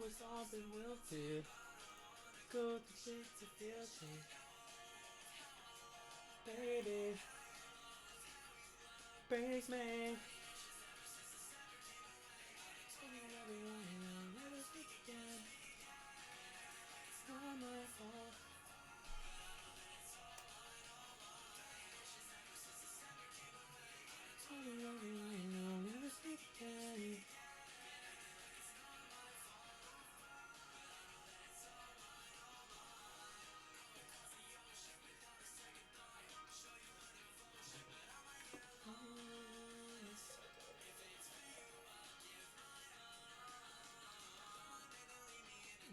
it's all been wilted. Go to shit to filter. Baby. Breaks me. Tell me everyone will never speak again. It's not my fault. Tell me everyone will never speak again.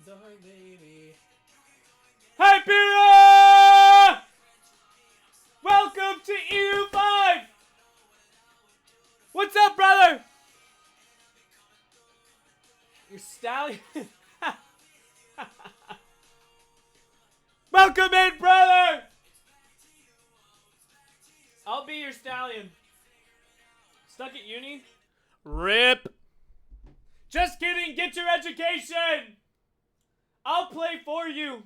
Dark baby. Hi, Pira! Welcome to EU5! What's up, brother? Your stallion. Welcome in, brother! I'll be your stallion. Stuck at uni? RIP. Just kidding, get your education! I'll play for you.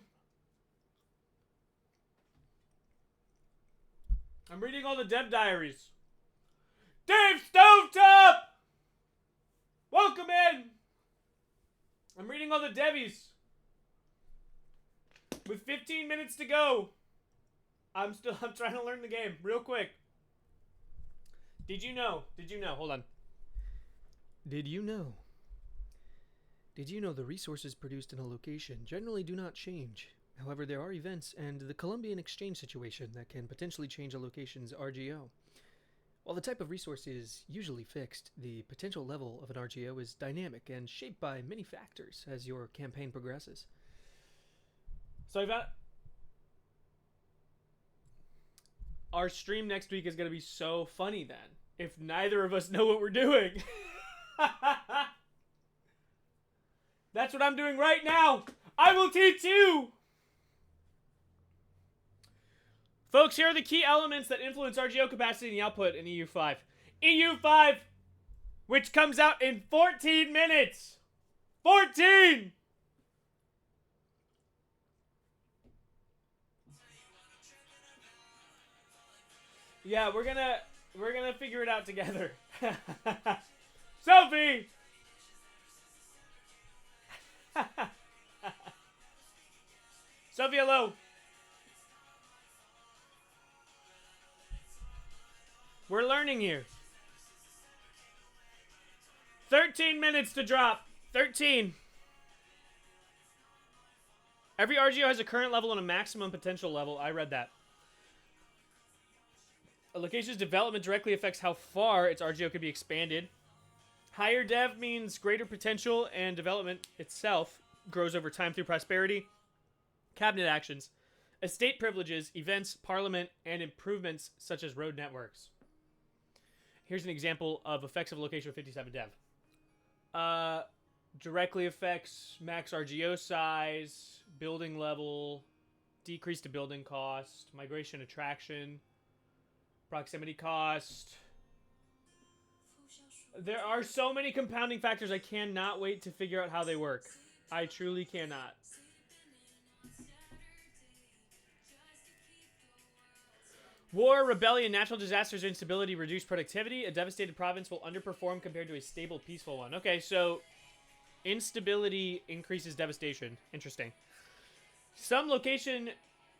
I'm reading all the dev diaries. Dave Stovetop! Welcome in! I'm reading all the devies. With 15 minutes to go. I'm trying to learn the game real quick. Did you know? Hold on. Did you know the resources produced in a location generally do not change? However, there are events and the Columbian exchange situation that can potentially change a location's RGO. While the type of resource is usually fixed, the potential level of an RGO is dynamic and shaped by many factors as your campaign progresses. So our stream next week is going to be so funny then, if neither of us know what we're doing. That's what I'm doing right now. I will teach you. Folks, here are the key elements that influence RGO capacity and the output in EU5. EU5, which comes out in 14 minutes. 14! Yeah, we're gonna figure it out together. Sophie! Sophie, hello. We're learning here. 13 minutes to drop. 13. Every RGO has a current level and a maximum potential level. I read that. A location's development directly affects how far its RGO can be expanded. Higher dev means greater potential, and development itself grows over time through prosperity, cabinet actions, estate privileges, events, parliament, and improvements such as road networks. Here's an example of effects of a location with 57 dev. Directly affects max RGO size, building level, decrease to building cost, migration attraction, proximity cost. There are so many compounding factors, I cannot wait to figure out how they work. I truly cannot. War, rebellion, natural disasters, instability, reduced productivity. A devastated province will underperform compared to a stable, peaceful one. Okay, so instability increases devastation. Interesting. Some location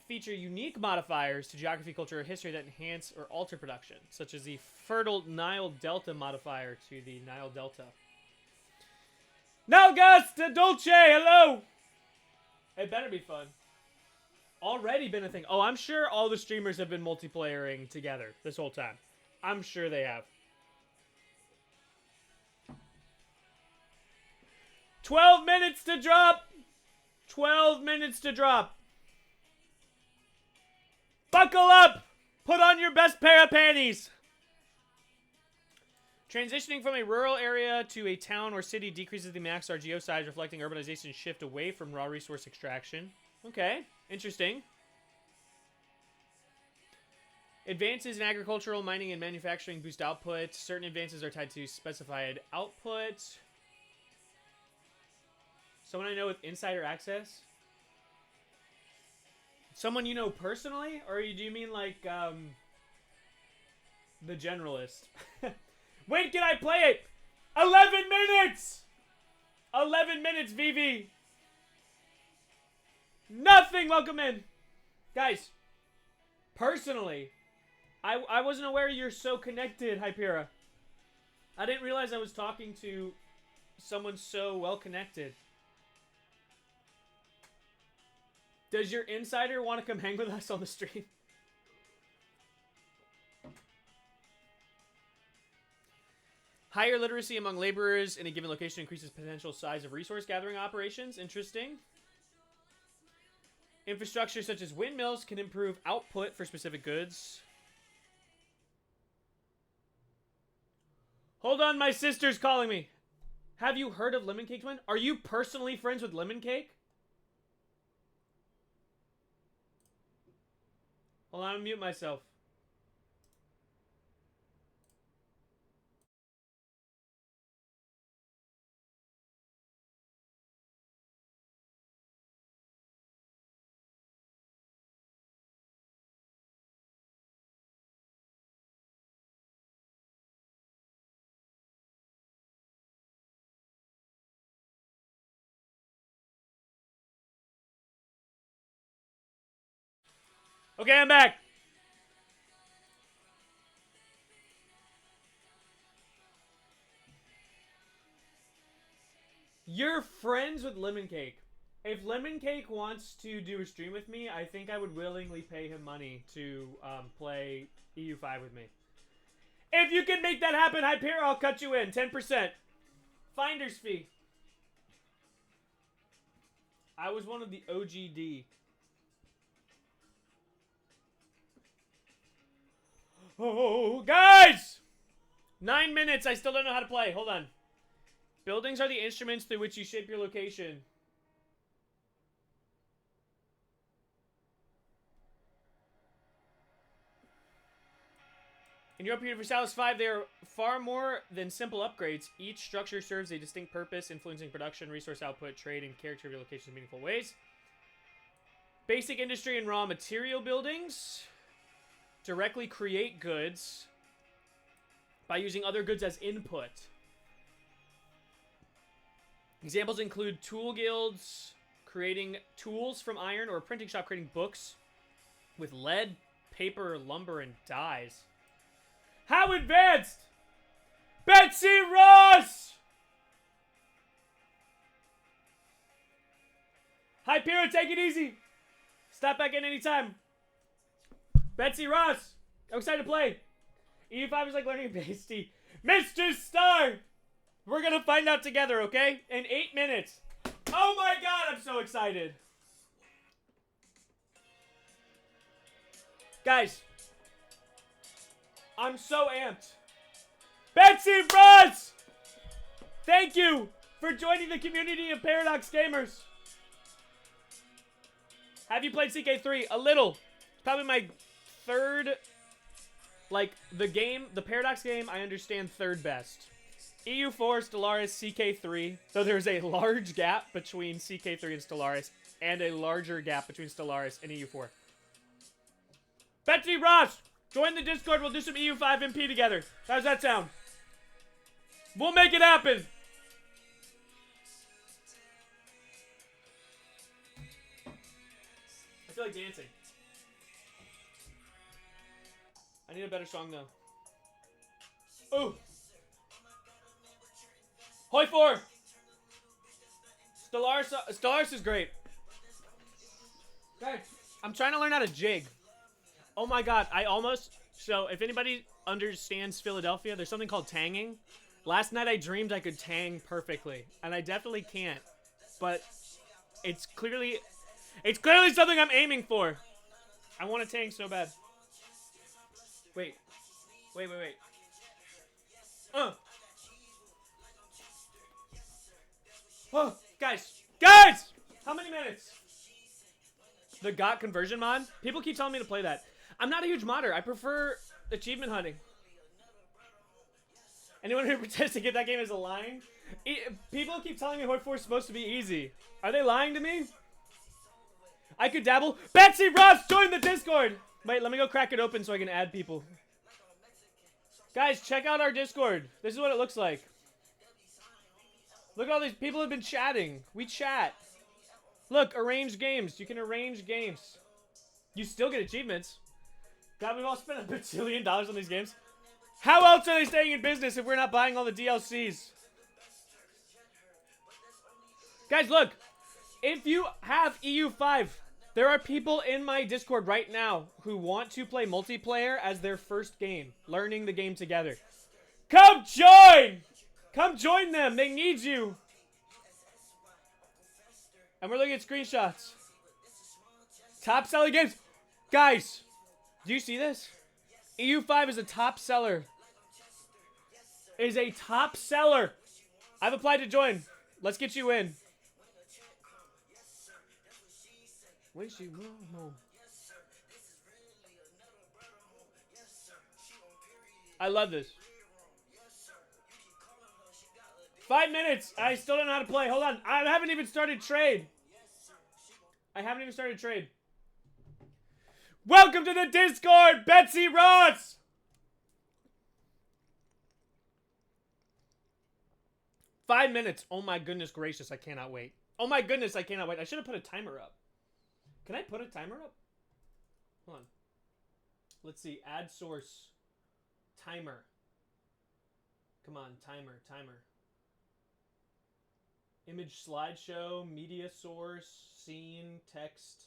feature unique modifiers to geography, culture, or history that enhance or alter production, such as the fertile Nile Delta modifier to the Nile Delta. Nalgasta Dolce, hello! It better be fun. Already been a thing. Oh, I'm sure all the streamers have been multiplayering together this whole time. I'm sure they have. 12 minutes to drop! 12 minutes to drop. Buckle up! Put on your best pair of panties! Transitioning from a rural area to a town or city decreases the max RGO size, reflecting urbanization's shift away from raw resource extraction. Okay, interesting. Advances in agricultural, mining, and manufacturing boost output. Certain advances are tied to specified output. Someone I know with insider access? Someone you know personally? Or do you mean like, the generalist? When can I play it? 11 minutes! 11 minutes, VV. Nothing, welcome in. Guys, personally, I wasn't aware you're so connected, Hypera. I didn't realize I was talking to someone so well connected. Does your insider want to come hang with us on the stream? Higher literacy among laborers in a given location increases potential size of resource gathering operations. Interesting. Infrastructure such as windmills can improve output for specific goods. Hold on, my sister's calling me. Have you heard of Lemon Cake Twin? Are you personally friends with Lemon Cake? Hold on, I'll mute myself. Okay, I'm back. You're friends with Lemon Cake. If Lemon Cake wants to do a stream with me, I think I would willingly pay him money to play EU5 with me. If you can make that happen, Hypera, I'll cut you in. 10%. Finder's fee. I was one of the OGD. Oh, guys! 9 minutes. I still don't know how to play. Hold on. Buildings are the instruments through which you shape your location. In Europe Universalis 5, they are far more than simple upgrades. Each structure serves a distinct purpose, influencing production, resource output, trade, and character of your location in meaningful ways. Basic industry and raw material buildings directly create goods by using other goods as input. Examples include tool guilds creating tools from iron, or a printing shop creating books with lead, paper, lumber, and dyes. How advanced? Betsy Ross! Hypera, take it easy. Stop back in anytime. Betsy Ross, I'm excited to play. EU5 is like learning pasty. Mr. Star! We're gonna find out together, okay? In 8 minutes. Oh my god, I'm so excited. Guys, I'm so amped. Betsy Ross! Thank you for joining the community of Paradox Gamers. Have you played CK3? A little. It's probably my third, like, the Paradox game I understand third best. EU4, Stellaris, CK3. So there's a large gap between CK3 and Stellaris, and a larger gap between Stellaris and EU4. Betsy Ross! Join the Discord, we'll do some EU5 MP together. How's that sound? We'll make it happen! I feel like dancing. I need a better song, though. Ooh! Hoi 4! Stellaris is great. Guys, I'm trying to learn how to jig. Oh my god, so if anybody understands Philadelphia, there's something called tanging. Last night I dreamed I could tang perfectly, and I definitely can't. But it's clearly something I'm aiming for. I want to tang so bad. Wait. Oh, guys! How many minutes? The GOT conversion mod? People keep telling me to play that. I'm not a huge modder. I prefer achievement hunting. Anyone who pretends to get that game is lying. People keep telling me Horde 4 is supposed to be easy. Are they lying to me? I could dabble. Betsy Ross, join the Discord! Wait, let me go crack it open so I can add people. Guys, check out our Discord. This is what it looks like. Look at all these people have been chatting. We chat. Look, arrange games. You can arrange games. You still get achievements. God, we've all spent $1 bajillion on these games. How else are they staying in business if we're not buying all the DLCs? Guys, look. If you have EU5, there are people in my Discord right now who want to play multiplayer as their first game. Learning the game together. Come join! Come join them. They need you. And we're looking at screenshots. Top selling games. Guys, do you see this? EU5 is a top seller. Is a top seller. I've applied to join. Let's get you in. Wish you well. I love this. 5 minutes. I still don't know how to play. Hold on. I haven't even started trade. Welcome to the Discord, Betsy Ross. Five minutes. Oh my goodness gracious. I cannot wait. Oh my goodness. I cannot wait. I should have put a timer up. Can I put a timer up? Hold on. Let's see. Add source. Timer. Come on. Timer. Image slideshow. Media source. Scene. Text.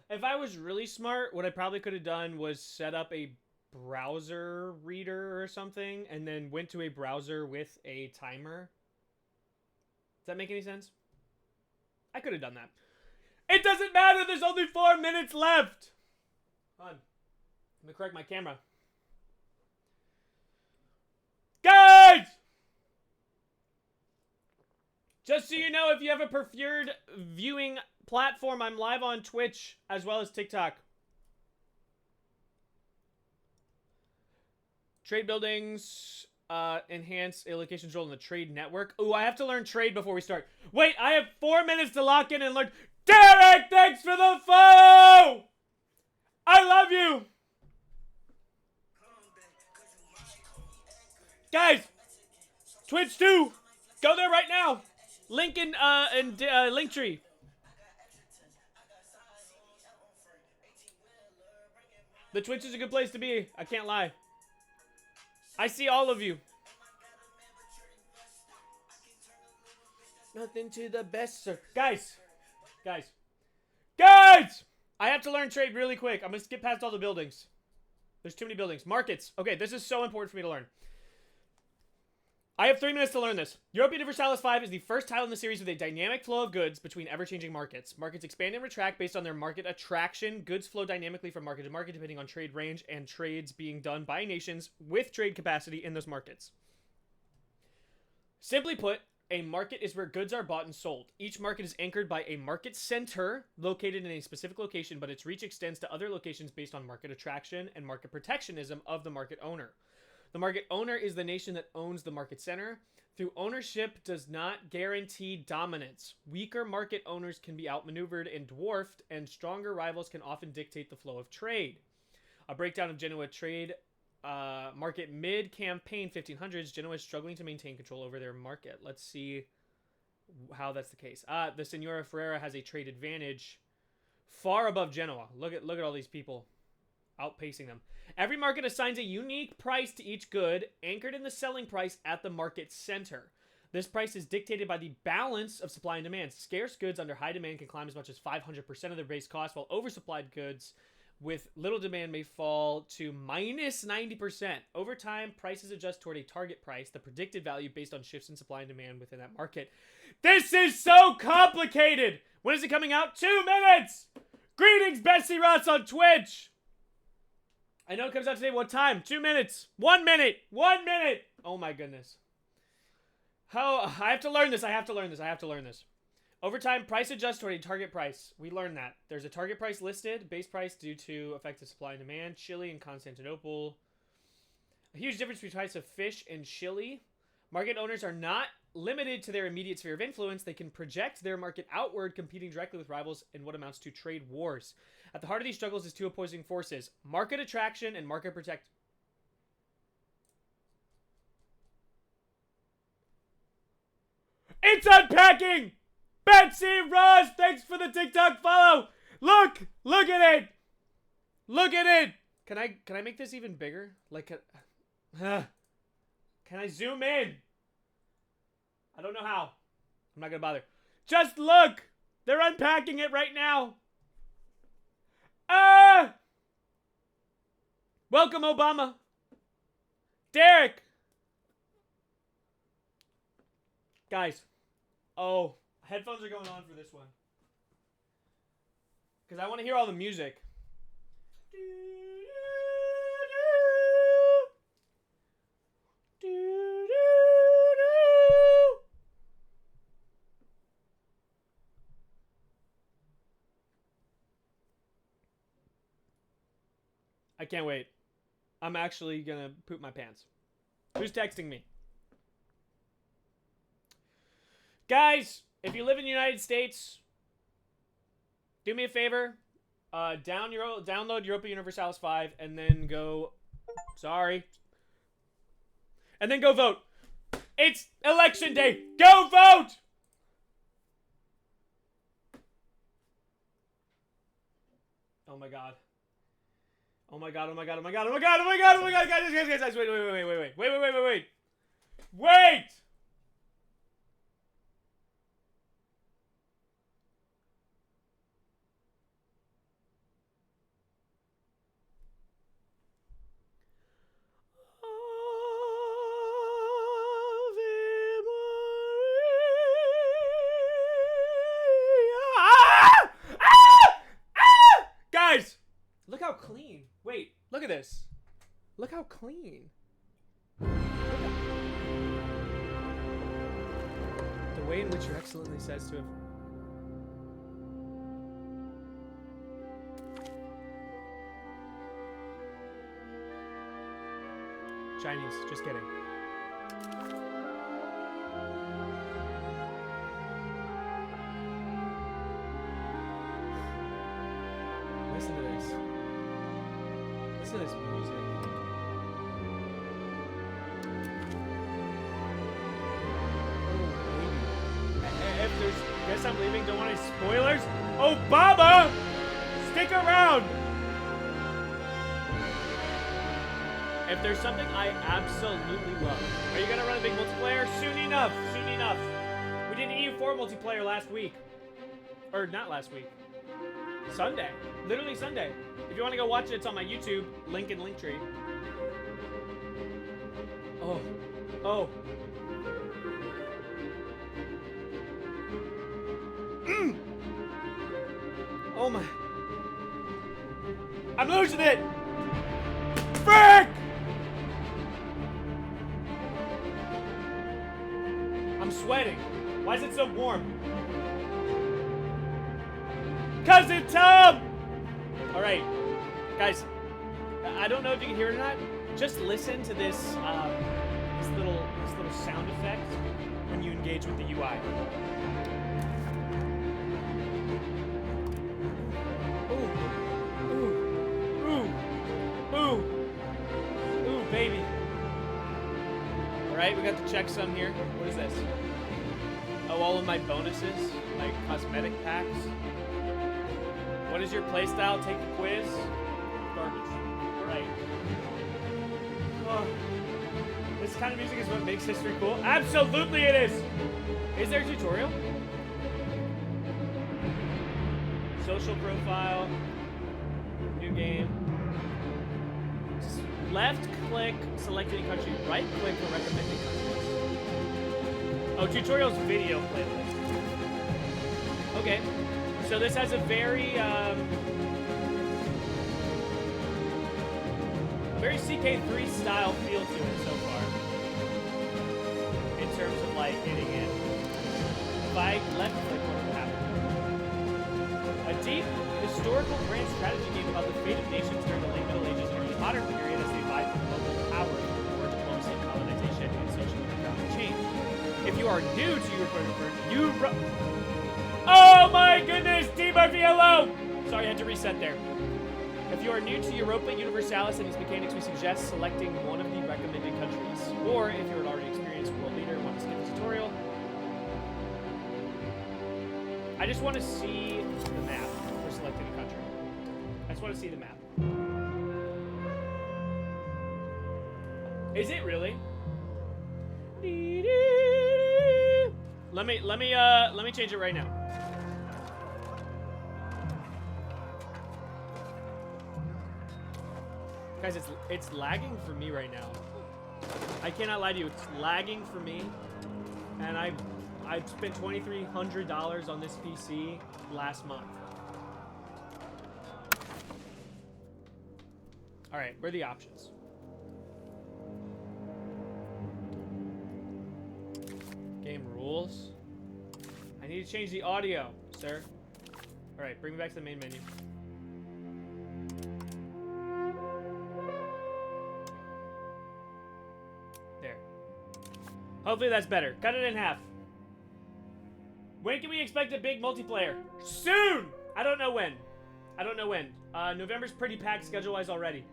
If I was really smart, what I probably could have done was set up a browser reader or something and then went to a browser with a timer. Does that make any sense? I could have done that. It doesn't matter. There's only 4 minutes left. Hold on. Let me correct my camera. Guys! Just so you know, if you have a preferred viewing platform, I'm live on Twitch as well as TikTok. Trade buildings, enhance a location's role in the trade network. Ooh, I have to learn trade before we start. Wait, I have 4 minutes to lock in and learn. Derek, thanks for the follow! I love you! Guys, Twitch 2, go there right now. Link in Linktree. The Twitch is a good place to be. I can't lie. I see all of you. Nothing to the best, sir. Guys! I have to learn trade really quick. I'm going to skip past all the buildings. There's too many buildings. Markets. Okay, this is so important for me to learn. I have 3 minutes to learn this. Europa Universalis 5 is the first title in the series with a dynamic flow of goods between ever-changing markets. Markets expand and retract based on their market attraction. Goods flow dynamically from market to market depending on trade range and trades being done by nations with trade capacity in those markets. Simply put, a market is where goods are bought and sold. Each market is anchored by a market center located in a specific location, but its reach extends to other locations based on market attraction and market protectionism of the market owner. The market owner is the nation that owns the market center. Through ownership does not guarantee dominance. Weaker market owners can be outmaneuvered and dwarfed, and stronger rivals can often dictate the flow of trade. A breakdown of Genoa trade market mid-campaign 1500s. Genoa is struggling to maintain control over their market. Let's see how that's the case. The Signora Ferrera has a trade advantage far above Genoa. Look at all these people outpacing them. Every market assigns a unique price to each good, anchored in the selling price at the market center. This price is dictated by the balance of supply and demand. Scarce goods under high demand can climb as much as 500% of their base cost, while oversupplied goods with little demand may fall to minus 90%. Over time, prices adjust toward a target price, the predicted value based on shifts in supply and demand within that market. This is so complicated! When is it coming out? 2 minutes! Greetings, Betsy Ross on Twitch! I know it comes out today. What time? 2 minutes. 1 minute. 1 minute. Oh my goodness. How I have to learn this. I have to learn this. Over time, price adjusts toward a target price. We learned that. There's a target price listed. Base price due to effective supply and demand. Chile and Constantinople. A huge difference between the price of fish and Chile. Market owners are not limited to their immediate sphere of influence. They can project their market outward, competing directly with rivals in what amounts to trade wars. At the heart of these struggles is two opposing forces: market attraction and market protect. It's unpacking! Betsy Ross, thanks for the TikTok follow! Look at it! Look at it! Can I make this even bigger? Like, can I zoom in? I don't know how. I'm not gonna bother. Just look! They're unpacking it right now. Welcome, Obama. Derek! Guys. Oh, headphones are going on for this one. Because I want to hear all the music. I can't wait. I'm actually gonna poop my pants. Who's texting me? Guys, if you live in the United States, do me a favor. Download Europa Universalis 5 and then go... Sorry. And then go vote. It's election day. Go vote! Oh my god. Oh my god, oh my god, oh my god, oh my god, oh my god, oh my god, guys, wait! Guys! Look how clean. Wait, look at this. Look how clean. The way in which you're excellently says to have... Chinese, just kidding. Listen to this. Listen to this music. If there's... Guess I'm leaving. Don't want any spoilers. Obama! Stick around! If there's something I absolutely love. Are you gonna run a big multiplayer? Soon enough. Soon enough. We did EU4 multiplayer last week. Or not last week. Sunday. Literally Sunday. If you want to go watch it, it's on my YouTube. Link in Linktree. Oh. Oh. Oh my. I'm losing it! Frick! I'm sweating. Why is it so warm? Cousin Tom! Alright. Guys, I don't know if you can hear it or not. Just listen to this, this little sound effect when you engage with the UI. Ooh, baby. Alright, we got the checksum here. What is this? Oh, all of my bonuses, my cosmetic packs. What is your playstyle? Take the quiz. Garbage. Alright. Oh. This kind of music is what makes history cool. Absolutely it is! Is there a tutorial? Social profile. New game. Left click, select any country. Right click for recommended countries. Oh, tutorials video playlist. Okay. So this has a very, very CK3 style feel to it so far. In terms of like getting in. If I left click, what would happen? A deep historical grand strategy game about the fate of nations during the late Middle Ages and early modern period as they vied for global power, war, diplomacy, colonization, and social economic change. If you are new to Europa, oh my goodness, Team Murphy, hello! Sorry, I had to reset there. If you are new to Europa Universalis and its mechanics, we suggest selecting one of the recommended countries. Or if you're an already experienced world leader and want to skip the tutorial, I just want to see the map for selecting a country. I just want to see the map. Is it really? Let me change it right now. Guys, it's lagging for me right now. I cannot lie to you, it's lagging for me. And I spent $2,300 on this PC last month. All right, where are the options? Game rules. I need to change the audio, sir. All right, bring me back to the main menu. There. Hopefully that's better. Cut it in half. When can we expect a big multiplayer? Soon! I don't know when. I don't know when. November's pretty packed schedule-wise already.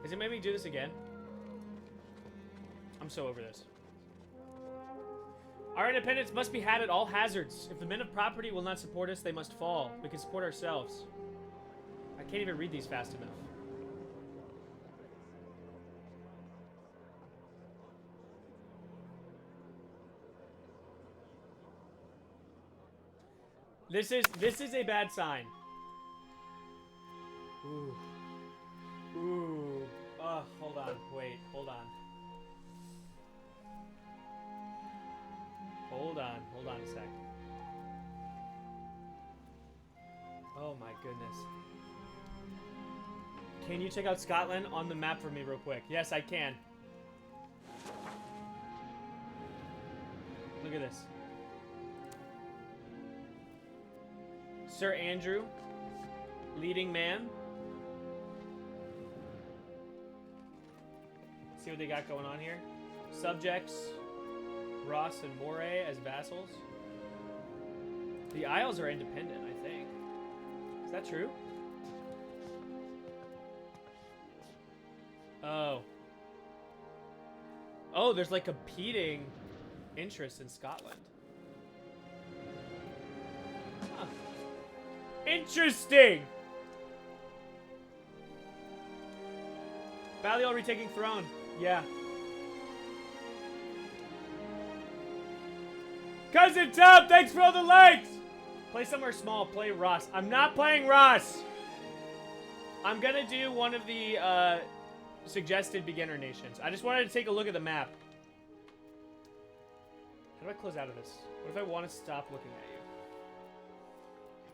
Is it making me do this again? I'm so over this. Our independence must be had at all hazards. If the men of property will not support us, they must fall. We can support ourselves. I can't even read these fast enough. This is a bad sign. Ooh. Ooh. Hold on. Wait, hold on. Hold on a sec. Oh my goodness. Can you check out Scotland on the map for me real quick? Yes, I can. Look at this. Sir Andrew, leading man. See what they got going on here. Subjects, Ross and Moray as vassals. The Isles are independent, I think. Is that true? Oh. Oh, there's like competing interests in Scotland. Huh. Interesting! Balliol retaking throne. Yeah. Cousin Tom, thanks for all the likes! Play somewhere small. Play Ross. I'm not playing Ross! I'm gonna do one of the suggested beginner nations. I just wanted to take a look at the map. How do I close out of this? What if I want to stop looking at you?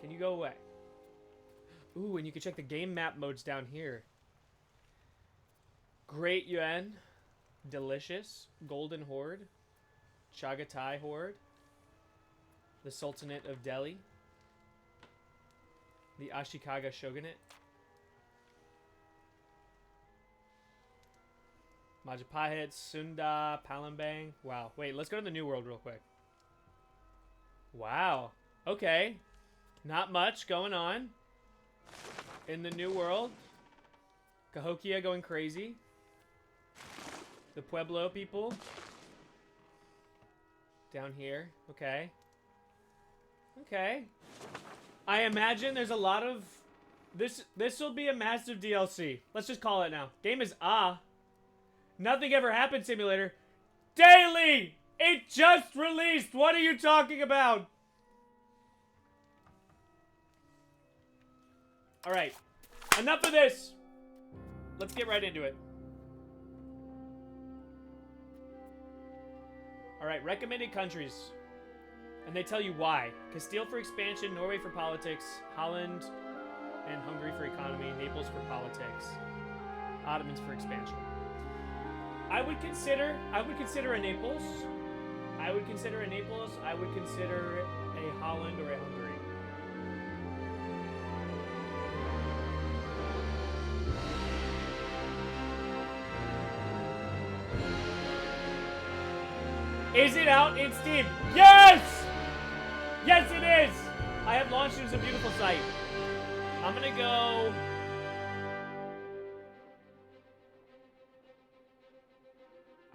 Can you go away? Ooh, and you can check the game map modes down here. Great Yuan, Delicious, Golden Horde, Chagatai Horde, the Sultanate of Delhi, the Ashikaga Shogunate, Majapahit, Sunda, Palembang. Wow. Wait, let's go to the New World real quick. Wow. Okay. Not much going on in the New World. Cahokia going crazy. The Pueblo people. Down here. Okay. Okay. I imagine there's a lot of... This will be a massive DLC. Let's just call it now. Game is Nothing ever happened simulator. Daily! It just released! What are you talking about? Alright. Enough of this! Let's get right into it. Alright, recommended countries. And they tell you why. Castile for expansion, Norway for politics, Holland and Hungary for economy, Naples for politics, Ottomans for expansion. I would consider a Naples. I would consider a Holland or a Hungary. Is it out in Steam? Yes! Yes, it is! I have launched it. It's a beautiful site. I'm gonna go...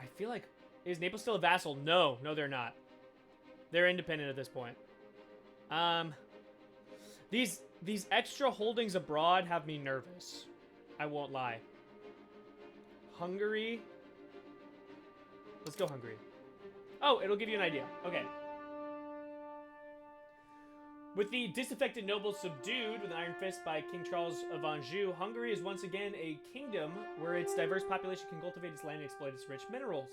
I feel like... Is Naples still a vassal? No. No, they're not. They're independent at this point. These extra holdings abroad have me nervous. I won't lie. Hungary. Let's go Hungary. Oh, it'll give you an idea. Okay. With the disaffected nobles subdued with an iron fist by King Charles of Anjou, Hungary is once again a kingdom where its diverse population can cultivate its land and exploit its rich minerals.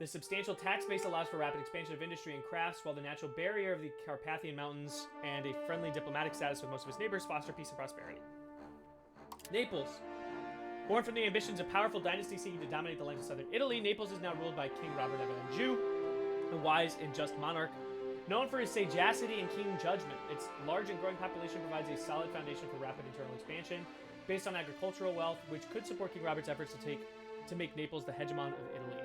The substantial tax base allows for rapid expansion of industry and crafts, while the natural barrier of the Carpathian Mountains and a friendly diplomatic status with most of its neighbors foster peace and prosperity. Naples. Born from the ambitions of powerful dynasties seeking to dominate the lands of southern Italy, Naples is now ruled by King Robert of Anjou, a wise and just monarch. Known for his sagacity and keen judgment, its large and growing population provides a solid foundation for rapid internal expansion, based on agricultural wealth, which could support King Robert's efforts to make Naples the hegemon of Italy.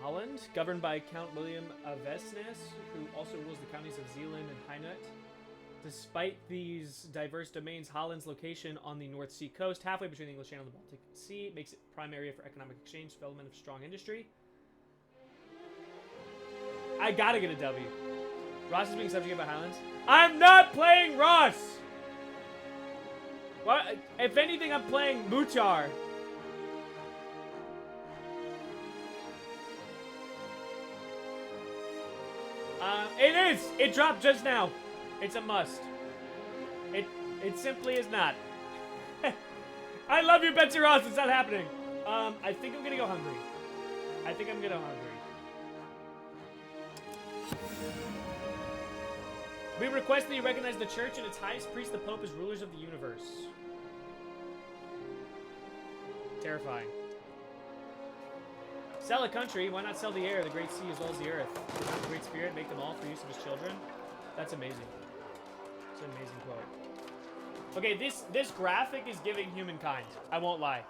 Holland, governed by Count William of Vesnes, who also rules the counties of Zeeland and Hainaut. Despite these diverse domains, Holland's location on the North Sea coast, halfway between the English Channel and the Baltic Sea, makes it a prime area for economic exchange, development of strong industry. I gotta get a W. Ross is being subjugated by Highlands. I'm not playing Ross! What? If anything, I'm playing Muchar. It is! It dropped just now. It's a must. It simply is not. I love you, Betsy Ross. It's not happening. I think I'm gonna go Hungary. I think I'm gonna go Hungary. We request that you recognize the church and its highest priest, the Pope, as rulers of the universe. Terrifying. Sell a country, why not sell the air, the great sea, as well as the earth? The great spirit, make them all for use of his children. That's amazing. It's an amazing quote. Okay, this graphic is giving humankind. I won't lie.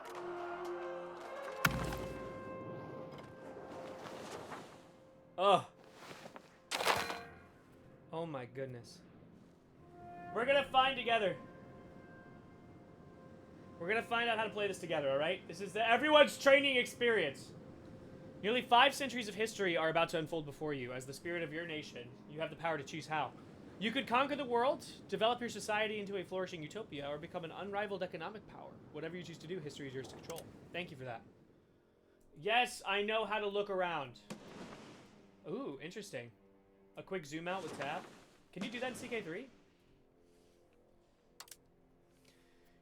Oh. Oh my goodness. We're gonna find together. We're gonna find out how to play this together, alright? This is everyone's training experience. Nearly 5 centuries of history are about to unfold before you. As the spirit of your nation, you have the power to choose how. You could conquer the world, develop your society into a flourishing utopia, or become an unrivaled economic power. Whatever you choose to do, history is yours to control. Thank you for that. Yes, I know how to look around. Ooh, interesting. A quick zoom out with tab. Can you do that in CK3?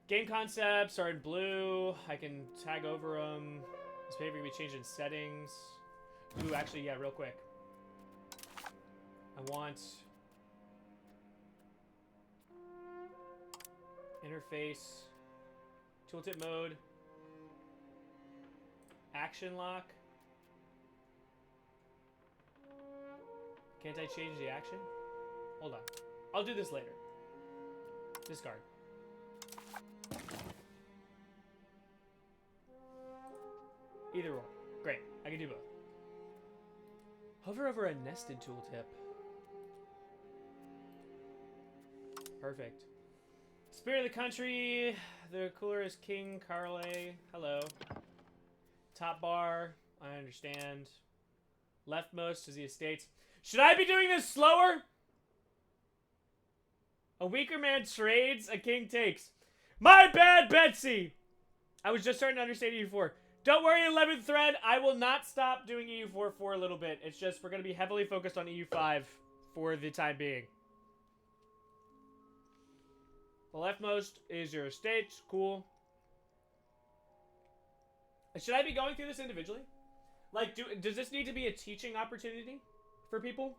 Game concepts are in blue. I can tag over them. His favorite can be changed in settings. Ooh, actually, yeah, real quick. I want interface, tooltip mode, action lock. Can't I change the action? Hold on. I'll do this later. Discard. Either or. Great. I can do both. Hover over a nested tooltip. Perfect. Spirit of the country. The cooler is King Carle. Hello. Top bar. I understand. Leftmost is the estates. Should I be doing this slower? A weaker man trades, a king takes. My bad, Betsy! I was just starting to understand EU4. Don't worry, 11th thread. I will not stop doing EU4 for a little bit. It's just we're going to be heavily focused on EU5 for the time being. The leftmost is your estates. Cool. Should I be going through this individually? Like, does this need to be a teaching opportunity for people?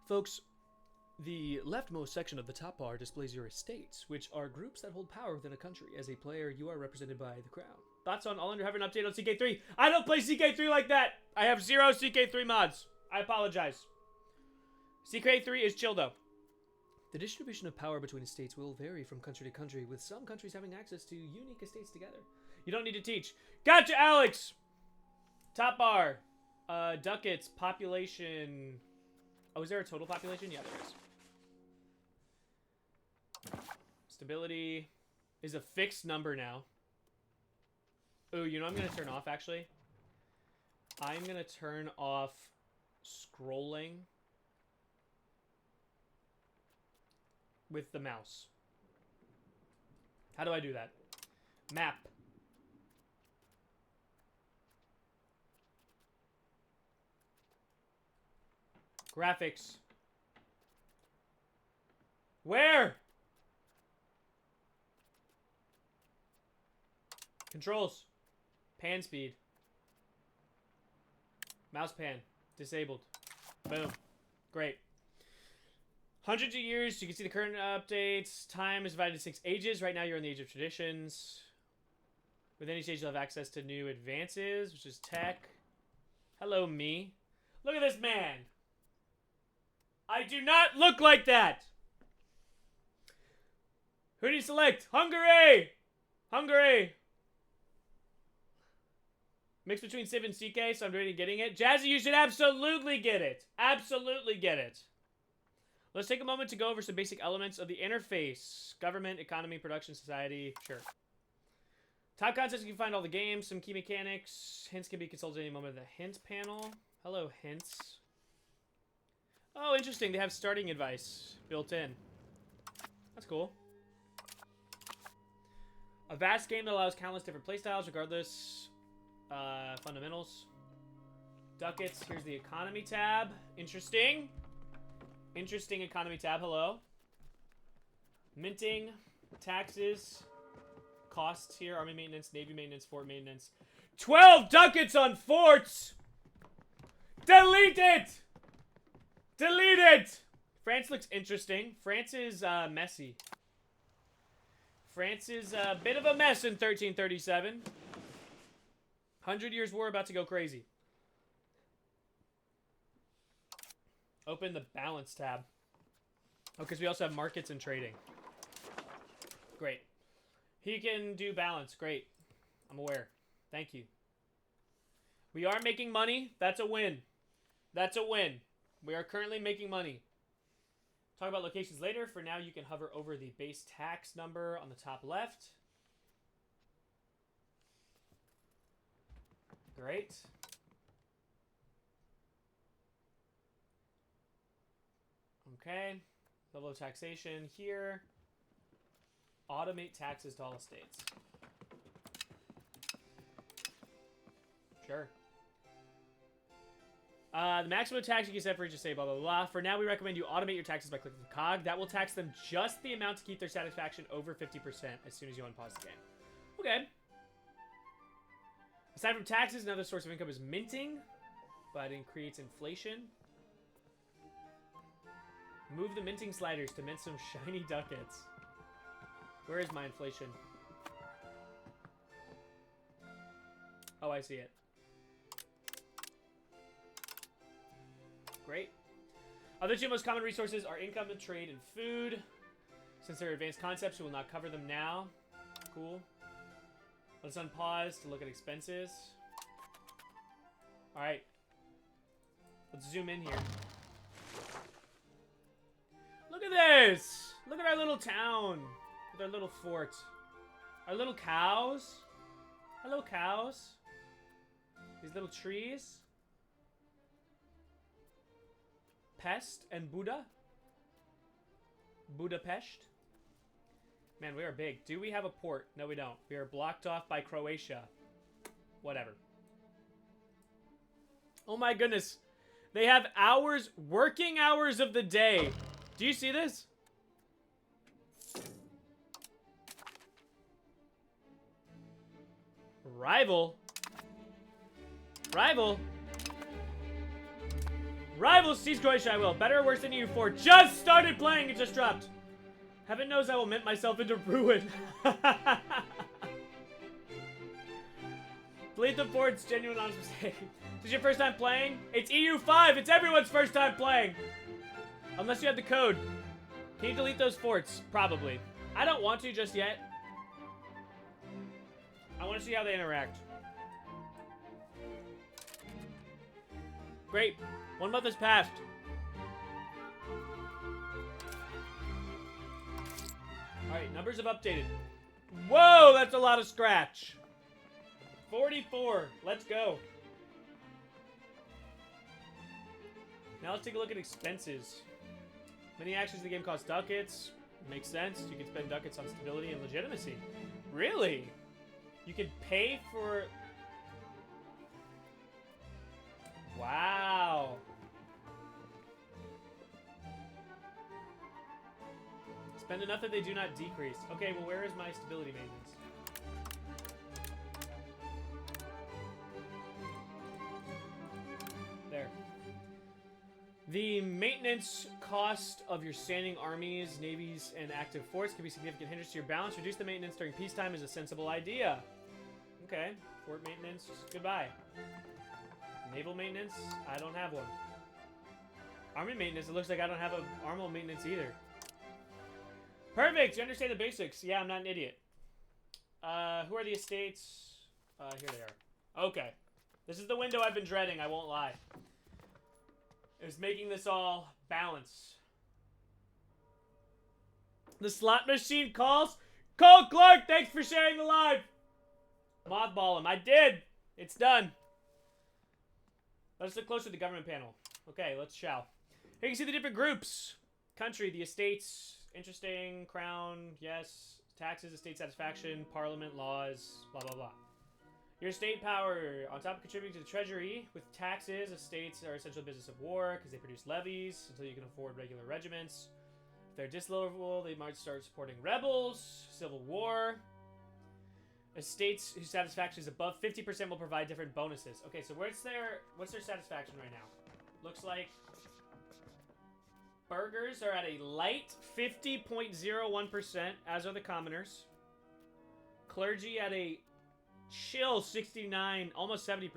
Folks, the leftmost section of the top bar displays your estates, which are groups that hold power within a country. As a player, you are represented by the crown. Thoughts on All Under Heaven update on CK3? I don't play CK3 like that. I have 0 CK3 mods. I apologize. CK3 is chill though. The distribution of power between estates will vary from country to country, with some countries having access to unique estates together. You don't need to teach. Gotcha, Alex! Top bar. Ducats, population... Oh, is there a total population? Yeah, there is. Stability is a fixed number now. Ooh, you know what I'm going to turn off, actually? I'm going to turn off scrolling with the mouse. How do I do that? Map. Graphics. Where? Controls. Pan speed. Mouse pan. Disabled. Boom. Great. Hundreds of years. You can see the current updates. Time is divided into 6 ages. Right now you're in the age of traditions. With any stage you'll have access to new advances, which is tech. Hello, me. Look at this man. I do not look like that. Who do you select? Hungary! Hungary! Mix between Civ and CK, so I'm really getting it. Jazzy, you should absolutely get it. Absolutely get it. Let's take a moment to go over some basic elements of the interface. Government, economy, production, society. Sure. Top concepts, you can find all the games, some key mechanics. Hints can be consulted at any moment in the hint panel. Hello, hints. Oh, interesting. They have starting advice built in. That's cool. A vast game that allows countless different playstyles, regardless. Fundamentals. Ducats. Here's the economy tab. Interesting. Interesting economy tab. Hello. Minting. Taxes. Costs here. Army maintenance. Navy maintenance. Fort maintenance. 12 ducats on forts! Delete it! Delete it! France looks interesting. France is messy. France is a bit of a mess in 1337. 100 Years War about to go crazy. Open the balance tab. Oh, because we also have markets and trading. Great. He can do balance. Great. I'm aware. Thank you. We are making money. That's a win. That's a win. We are currently making money. Talk about locations later. For now, you can hover over the base tax number on the top left. Great. Okay. Level of taxation here. Automate taxes to all estates. Sure. The maximum tax you can set for each estate, blah, blah, blah. For now, we recommend you automate your taxes by clicking the cog. That will tax them just the amount to keep their satisfaction over 50% as soon as you unpause the game. Okay. Aside from taxes, another source of income is minting, but it creates inflation. Move the minting sliders to mint some shiny ducats. Where is my inflation? Oh, I see it. Great. Other two most common resources are income and trade and food. Since they're advanced concepts, we will not cover them now. Cool. Let's unpause to look at expenses. Alright. Let's zoom in here. Look at this! Look at our little town. With our little fort. Our little cows. Hello, cows. These little trees. Pest and Buddha. Budapest. Man, we are big. Do we have a port? No, we don't. We are blocked off by Croatia. Whatever. Oh my goodness. They have hours, working hours of the day. Do you see this? Rival? Rival? Rival sees Croatia, I will. Better or worse than you for just started playing and just dropped. Heaven knows I will mint myself into ruin. Delete the forts, genuine honest mistake. This is your first time playing? It's EU5, it's everyone's first time playing. Unless you have the code. Can you delete those forts? Probably. I don't want to just yet. I want to see how they interact. Great. 1 month has passed. Alright, numbers have updated. Whoa, that's a lot of scratch. 44. Let's go. Now let's take a look at expenses. Many actions in the game cost ducats. Makes sense. You can spend ducats on stability and legitimacy. Really? You can pay for... Wow. Spend enough that they do not decrease. Okay, well, where is my stability maintenance? There. The maintenance cost of your standing armies, navies, and active force can be a significant hindrance to your balance. Reduce the maintenance during peacetime is a sensible idea. Okay. Fort maintenance, goodbye. Naval maintenance, I don't have one. Army maintenance, it looks like I don't have a armor maintenance either. Perfect, you understand the basics. Yeah, I'm not an idiot. Who are the estates? Here they are. Okay. This is the window I've been dreading, I won't lie. It's making this all balance. The slot machine calls. Cole Clark, thanks for sharing the live. Mothball him. I did. It's done. Let's look closer at the government panel. Okay, let's shall. Here you can see the different groups. Country, the estates, interesting, crown, yes, taxes, estate satisfaction, parliament, laws, blah, blah, blah. Your estate power, on top of contributing to the treasury, with taxes, estates are essential business of war because they produce levies until you can afford regular regiments. If they're disloyal, they might start supporting rebels, civil war. Estates whose satisfaction is above 50% will provide different bonuses. Okay, so what's their satisfaction right now? Looks like burghers are at a light 50.01%, as are the commoners. Clergy at a chill 69, almost 70%.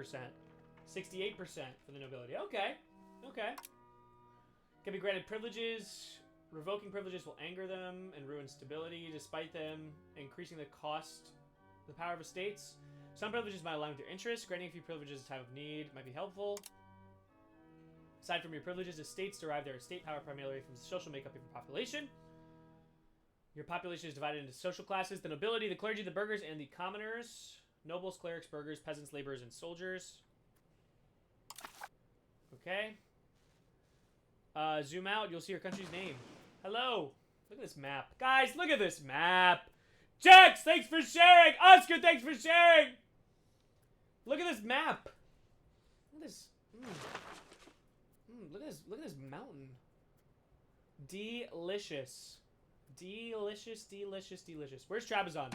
68% for the nobility. Okay. Okay. Can be granted privileges. Revoking privileges will anger them and ruin stability, despite them increasing the cost, the power of estates. Some privileges might align with your interests. Granting a few privileges at a time of need might be helpful. Aside from your privileges, estates derive their estate power primarily from the social makeup of your population. Your population is divided into social classes: the nobility, the clergy, the burghers, and the commoners. Nobles, clerics, burghers, peasants, laborers, and soldiers. Okay. Zoom out, you'll see your country's name. Hello. Look at this map. Guys, look at this map. Jax, thanks for sharing. Oscar, thanks for sharing. Look at this map. Look at this. Look at this mountain. Delicious. Delicious, delicious, delicious. Where's Trabzon?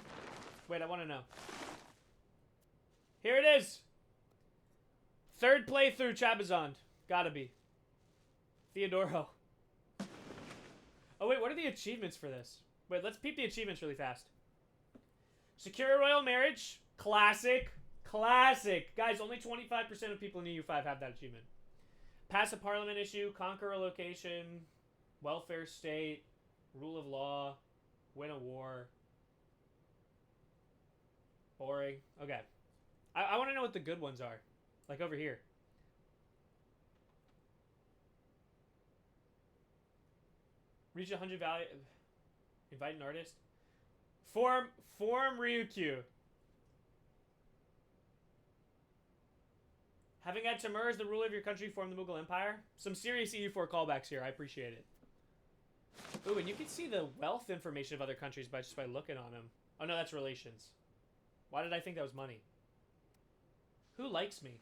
Wait, I want to know. Here it is. Third playthrough, Trabzon. Gotta be. Theodoro. Oh, wait, what are the achievements for this? Wait, let's peep the achievements really fast. Secure a royal marriage. Classic. Classic. Guys, only 25% of people in EU5 have that achievement. Pass a parliament issue. Conquer a location. Welfare state. Rule of law. Win a war. Boring. Okay. I want to know what the good ones are. Like over here. Reach 100 value. Invite an artist. Form Ryukyu. Having had Timur as the ruler of your country form the Mughal Empire. Some serious EU4 callbacks here. I appreciate it. Ooh, and you can see the wealth information of other countries just by looking on them. Oh no, that's relations. Why did I think that was money? Who likes me?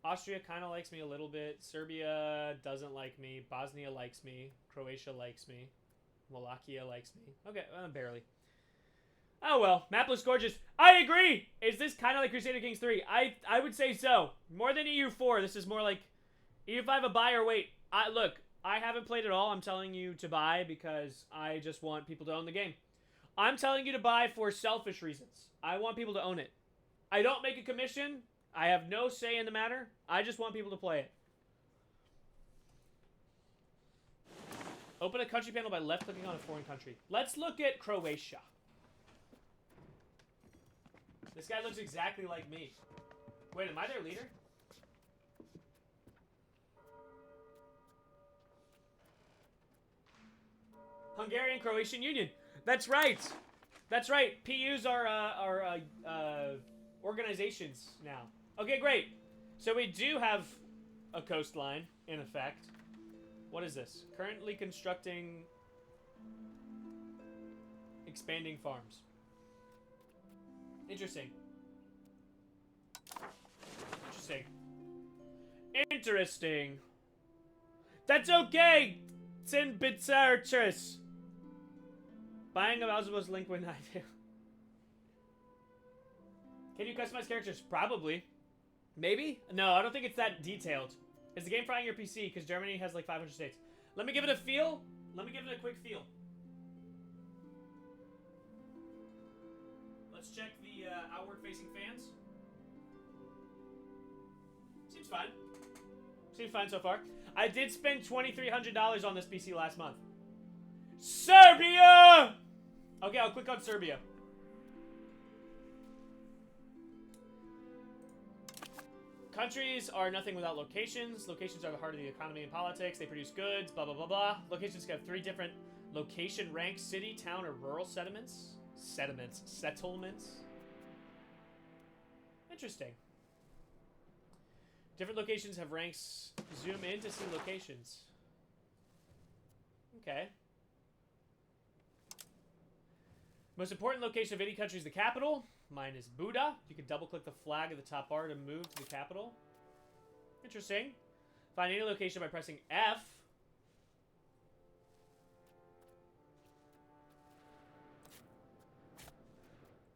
Austria kind of likes me a little bit. Serbia doesn't like me. Bosnia likes me. Croatia likes me. Wallachia likes me. Okay, barely. Oh well, map looks gorgeous. I agree! Is this kind of like Crusader Kings 3? I would say so. More than EU4. This is more like EU5 a buy or wait. Look, I haven't played it all. I'm telling you to buy because I just want people to own the game. I'm telling you to buy for selfish reasons. I want people to own it. I don't make a commission. I have no say in the matter. I just want people to play it. Open a country panel by left-clicking on a foreign country. Let's look at Croatia. This guy looks exactly like me. Wait, am I their leader? Hungarian-Croatian Union. That's right. That's right. PUs are organizations now. Okay, great. So we do have a coastline, in effect. What is this? Currently constructing... expanding farms. Interesting. Interesting. Interesting. That's okay! It's in Bizarchus. Buying a mouse was link when I do. Can you customize characters? Probably. Maybe? No, I don't think it's that detailed. Is the game frying your PC? Because Germany has like 500 states. Let me give it a feel. Let me give it a quick feel. Let's check the outward-facing fans. Seems fine. Seems fine so far. I did spend $2,300 on this PC last month. Serbia! Okay, I'll click on Serbia. Countries are nothing without locations. Locations are the heart of the economy and politics. They produce goods, blah, blah, blah, blah. Locations have 3 different location ranks: city, town, or rural settlements. Settlements. Interesting. Different locations have ranks. Zoom in to see locations. Okay. Most important location of any country is the capital. Mine is Buda. You can double-click the flag at the top bar to move to the capital. Interesting. Find any location by pressing F.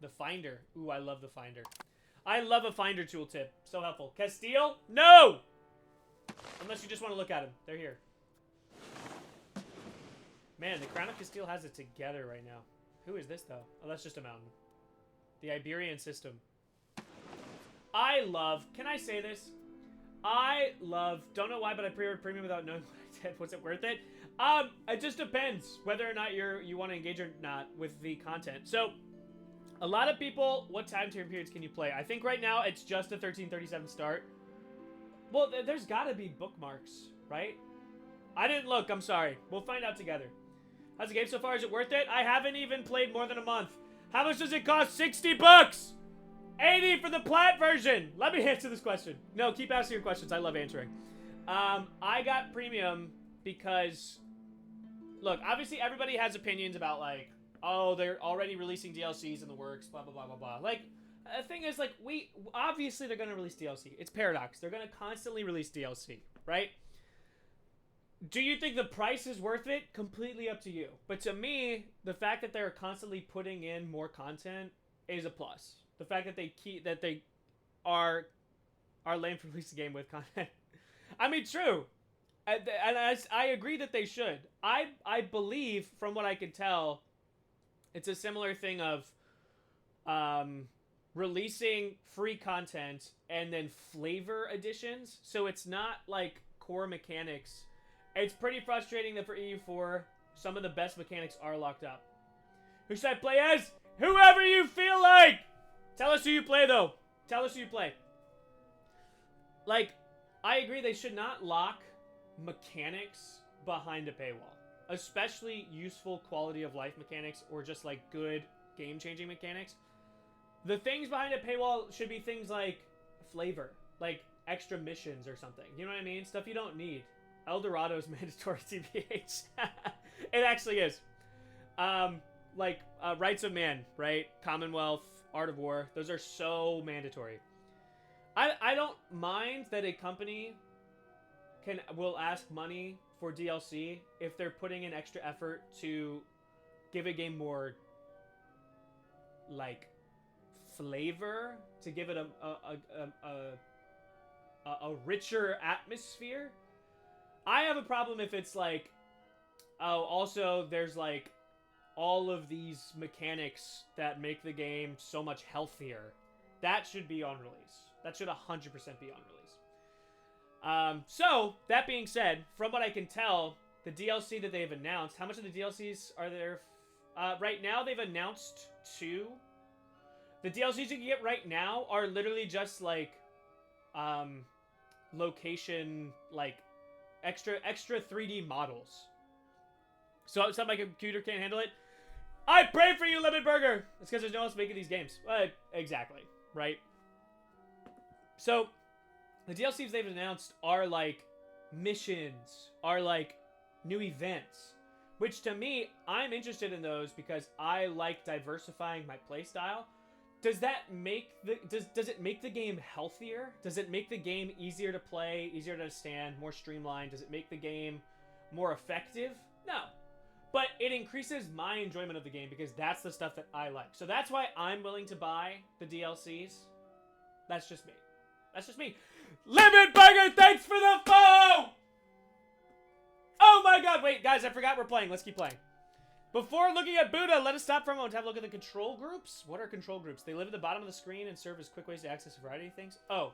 The Finder. Ooh, I love the Finder. I love a Finder tooltip. So helpful. Castile? No! Unless you just want to look at them. They're here. Man, the Crown of Castile has it together right now. Who is this, though? Oh, that's just a mountain. The Iberian system. I love... Can I say this? I love... Don't know why, but I pre-ordered premium without knowing what I did. Was it worth it? It just depends whether or not you want to engage or not with the content. So, a lot of people... What time periods can you play? I think right now it's just a 1337 start. Well, there's got to be bookmarks, right? I didn't look. I'm sorry. We'll find out together. How's the game so far? Is it worth it? I haven't even played more than a month. How much does it cost? 60 bucks! 80 for the plat version! Let me answer this question. No, keep asking your questions. I love answering. I got premium because... Look, obviously everybody has opinions about, like, oh, they're already releasing DLCs in the works, blah, blah, blah, blah, blah. Like, the thing is, like, obviously they're going to release DLC. It's Paradox. They're going to constantly release DLC, right? Do you think the price is worth it? Completely up to you. But to me, the fact that they're constantly putting in more content is a plus. The fact that they are lame for releasing a game with content. I mean, true. And I agree that they should. I believe, from what I can tell, it's a similar thing of releasing free content and then flavor additions. So it's not like core mechanics. It's pretty frustrating that for EU4, some of the best mechanics are locked up. Who should I play as? Whoever you feel like! Tell us who you play, though. Tell us who you play. Like, I agree they should not lock mechanics behind a paywall. Especially useful quality of life mechanics or just, like, good game-changing mechanics. The things behind a paywall should be things like flavor. Like, extra missions or something. You know what I mean? Stuff you don't need. Eldorado's mandatory TBH. It actually is. Rights of Man, right? Commonwealth, Art of War. Those are so mandatory. I don't mind that a company will ask money for DLC if they're putting in extra effort to give a game more, like, flavor, to give it a richer atmosphere. I have a problem if it's like, oh, also there's like all of these mechanics that make the game so much healthier. That should be on release. That should 100% be on release. So, that being said, from what I can tell, the DLC that they've announced. How much of the DLCs are there? Right now, they've announced 2. The DLCs you can get right now are literally just like, location, like, extra 3D models. So it's not my computer can't handle it. I pray for you, Lemon Burger! It's because there's no one else making these games. Exactly, right? So, the DLCs they've announced are like missions, are like new events. Which to me, I'm interested in those because I like diversifying my playstyle. Does that make the does it make the game healthier? Does it make the game easier to play, easier to understand, more streamlined? Does it make the game more effective? No. But it increases my enjoyment of the game because that's the stuff that I like. So that's why I'm willing to buy the DLCs. That's just me. That's just me. Lemon Burger, thanks for the follow! Oh my god, wait, guys, I forgot we're playing. Let's keep playing. Before looking at Buddha, let us stop for a moment to have a look at the control groups. What are control groups? They live at the bottom of the screen and serve as quick ways to access a variety of things. Oh.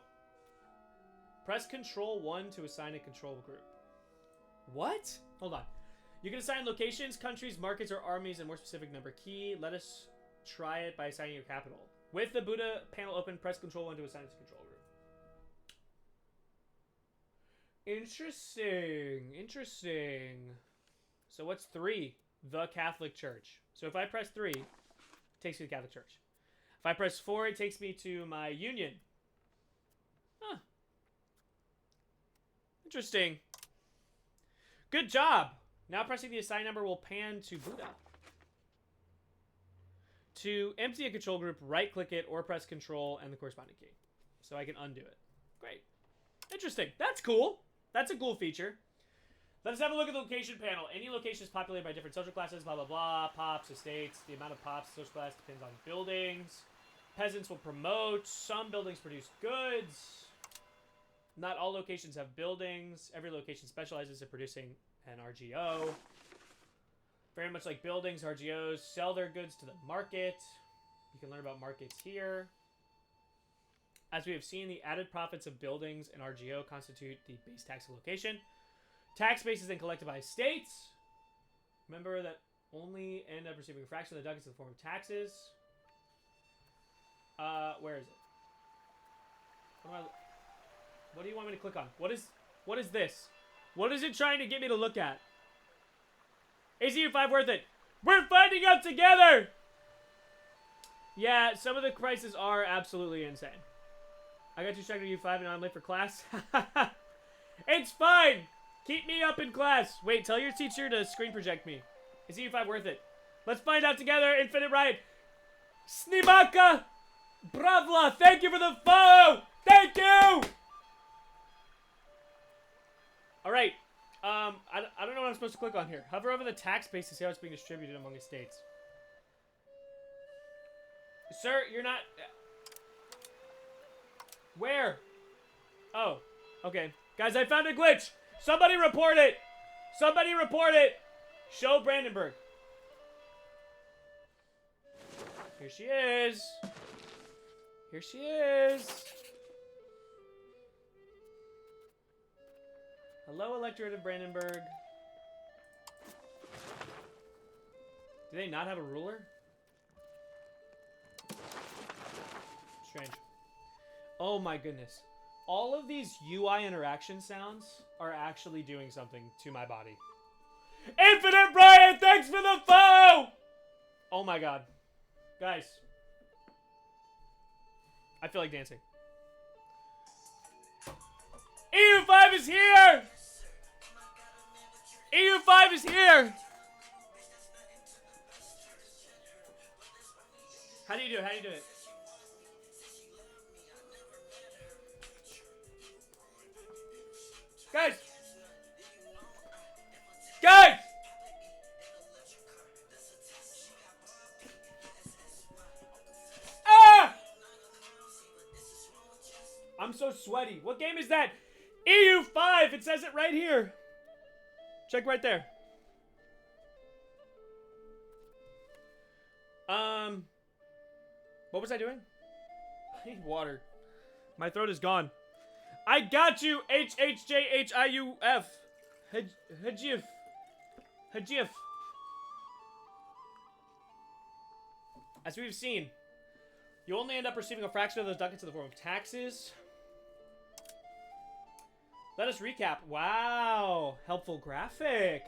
Press Control 1 to assign a control group. What? Hold on. You can assign locations, countries, markets, or armies, and more specific number key. Let us try it by assigning your capital. With the Buddha panel open, press Control 1 to assign it to control group. Interesting. Interesting. So what's 3? The Catholic Church. So if I press 3, it takes me to the Catholic Church. If I press 4, it takes me to my union. Huh. Interesting. Good job. Now pressing the assign number will pan to Buddha. To empty a control group, right-click it or press Control and the corresponding key. So I can undo it. Great. Interesting. That's cool. That's a cool feature. Let us have a look at the location panel. Any location is populated by different social classes, blah, blah, blah. Pops, estates. The amount of pops, social class depends on buildings. Peasants will promote. Some buildings produce goods. Not all locations have buildings. Every location specializes in producing an RGO. Very much like buildings, RGOs sell their goods to the market. You can learn about markets here. As we have seen, the added profits of buildings and RGO constitute the base tax of location. Tax base is then collected by states. Remember that only end up receiving a fraction of the ducats in the form of taxes. Where is it? What do you want me to click on? What is this? What is it trying to get me to look at? Is EU5 worth it? We're finding out together! Yeah, some of the prices are absolutely insane. I got distracted at EU5 and now I'm late for class. It's fine! Keep me up in class. Wait, tell your teacher to screen project me. Is EU5 worth it? Let's find out together. Infinite Riot. Snibaka! Bravla! Thank you for the follow! Thank you! Alright. I don't know what I'm supposed to click on here. Hover over the tax base to see how it's being distributed among estates. Sir, you're not... Where? Oh. Okay. Guys, I found a glitch! Somebody report it! Somebody report it! Show Brandenburg. Here she is. Here she is. Hello, Electorate of Brandenburg. Do they not have a ruler? Strange. Oh my goodness. All of these UI interaction sounds are actually doing something to my body. Infinite Brian, thanks for the follow! Oh my god. Guys. I feel like dancing. EU5 is here! EU5 is here! How do you do it? How do you do it? Guys! Guys! Ah! I'm so sweaty. What game is that? EU5! It says it right here. Check right there. What was I doing? I need water. My throat is gone. I got you, HHJHIUF. Hajif. Hajif. As we've seen, you only end up receiving a fraction of those ducats in the form of taxes. Let us recap. Wow. Helpful graphic.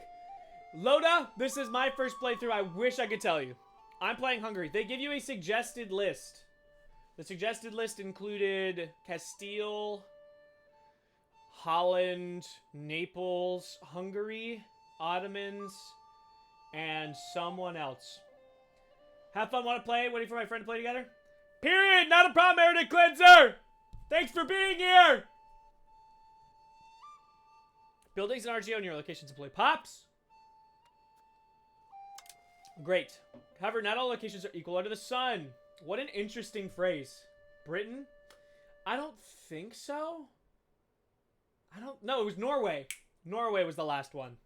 Loda, this is my first playthrough. I wish I could tell you. I'm playing Hungary. They give you a suggested list. The suggested list included Castile, Holland, Naples, Hungary, Ottomans, and someone else. Have fun, want to play? Waiting for my friend to play together? Period! Not a problem, Meredith Cleanser! Thanks for being here! Buildings and RGO near locations employ pops. Great. However, not all locations are equal under the sun. What an interesting phrase. Britain? I don't think so. No, it was Norway. Norway was the last one.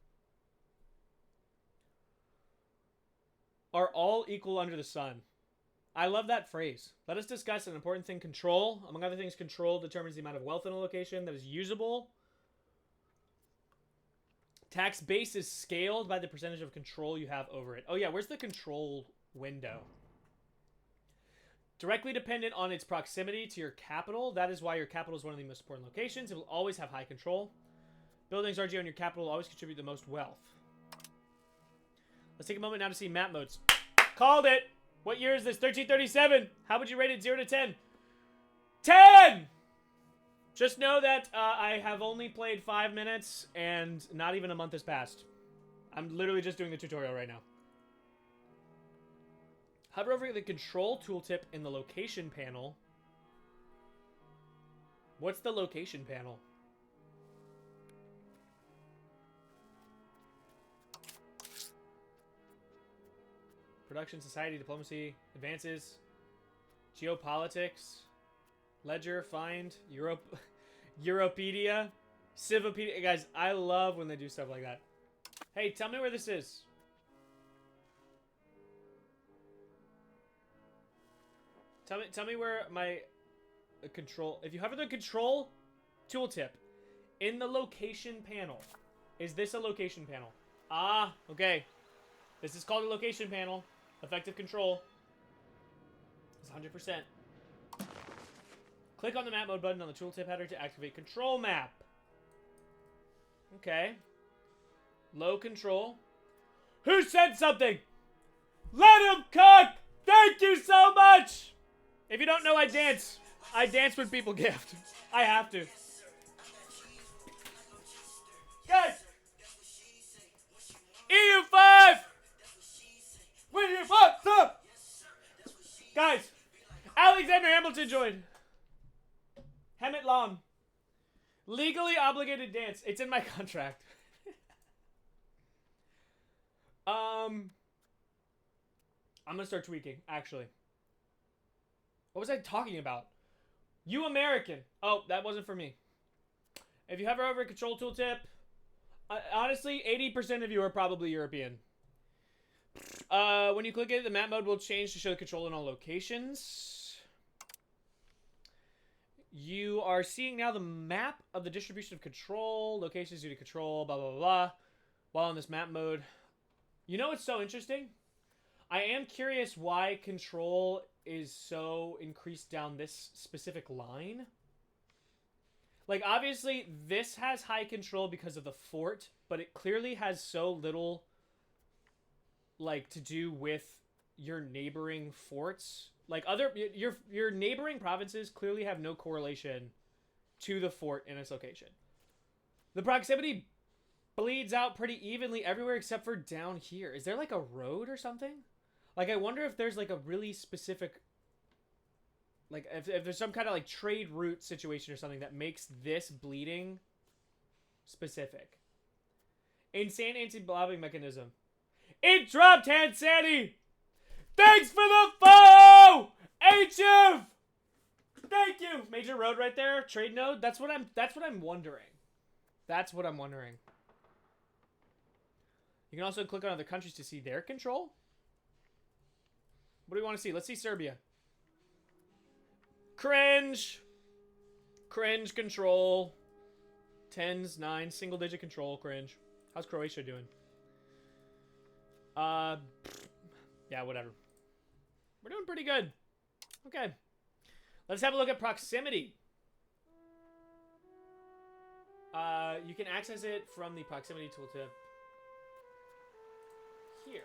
Are all equal under the sun. I love that phrase. Let us discuss an important thing, control. Among other things, control determines the amount of wealth in a location that is usable. Tax base is scaled by the percentage of control you have over it. Oh yeah, where's the control window? Directly dependent on its proximity to your capital. That is why your capital is one of the most important locations. It will always have high control. Buildings RGO in your capital will always contribute the most wealth. Let's take a moment now to see map modes. Called it! What year is this? 1337. How would you rate it 0 to 10? 10! Just know that I have only played 5 minutes and not even a month has passed. I'm literally just doing the tutorial right now. Hover over the control tooltip in the location panel. What's the location panel? Production, society, diplomacy, advances, geopolitics, ledger, find, Europedia, Civipedia. Guys, I love when they do stuff like that. Hey, tell me where this is. Tell me where my control... If you hover the control tooltip in the location panel, is this a location panel? Ah, okay. This is called a location panel. Effective control. It's 100%. Click on the map mode button on the tooltip header to activate control map. Okay. Low control. Who said something? Let him cook! Thank you so much! If you don't know, I dance. I dance when people gift. I have to. Guys! EU5! We want some! Guys! Alexander Hamilton joined. Hemet Long. Legally obligated dance. It's in my contract. I'm gonna start tweaking, actually. What was I talking about? You American. Oh, that wasn't for me. If you hover over a control tooltip, honestly, 80% of you are probably European. When you click it, the map mode will change to show the control in all locations. You are seeing now the map of the distribution of control, locations due to control, blah, blah, blah, blah, while in this map mode. You know what's so interesting? I am curious why control is so increased down this specific line. Like, obviously, this has high control because of the fort, but it clearly has so little, like, to do with your neighboring forts. Like, your neighboring provinces clearly have no correlation to the fort in its location. The proximity bleeds out pretty evenly everywhere except for down here. Is there, like, a road or something? Like, I wonder if there's, like, a really specific... Like, if there's some kind of, like, trade route situation or something that makes this bleeding specific. Insane anti-blobbing mechanism. It dropped, Hand Sandy! Thanks for the follow! HF! Thank you! Major road right there. Trade node. That's what I'm wondering. That's what I'm wondering. You can also click on other countries to see their control. What do we want to see? Let's see Serbia. Cringe. Cringe control. 10s, 9s, single digit control. Cringe. How's Croatia doing? Uh, yeah, whatever. We're doing pretty good. Okay. Let's have a look at proximity. You can access it from the proximity tooltip here.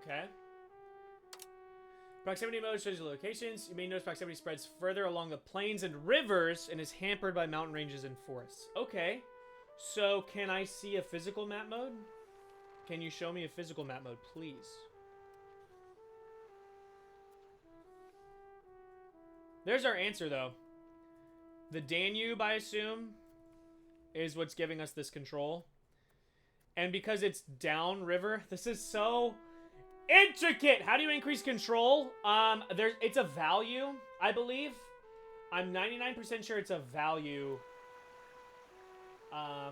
Okay. Proximity mode shows you locations. You may notice proximity spreads further along the plains and rivers and is hampered by mountain ranges and forests. Okay. So, can I see a physical map mode? Can you show me a physical map mode, please? There's our answer, though. The Danube, I assume, is what's giving us this control. And because it's downriver, this is so intricate. How do you increase control? It's a value, I believe. I'm 99% sure it's a value. I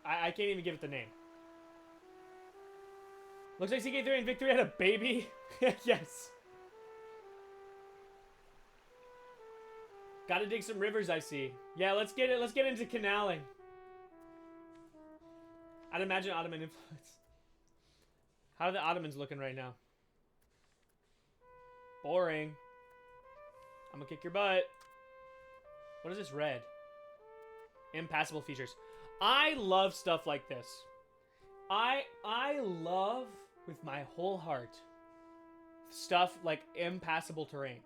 can't even give it the name. Looks like CK3 and Victory had a baby. Yes. Gotta dig some rivers, I see. Yeah, let's get into canaling. I'd imagine Ottoman influence. How are the Ottomans looking right now? Boring. I'm gonna kick your butt. What is this red? Impassable features. I love stuff like this. I love with my whole heart stuff like impassable terrain.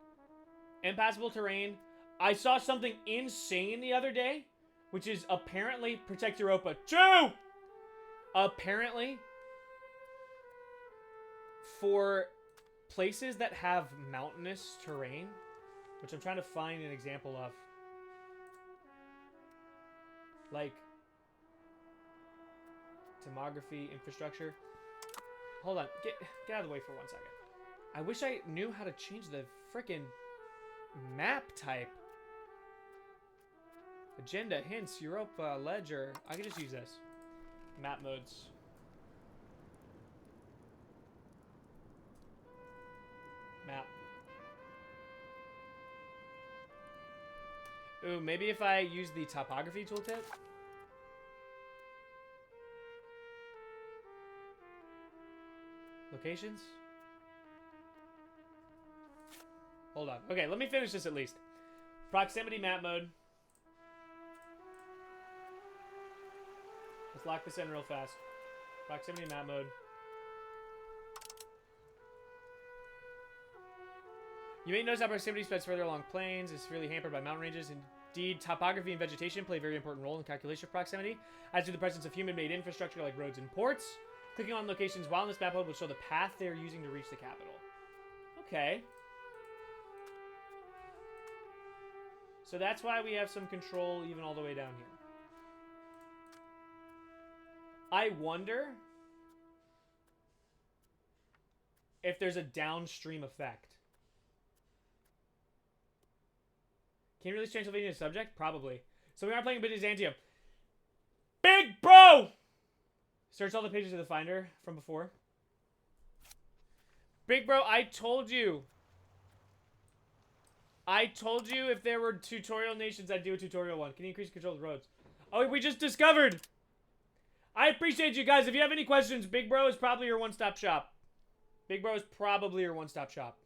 Impassable terrain. I saw something insane the other day, which is apparently Protect Europa 2! Apparently, for places that have mountainous terrain, which I'm trying to find an example of, like demography, infrastructure. Hold on, get out of the way for 1 second. I wish I knew how to change the frickin' map type. Agenda, hints, Europa, ledger. I can just use this. Map modes. Map. Ooh, maybe if I use the topography tooltip? Locations? Hold on. Okay, let me finish this at least. Proximity map mode. Let's lock this in real fast. Proximity map mode. You may notice how proximity spreads further along plains, is severely hampered by mountain ranges. Indeed, topography and vegetation play a very important role in calculation of proximity, as do the presence of human-made infrastructure like roads and ports. Clicking on locations while in this map mode will show the path they are using to reach the capital. Okay. So that's why we have some control even all the way down here. I wonder if there's a downstream effect. Can you release Transylvania subject? Probably. So we are playing Byzantium. Big bro! Search all the pages of the Finder from before. Big bro, I told you. I told you if there were tutorial nations, I'd do a tutorial one. Can you increase control of the roads? Oh, we just discovered. I appreciate you guys. If you have any questions, Big Bro is probably your one-stop shop. Big Bro is probably your one-stop shop.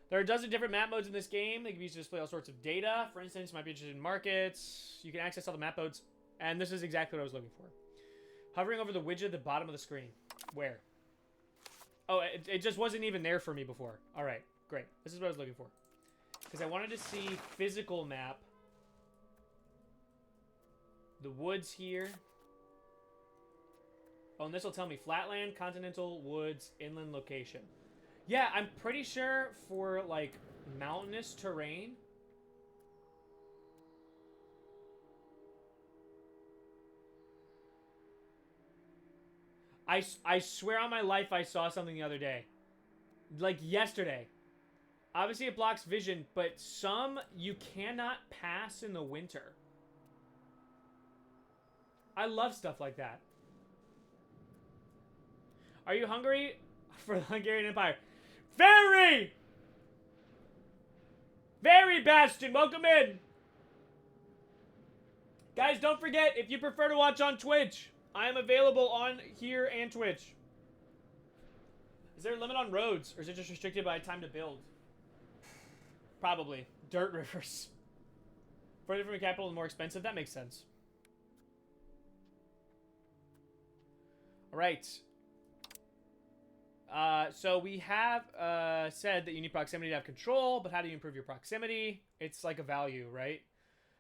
There are a dozen different map modes in this game. They can be used to display all sorts of data. For instance, you might be interested in markets. You can access all the map modes. And this is exactly what I was looking for. Hovering over the widget at the bottom of the screen. Where? Oh, it just wasn't even there for me before. All right, great. This is what I was looking for. Because I wanted to see physical map. The woods here. Oh, and this will tell me flatland, continental, woods, inland location. Yeah, I'm pretty sure for, like, mountainous terrain. I swear on my life I saw something the other day. Like, yesterday. Obviously, it blocks vision, but some you cannot pass in the winter. I love stuff like that. Are you hungry for the Hungarian Empire? Very! Very, Bastion. Welcome in. Guys, don't forget, if you prefer to watch on Twitch, I am available on here and Twitch. Is there a limit on roads, or is it just restricted by time to build? Probably. Dirt rivers. Further from the capital and more expensive? That makes sense. Alright. So we have said that you need proximity to have control, but how do you improve your proximity? It's like a value, right?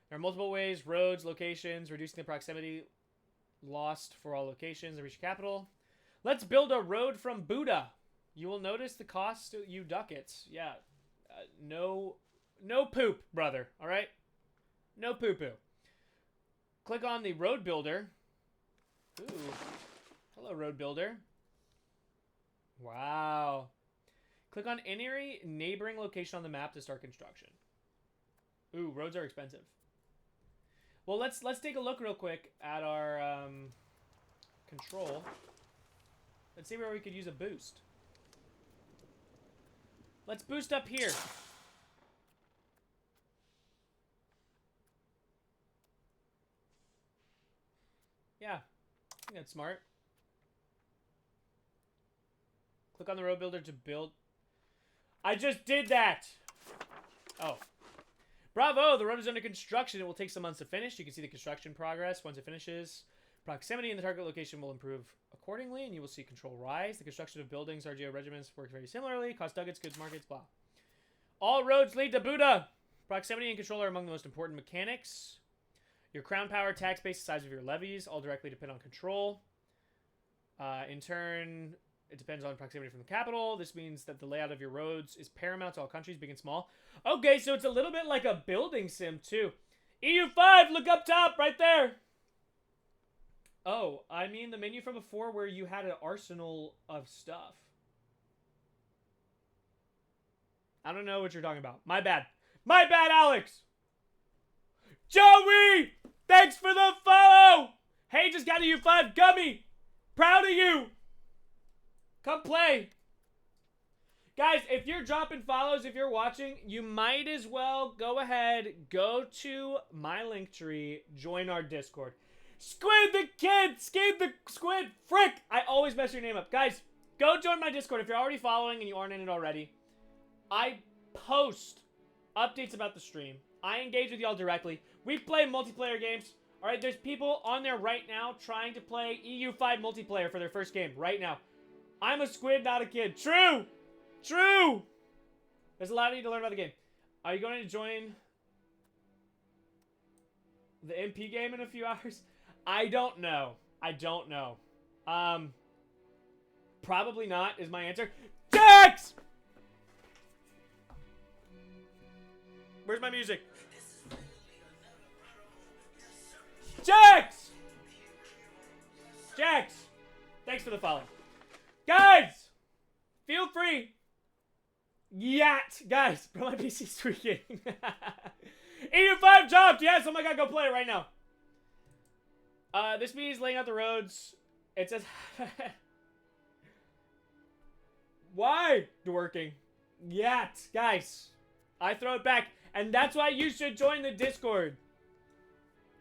There are multiple ways: roads, locations, reducing the proximity lost for all locations to reach capital. Let's build a road from Buddha. You will notice the cost you ducats. Yeah. No poop, brother. All right? No poo-poo. Click on the road builder. Ooh. Hello, road builder. Wow. Click on any neighboring location on the map to start construction. Ooh, roads are expensive. Well, let's take a look real quick at our control. Let's see where we could use a boost. Let's boost up here. Yeah, I think that's smart. Click on the road builder to build. I just did that! Oh. Bravo! The road is under construction. It will take some months to finish. You can see the construction progress once it finishes. Proximity in the target location will improve accordingly, and you will see control rise. The construction of buildings, RGO regiments work very similarly. Cost nuggets, goods markets, blah. All roads lead to Buddha! Proximity and control are among the most important mechanics. Your crown power, tax base, the size of your levies all directly depend on control. In turn, it depends on proximity from the capital. This means that the layout of your roads is paramount to all countries, big and small. Okay, so it's a little bit like a building sim, too. EU5, look up top, right there. Oh, I mean the menu from before where you had an arsenal of stuff. I don't know what you're talking about. My bad. My bad, Alex. Joey! Thanks for the follow! Hey, just got a U5 Gummy! Proud of you! Come play! Guys, if you're dropping follows, if you're watching, you might as well go ahead, go to my link tree, join our Discord. Squid the kid! Skid the squid! Frick! I always mess your name up. Guys, go join my Discord if you're already following and you aren't in it already. I post updates about the stream. I engage with y'all directly. We play multiplayer games. Alright, there's people on there right now trying to play EU5 multiplayer for their first game right now. I'm a squid, not a kid. True! True! There's a lot I need to learn about the game. Are you going to join the MP game in a few hours? I don't know. I don't know. Probably not is my answer. Jax! Where's my music? Jax! Jax! Thanks for the follow. Guys! Feel free. Yat! Guys, bro, my PC's tweaking. EU5 dropped! Yes! Oh my god, go play it right now. This means laying out the roads. It says... Why? Working. Yat! Guys, I throw it back. And that's why you should join the Discord.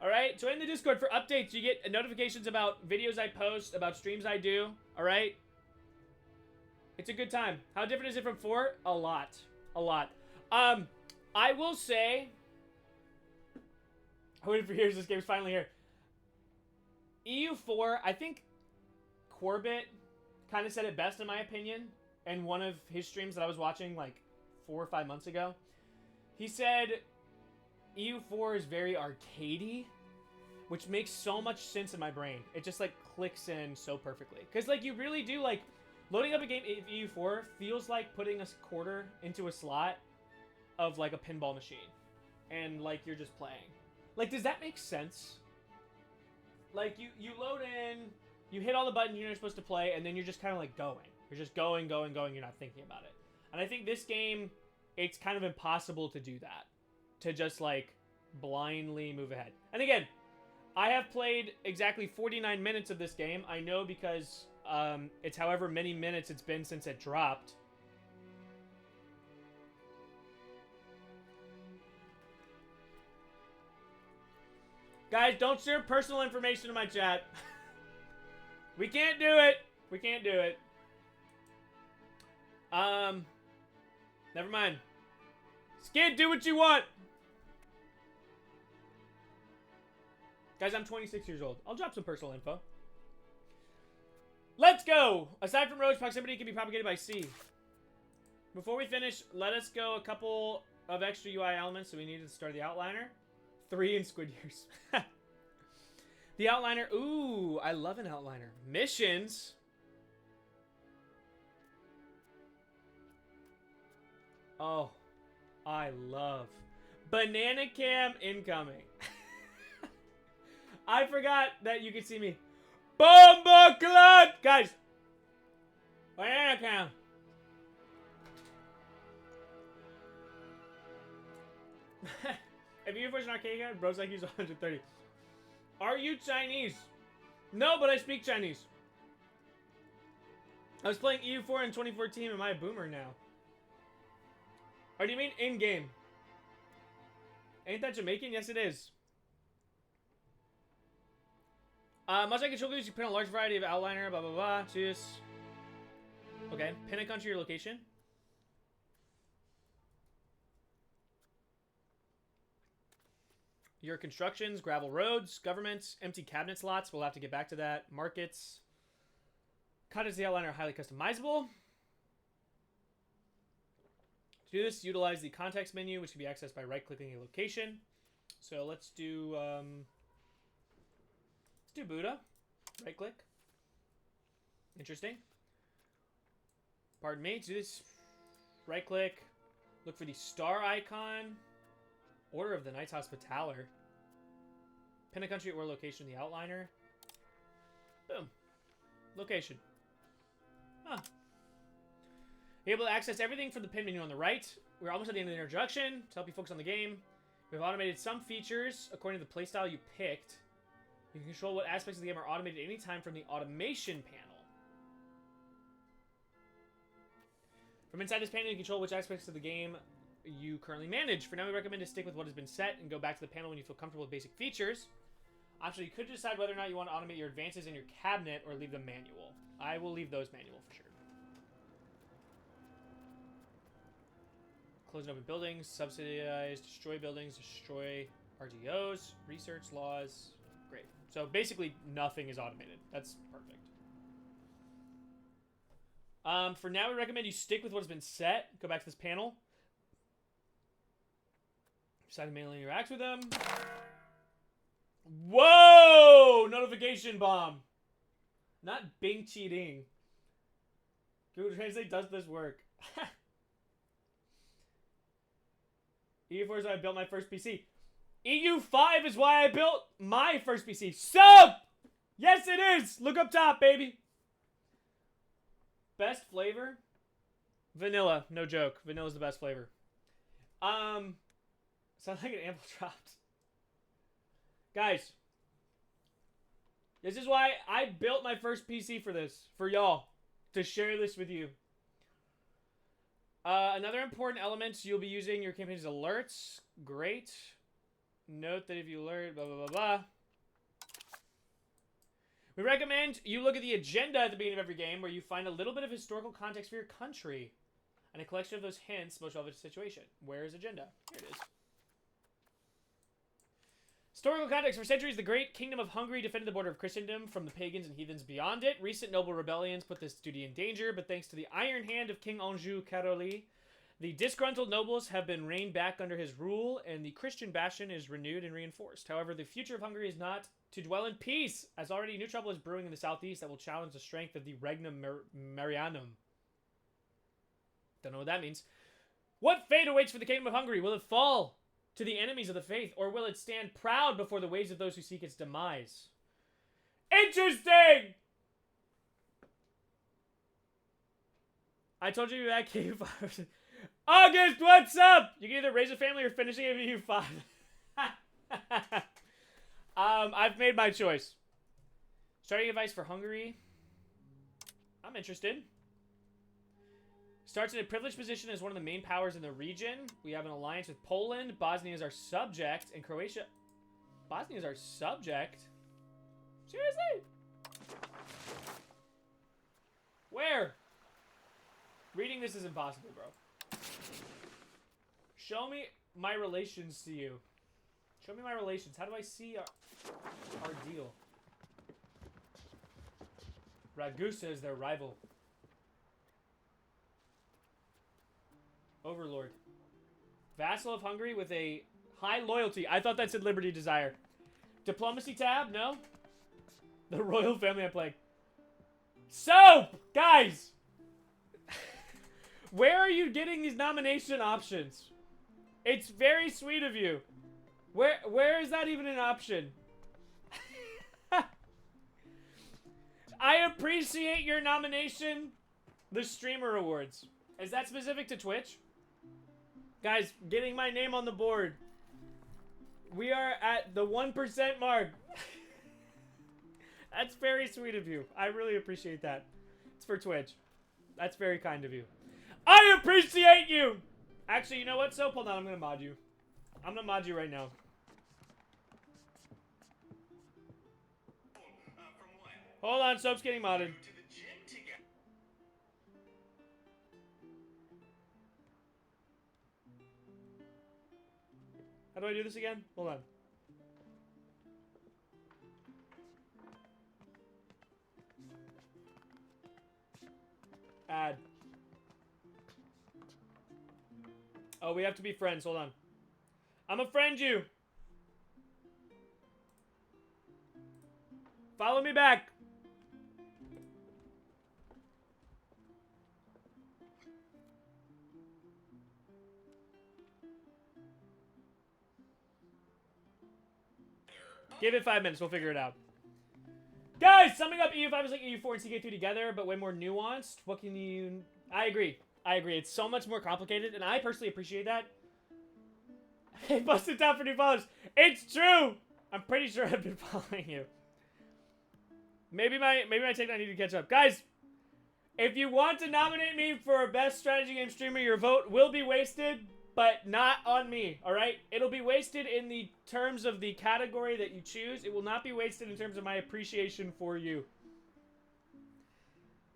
Alright? Join the Discord for updates. You get notifications about videos I post, about streams I do. Alright? It's a good time. How different is it from 4? A lot. A lot. I will say... I waited for years. This game's finally here. EU4, I think Corbett kind of said it best in my opinion in one of his streams that I was watching like 4 or 5 months ago. He said EU4 is very arcadey, which makes so much sense in my brain. It just like clicks in so perfectly. Because like you really do like loading up a game of EU4 feels like putting a quarter into a slot of like a pinball machine. And like you're just playing. Like, does that make sense? Like you load in, you hit all the buttons you're supposed to play, and then you're just kind of like going. You're just going, going, going. You're not thinking about it. And I think this game, it's kind of impossible to do that. To just like blindly move ahead. And again, I have played exactly 49 minutes of this game. I know because it's however many minutes it's been since it dropped. Guys, don't share personal information in my chat. We can't do it. We can't do it. Never mind. Skid, do what you want. Guys, I'm 26 years old. I'll drop some personal info. Let's go. Aside from roads, proximity can be propagated by sea. Before we finish, let us go a couple of extra UI elements that we need at the start of the outliner. 3 in squid years. The outliner. Ooh, I love an outliner. Missions. Oh, I love banana cam incoming. I forgot that you could see me. Bomba clot! Guys, banana cam. If you force an arcade guy, bros like use 130. Are you Chinese? No, but I speak Chinese. I was playing EU4 in 2014. Am I a boomer now? Or do you mean in-game? Ain't that Jamaican? Yes, it is. Much like controllers, you pin a large variety of outliner, blah, blah, blah. Choose. Okay, pin a country or location. Your constructions, gravel roads, governments, empty cabinet slots. We'll have to get back to that. Markets. Content the outliner are highly customizable. To do this, utilize the context menu, which can be accessed by right-clicking a location. So let's do Buddha. Right-click. Interesting. Pardon me. To do this, right-click. Look for the star icon. Order of the Knights Hospitaller. Pin a country or location in the outliner. Boom. Location. Huh. You're able to access everything from the pin menu on the right. We're almost at the end of the introduction. To help you focus on the game, we've automated some features according to the playstyle you picked. You can control what aspects of the game are automated anytime from the automation panel. From inside this panel, you control which aspects of the game you currently manage. For now, we recommend to stick with what has been set and go back to the panel when you feel comfortable with basic features. Optionally, you could decide whether or not you want to automate your advances in your cabinet or leave them manual. I will leave those manual for sure. Close and open buildings, subsidize, destroy buildings, destroy RTOs, research laws. Great. So basically, nothing is automated. That's perfect. For now, we recommend you stick with what has been set. Go back to this panel. Decide to manually interact with them. Whoa! Notification bomb. Not Bing cheating. Google Translate does this work. EU4 is why I built my first PC. EU5 is why I built my first PC. Sub! Yes, it is! Look up top, baby. Best flavor? Vanilla. No joke. Vanilla's the best flavor. Sounds like an ample dropped. Guys. This is why I built my first PC for this. For y'all. To share this with you. Another important element, you'll be using your campaign's alerts. Great. Note that if you alert, blah, blah, blah, blah. We recommend you look at the agenda at the beginning of every game where you find a little bit of historical context for your country. And a collection of those hints most relevant to the situation. Where is agenda? Here it is. Historical context. For centuries, the great kingdom of Hungary defended the border of Christendom from the pagans and heathens beyond it. Recent noble rebellions put this duty in danger, but thanks to the iron hand of King Anjou Caroli, the disgruntled nobles have been reined back under his rule, and the Christian bastion is renewed and reinforced. However, the future of Hungary is not to dwell in peace, as already new trouble is brewing in the southeast that will challenge the strength of the Regnum Marianum. Don't know what that means. What fate awaits for the kingdom of Hungary? Will it fall to the enemies of the faith, or will it stand proud before the waves of those who seek its demise? Interesting! I told you that KU5. August, what's up? You can either raise a family or finish KU5. I've made my choice. Starting advice for Hungary. I'm interested. Starts in a privileged position as one of the main powers in the region. We have an alliance with Poland. Bosnia is our subject. And Croatia Bosnia is our subject. Seriously? Where? Reading this is impossible, bro. Show me my relations to you. Show me my relations. How do I see our deal? Ragusa is their rival. Overlord. Vassal of Hungary with a high loyalty. I thought that said Liberty Desire. Diplomacy tab? No. The royal family I'm playing. Soap! Guys! Where are you getting these nomination options? It's very sweet of you. Where is that even an option? I appreciate your nomination. The streamer awards. Is that specific to Twitch? Guys, getting my name on the board. We are at the 1% mark. That's very sweet of you. I really appreciate that. It's for Twitch. That's very kind of you. I appreciate you! Actually, you know what, Soap? Hold on, I'm gonna mod you. I'm gonna mod you right now. Hold on, Soap's getting modded. How do I do this again? Hold on. Add. Oh, we have to be friends. Hold on. I'm a friend you. Follow me back. Give it 5 minutes. We'll figure it out. Guys, summing up, EU5 is like EU4 and CK3 together, but way more nuanced. What can you... I agree. I agree. It's so much more complicated, and I personally appreciate that. Hey, busted down for new followers. It's true! I'm pretty sure I've been following you. Maybe my take I need to catch up. Guys, if you want to nominate me for Best Strategy Game Streamer, your vote will be wasted, but not on me, alright? It'll be wasted in the terms of the category that you choose. It will not be wasted in terms of my appreciation for you.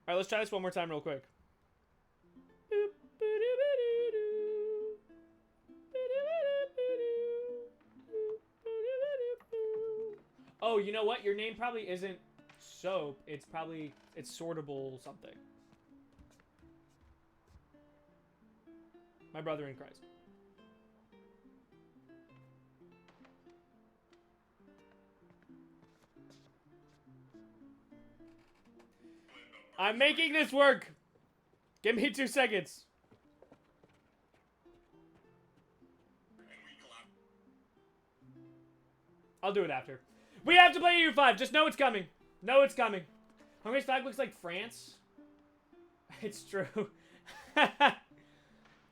Alright, let's try this one more time real quick. Oh, you know what? Your name probably isn't Soap. It's probably... It's Sortable something. My brother in Christ. I'm making this work. Give me 2 seconds. I'll do it after. We have to play EU5. Just know it's coming. Know it's coming. Hungary's flag looks like France. It's true.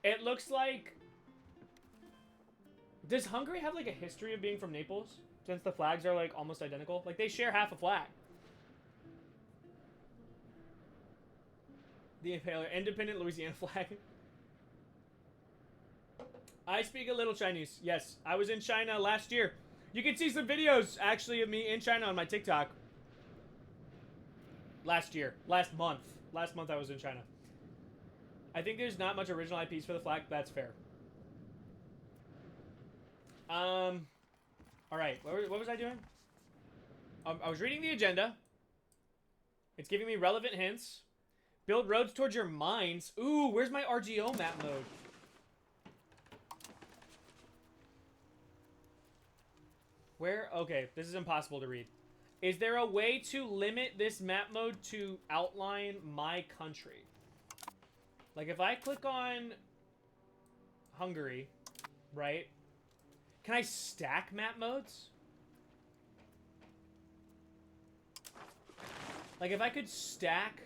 It looks like... Does Hungary have like a history of being from Naples? Since the flags are like almost identical. Like they share half a flag. The Impaler. Independent Louisiana flag. I speak a little Chinese. Yes, I was in China last year. You can see some videos, actually, of me in China on my TikTok. Last year. Last month. Last month I was in China. I think there's not much original IPs for the flag. That's fair. Alright. What was I doing? I was reading the agenda. It's giving me relevant hints. Build roads towards your mines. Ooh, where's my RGO map mode? Where? Okay, this is impossible to read. Is there a way to limit this map mode to outline my country? Like, if I click on Hungary, right? Can I stack map modes? Like, if I could stack...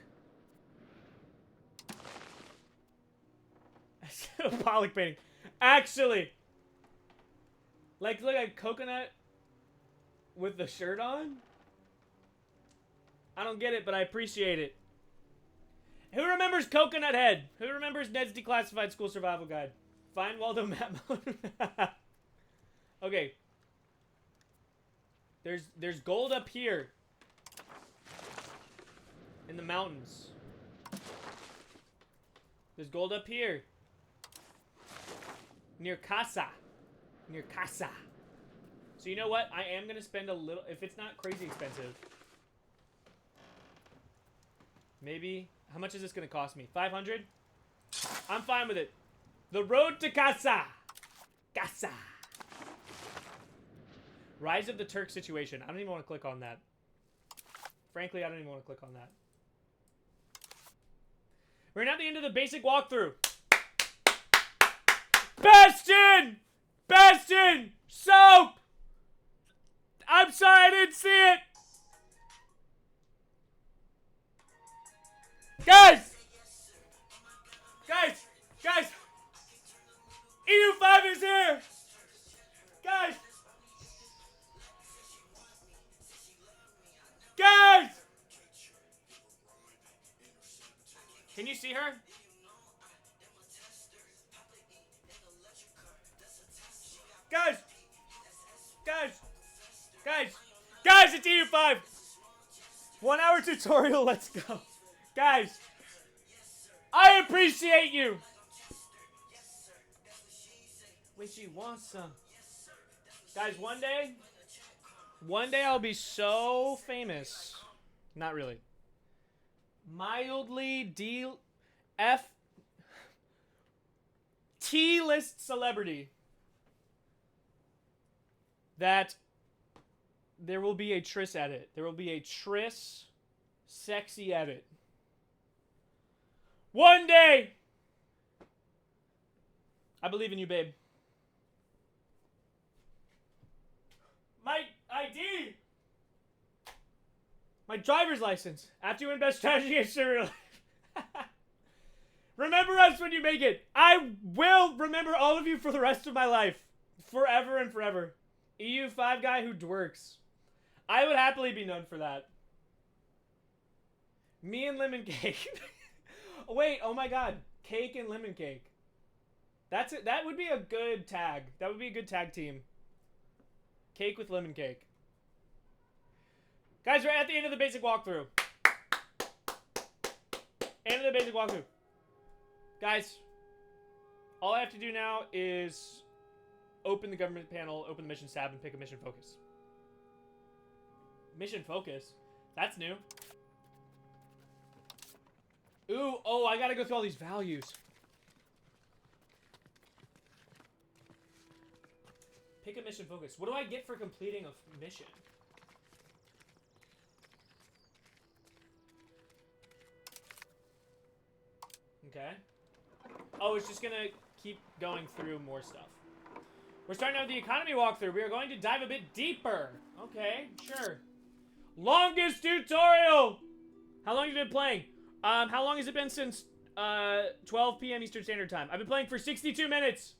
Pollock painting. Actually! Like, look at coconut with the shirt on? I don't get it, but I appreciate it. Who remembers Coconut Head? Who remembers Ned's Declassified School Survival Guide? Find Waldo map mode. Okay. There's gold up here. In the mountains. There's gold up here. Near Casa. Near Casa. So you know what? I am going to spend a little... If it's not crazy expensive. Maybe... How much is this going to cost me? 500? I'm fine with it. The road to Casa. Casa. Rise of the Turk situation. I don't even want to click on that. Frankly, I don't even want to click on that. We're now at the end of the basic walkthrough. Bastion! Bastion! Soap! I'm sorry I didn't see it! Guys! Guys! Guys! EU5 is here! Guys! Guys! Can you see her? Guys! Guys! Guys! Guys, it's EU5! 1 hour tutorial, let's go. Guys! I appreciate you! Wish you want some. Guys, one day I'll be so famous. Not really. Mildly T-list celebrity that there will be a Triss edit. There will be a Triss sexy edit. One day! I believe in you, babe. My ID! My driver's license. After you win best strategy in Surreal. Remember us when you make it. I will remember all of you for the rest of my life. Forever and forever. EU5 guy who dworks. I would happily be known for that. Me and lemon cake. Wait, oh my god. Cake and lemon cake. That's it. That would be a good tag. That would be a good tag team. Cake with lemon cake. Guys, we're at the end of the basic walkthrough. End of the basic walkthrough. Guys, all I have to do now is open the government panel, open the mission tab, and pick a mission focus. Mission focus? That's new. Ooh, oh, I gotta go through all these values. Pick a mission focus. What do I get for completing a mission? Okay. Oh, it's just gonna keep going through more stuff. We're starting out with the economy walkthrough. We are going to dive a bit deeper. Okay, sure. Longest tutorial! How long have you been playing? How long has it been since 12 p.m. Eastern Standard Time? I've been playing for 62 minutes.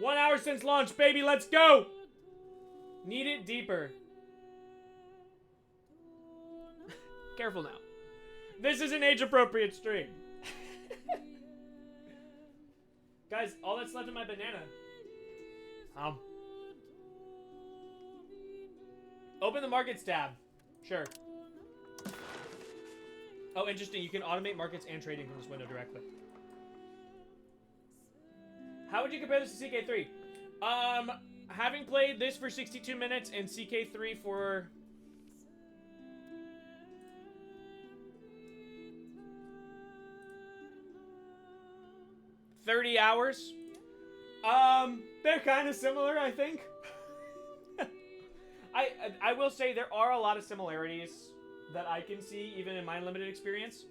1 hour since launch, baby. Let's go! Need it deeper. Careful now. This is an age-appropriate stream. Guys, all that's left in my banana. Open the markets tab. Sure. Oh, interesting. You can automate markets and trading from this window directly. How would you compare this to CK3? Having played this for 62 minutes and CK3 for... $30 hours. They're kind of similar, I think. I will say there are a lot of similarities that I can see, even in my limited experience.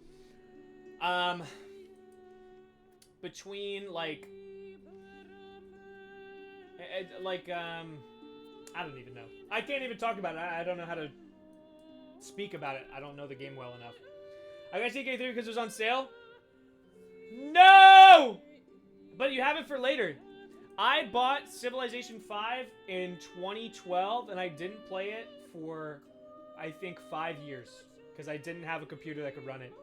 Between, like... I don't even know. I can't even talk about it. I don't know how to speak about it. I don't know the game well enough. I got CK3 because it was on sale. No! But you have it for later. I bought Civilization 5 in 2012, and I didn't play it for, I think, 5 years. Because I didn't have a computer that could run it.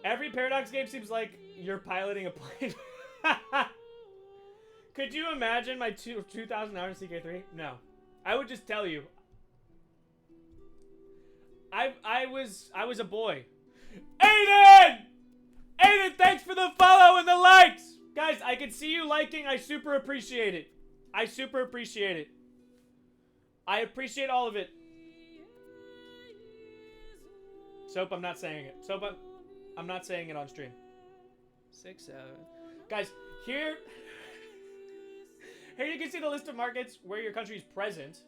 Every Paradox game seems like you're piloting a plane. Could you imagine my 2,000 hours in CK3? No. I would just tell you. I was a boy. Aiden! Aiden, thanks for the follow and the likes! Guys, I can see you liking. I super appreciate it. I super appreciate it. I appreciate all of it. Soap, I'm not saying it. Soap, I'm not saying it on stream. 6, 7. Guys, here you can see the list of markets where your country is present.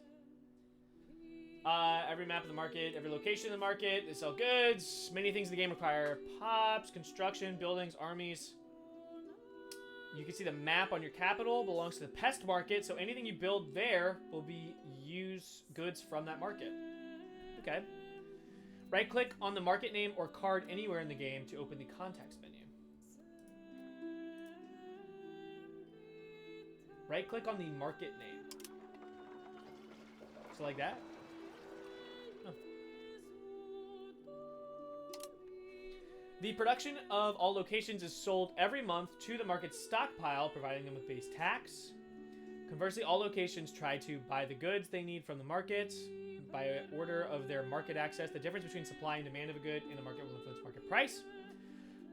Every map of the market, every location in the market, they sell goods. Many things in the game require pops, construction, buildings, armies. You can see the map on your capital belongs to the pest market, so anything you build there will be use goods from that market. Okay. Right-click on the market name or card anywhere in the game to open the context menu. Right-click on the market name. So like that? Oh. The production of all locations is sold every month to the market stockpile, providing them with base tax. Conversely, all locations try to buy the goods they need from the market by order of their market access. The difference between supply and demand of a good in a market will influence market price.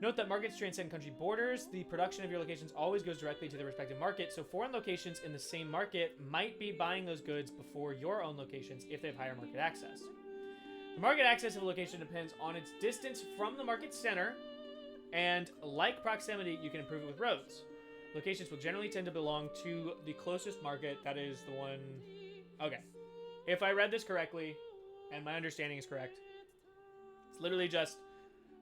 Note that markets transcend country borders. The production of your locations always goes directly to the respective market, so foreign locations in the same market might be buying those goods before your own locations if they have higher market access. The market access of a location depends on its distance from the market center, and like proximity, you can improve it with roads. Locations will generally tend to belong to the closest market. That is the one... Okay. If I read this correctly, and my understanding is correct, it's literally just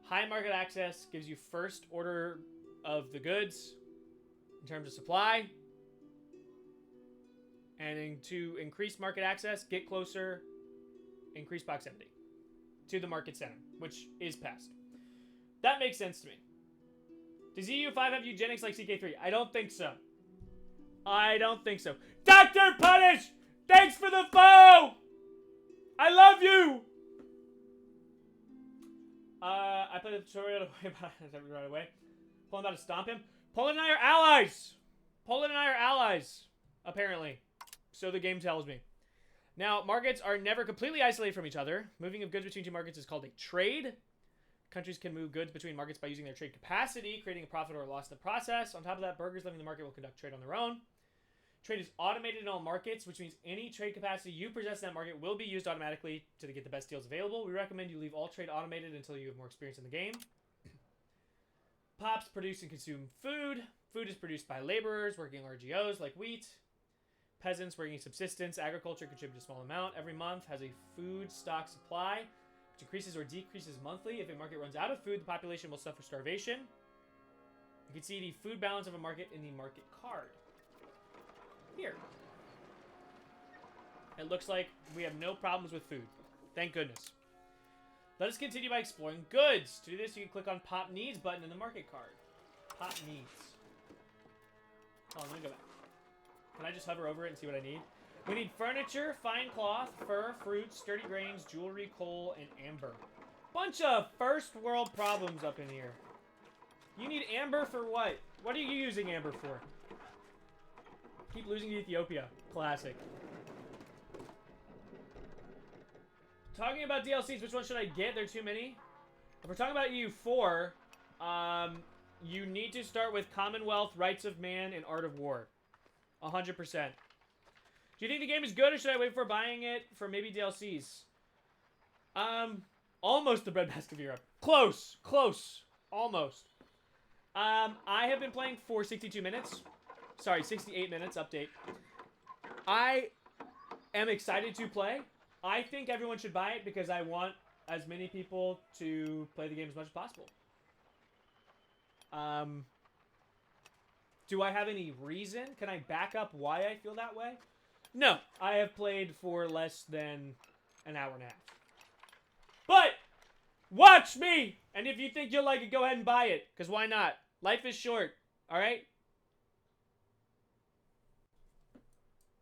high market access gives you first order of the goods in terms of supply. And to increase market access, get closer, increase proximity to the market center, which is pest. That makes sense to me. Does EU5 have eugenics like CK3? I don't think so. I don't think so. Dr. Punish! Thanks for the foe! I love you! I played the tutorial right away. Poland about to stomp him. Poland and I are allies! Poland and I are allies, apparently. So the game tells me. Now, markets are never completely isolated from each other. Moving of goods between two markets is called a trade. Countries can move goods between markets by using their trade capacity, creating a profit or a loss in the process. On top of that, burgers living in the market will conduct trade on their own. Trade is automated in all markets, which means any trade capacity you possess in that market will be used automatically to get the best deals available. We recommend you leave all trade automated until you have more experience in the game. Pops produce and consume food. Food is produced by laborers working RGOs like wheat. Peasants working subsistence. Agriculture contributes a small amount every month. Has a food stock supply, which increases or decreases monthly. If a market runs out of food, the population will suffer starvation. You can see the food balance of a market in the market card. Here. It looks like we have no problems with food. Thank goodness. Let us continue by exploring goods. To do this, you can click on Pop Needs button in the market card. Pop Needs. Oh, let me go back. Can I just hover over it and see what I need? We need furniture, fine cloth, fur, fruits, sturdy grains, jewelry, coal, and amber. Bunch of first world problems up in here. You need amber for what? What are you using amber for? Keep losing to Ethiopia. Classic. Talking about DLCs, which one should I get? There are too many. If we're talking about EU4, you need to start with Commonwealth, Rights of Man, and Art of War. 100%. Do you think the game is good, or should I wait for buying it for maybe DLCs? Almost the breadbasket of Europe. Close. Close. Almost. I have been playing for 62 minutes. Sorry, 68 minutes. Update. I am excited to play. I think everyone should buy it because I want as many people to play the game as much as possible. Do I have any reason? Can I back up why I feel that way? No. I have played for less than an hour and a half. But, watch me! And if you think you'll like it, go ahead and buy it. Because why not? Life is short. Alright?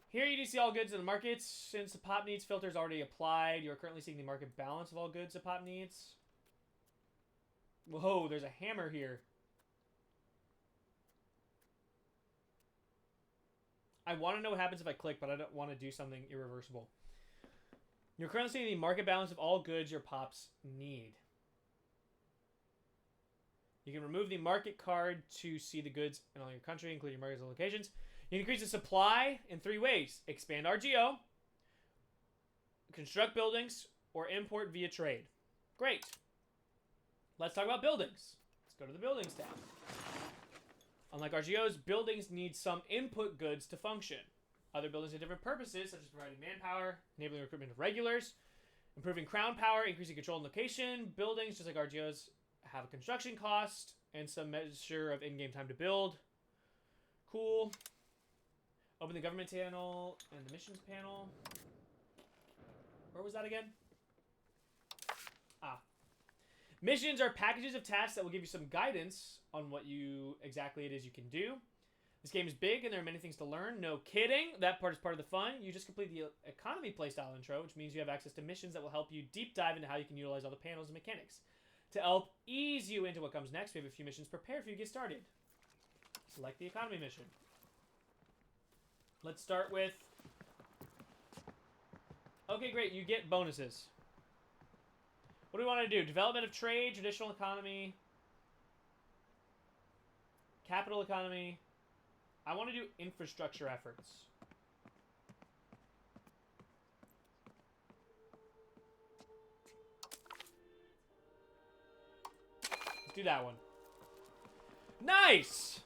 Here you do see all goods in the markets. Since the Pop Needs filter is already applied, you are currently seeing the market balance of all goods that Pop needs. Whoa, there's a hammer here. I want to know what happens if I click, but I don't want to do something irreversible. You're currently seeing the market balance of all goods your pops need. You can remove the market card to see the goods in all your country, including markets and locations. You can increase the supply in 3 ways. Expand RGO, construct buildings, or import via trade. Great. Let's talk about buildings. Let's go to the buildings tab. Unlike RGOs, buildings need some input goods to function. Other buildings have different purposes, such as providing manpower, enabling recruitment of regulars, improving crown power, increasing control and location. Buildings, just like RGOs, have a construction cost and some measure of in-game time to build. Cool. Open the government panel and the missions panel. Where was that again? Ah. Missions are packages of tasks that will give you some guidance on what exactly it is you can do. This game is big and there are many things to learn. No kidding. That part is part of the fun. You just complete the economy playstyle intro, which means you have access to missions that will help you deep dive into how you can utilize all the panels and mechanics. To help ease you into what comes next, we have a few missions prepared for you to get started. Select the economy mission. Let's start with... Okay, great. You get bonuses. What do we want to do? Development of trade, traditional economy, capital economy. I want to do infrastructure efforts. Let's do that one. Nice!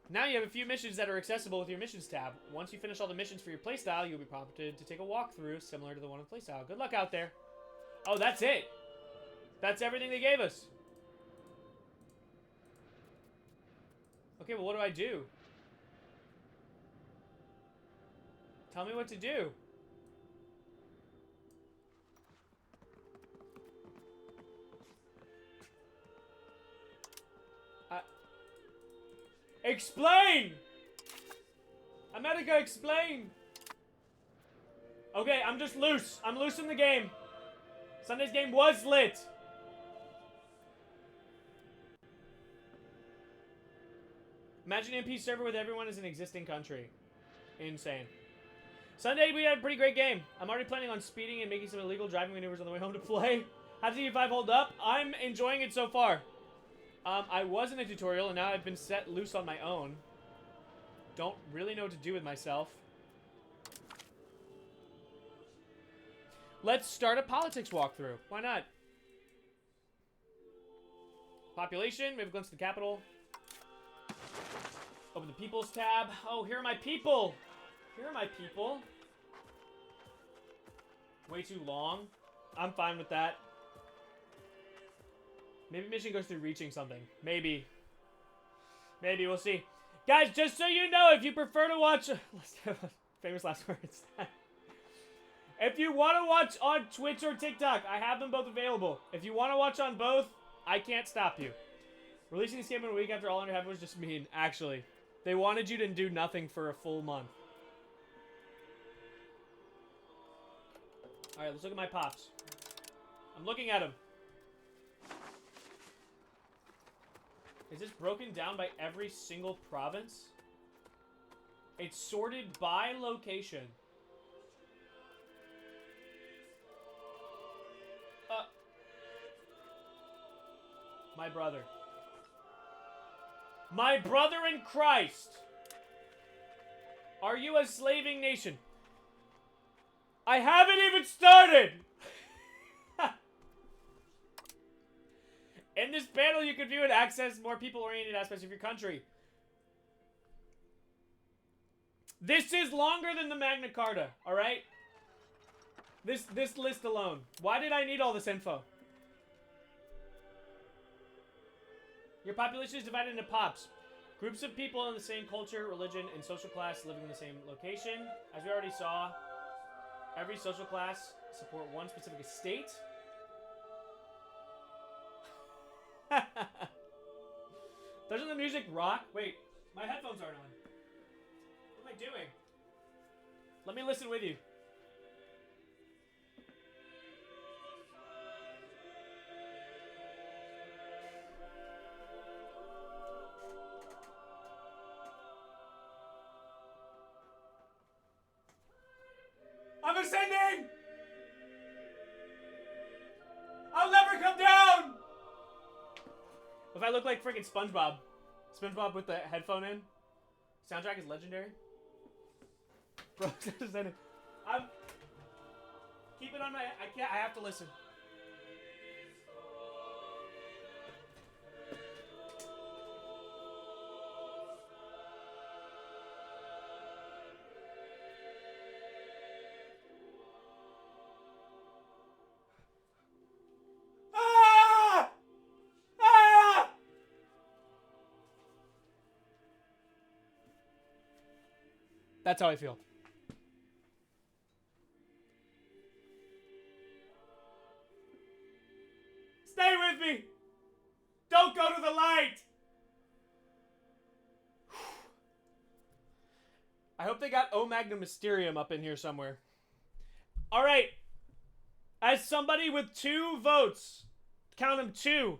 Now you have a few missions that are accessible with your missions tab. Once you finish all the missions for your playstyle, you'll be prompted to take a walkthrough similar to the one in playstyle. Good luck out there. Oh, that's it. That's everything they gave us. Okay, well, what do I do? Tell me what to do. Explain! America, explain! Okay, I'm just loose. I'm loose in the game. Sunday's game was lit. Imagine an MP server with everyone as an existing country. Insane. Sunday, we had a pretty great game. I'm already planning on speeding and making some illegal driving maneuvers on the way home to play. How does EU5 hold up? I'm enjoying it so far. I was in a tutorial, and now I've been set loose on my own. Don't really know what to do with myself. Let's start a politics walkthrough. Why not? Population. We have a glimpse of the capital. Open the People's tab. Oh, here are my people. Here are my people. Way too long. I'm fine with that. Maybe mission goes through reaching something. Maybe. Maybe, we'll see. Guys, just so you know, if you prefer to watch... famous last words. If you want to watch on Twitch or TikTok, I have them both available. If you want to watch on both, I can't stop you. Releasing this game in a week after All Under Heaven was just mean, actually. They wanted you to do nothing for a full month. Alright, let's look at my pops. I'm looking at them. Is this broken down by every single province? It's sorted by location. My brother. My brother in Christ! Are you a slaving nation? I haven't even started! In this panel, you can view and access more people-oriented aspects of your country. This is longer than the Magna Carta, alright? This list alone. Why did I need all this info? Your population is divided into pops. Groups of people in the same culture, religion, and social class living in the same location. As we already saw, every social class support one specific estate. Doesn't the music rock? Wait, my headphones aren't on. What am I doing? Let me listen with you. I'm ascending! I'll never come down! If I look like freaking SpongeBob. SpongeBob with the headphone in. Soundtrack is legendary. Bro, I'm... Keep it on my... I have to listen. That's how I feel. Stay with me! Don't go to the light! I hope they got O Magnum Mysterium up in here somewhere. Alright. As somebody with 2 votes, count them 2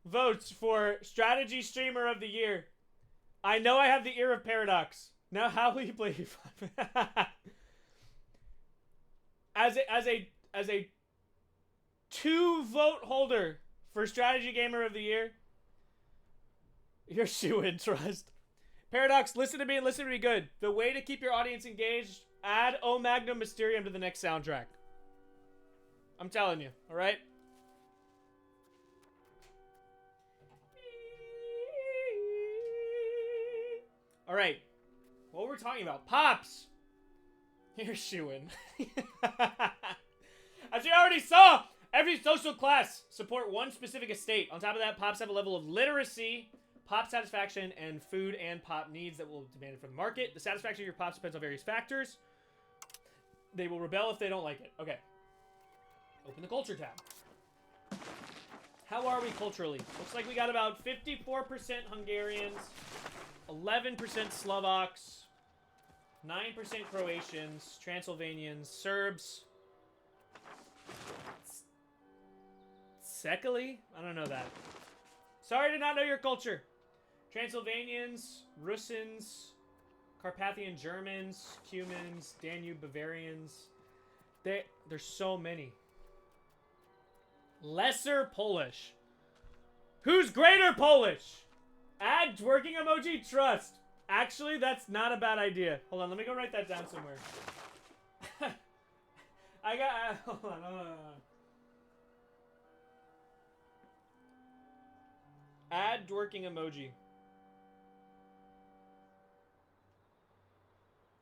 votes for Strategy Streamer of the Year, I know I have the ear of Paradox. Now, how will you play E5? as a 2 vote holder for Strategy Gamer of the Year, you're shoo-in, trust. Paradox, listen to me and listen to me good. The way to keep your audience engaged, add O Magnum Mysterium to the next soundtrack. I'm telling you, all right? All right. What we're talking about, Pops. You're shooing. As you already saw, every social class support one specific estate. On top of that, Pops have a level of literacy, pop satisfaction, and food and pop needs that will be demanded from the market. The satisfaction of your Pops depends on various factors. They will rebel if they don't like it. Okay. Open the culture tab. How are we culturally? Looks like we got about 54% Hungarians, 11% Slovaks, 9% Croatians, Transylvanians, Serbs. Sekali? I don't know that. Sorry to not know your culture. Transylvanians, Russians, Carpathian Germans, Cumans, Danube Bavarians. There's so many. Lesser Polish. Who's greater Polish? Add twerking emoji, trust. Actually, that's not a bad idea. Hold on, let me go write that down somewhere. Hold on. Add twerking emoji.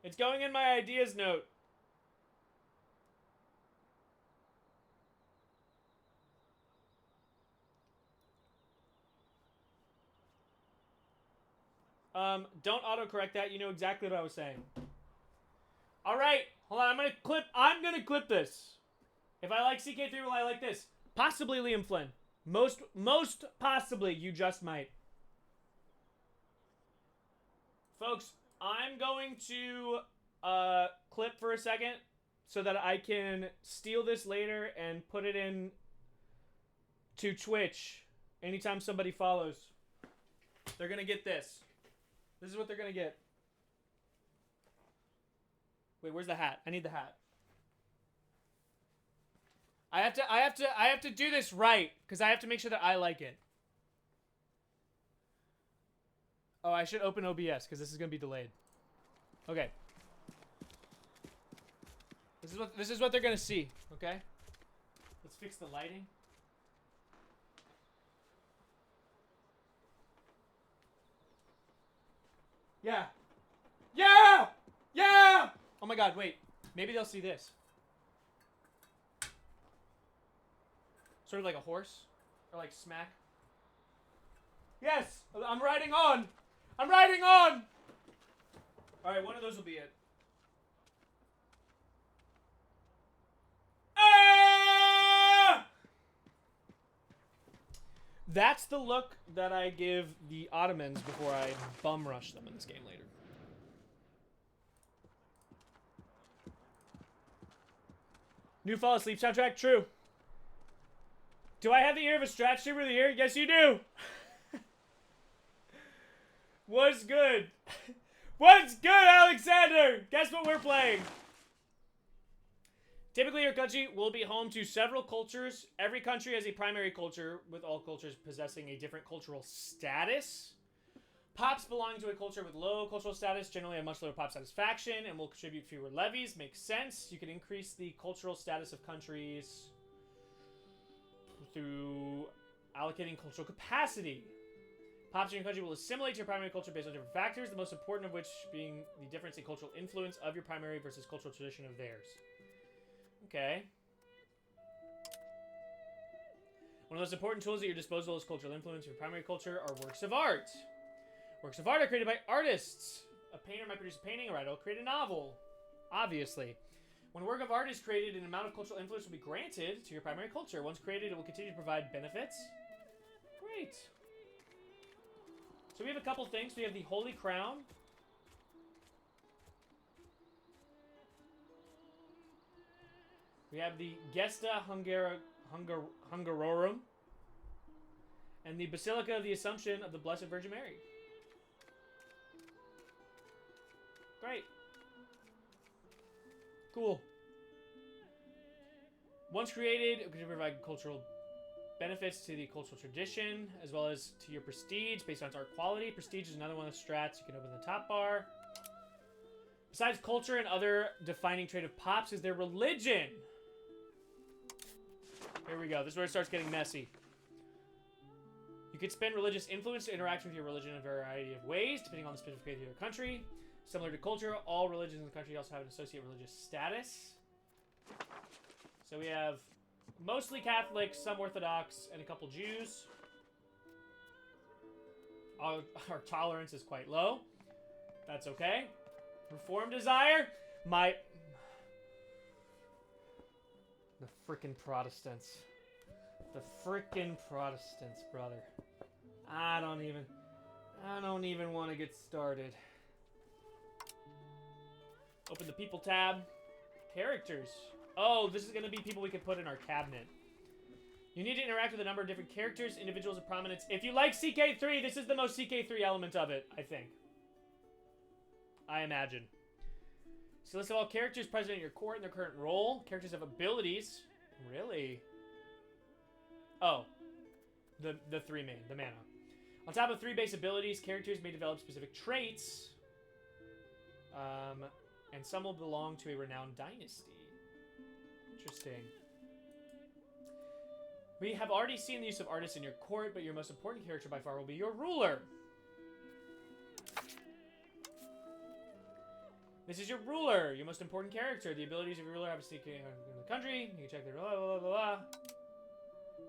It's going in my ideas note. Don't autocorrect that. You know exactly what I was saying. All right. Hold on. I'm gonna clip this. If I like CK3, will I like this? Possibly Liam Flynn. Most possibly, you just might. Folks, I'm going to clip for a second so that I can steal this later and put it in to Twitch anytime somebody follows. They're gonna get this. This is what they're gonna get. Wait, where's the hat? I need the hat. I have to do this right because I have to make sure that I like it. Oh, I should open OBS because this is gonna be delayed. Okay. This is what they're gonna see. Okay. Let's fix the lighting. Yeah. Yeah! Yeah! Oh my god, wait. Maybe they'll see this. Sort of like a horse. Or like smack. Yes! I'm riding on! I'm riding on! Alright, one of those will be it. Ah! That's the look that I give the Ottomans before I bum rush them in this game later. New Fall Asleep soundtrack? True. Do I have the ear of a strat streamer of the year? Yes, you do. What's good? What's good, Alexander? Guess what we're playing? Typically, your country will be home to several cultures. Every country has a primary culture, with all cultures possessing a different cultural status. Pops belonging to a culture with low cultural status generally have much lower pop satisfaction and will contribute fewer levies. Makes sense. You can increase the cultural status of countries through allocating cultural capacity. Pops in your country will assimilate to your primary culture based on different factors, the most important of which being the difference in cultural influence of your primary versus cultural tradition of theirs. Okay. One of the most important tools at your disposal is cultural influence. Your primary culture are works of art. Works of art are created by artists. A painter might produce a painting, a writer will create a novel. Obviously. When a work of art is created, an amount of cultural influence will be granted to your primary culture. Once created, it will continue to provide benefits. Great. So we have a couple things. We have the Holy Crown. We have the Gesta Hungarorum. And the Basilica of the Assumption of the Blessed Virgin Mary. Great. Cool. Once created, it can provide cultural benefits to the cultural tradition, as well as to your prestige based on its art quality. Prestige is another one of the strats you can open the top bar. Besides culture and other defining trait of Pops is their religion. Here we go. This is where it starts getting messy. You could spend religious influence to interact with your religion in a variety of ways, depending on the specific faith of your country. Similar to culture, all religions in the country also have an associated religious status. So we have mostly Catholic, some Orthodox, and a couple Jews. Our tolerance is quite low. That's okay. Reform desire? The frickin' Protestants. The frickin' Protestants, brother. I don't even want to get started. Open the people tab. Characters. Oh, this is going to be people we can put in our cabinet. You need to interact with a number of different characters, individuals of prominence. If you like CK3, this is the most CK3 element of it, I think. I imagine. So list of all characters present in your court and their current role. Characters have abilities. Really? Oh. The three main. The mana. On top of 3 base abilities, characters may develop specific traits. And some will belong to a renowned dynasty. Interesting. We have already seen the use of artists in your court, but your most important character by far will be your ruler. This is your ruler, your most important character. The abilities of your ruler have a secret in the country. You can check their blah, blah, blah, blah.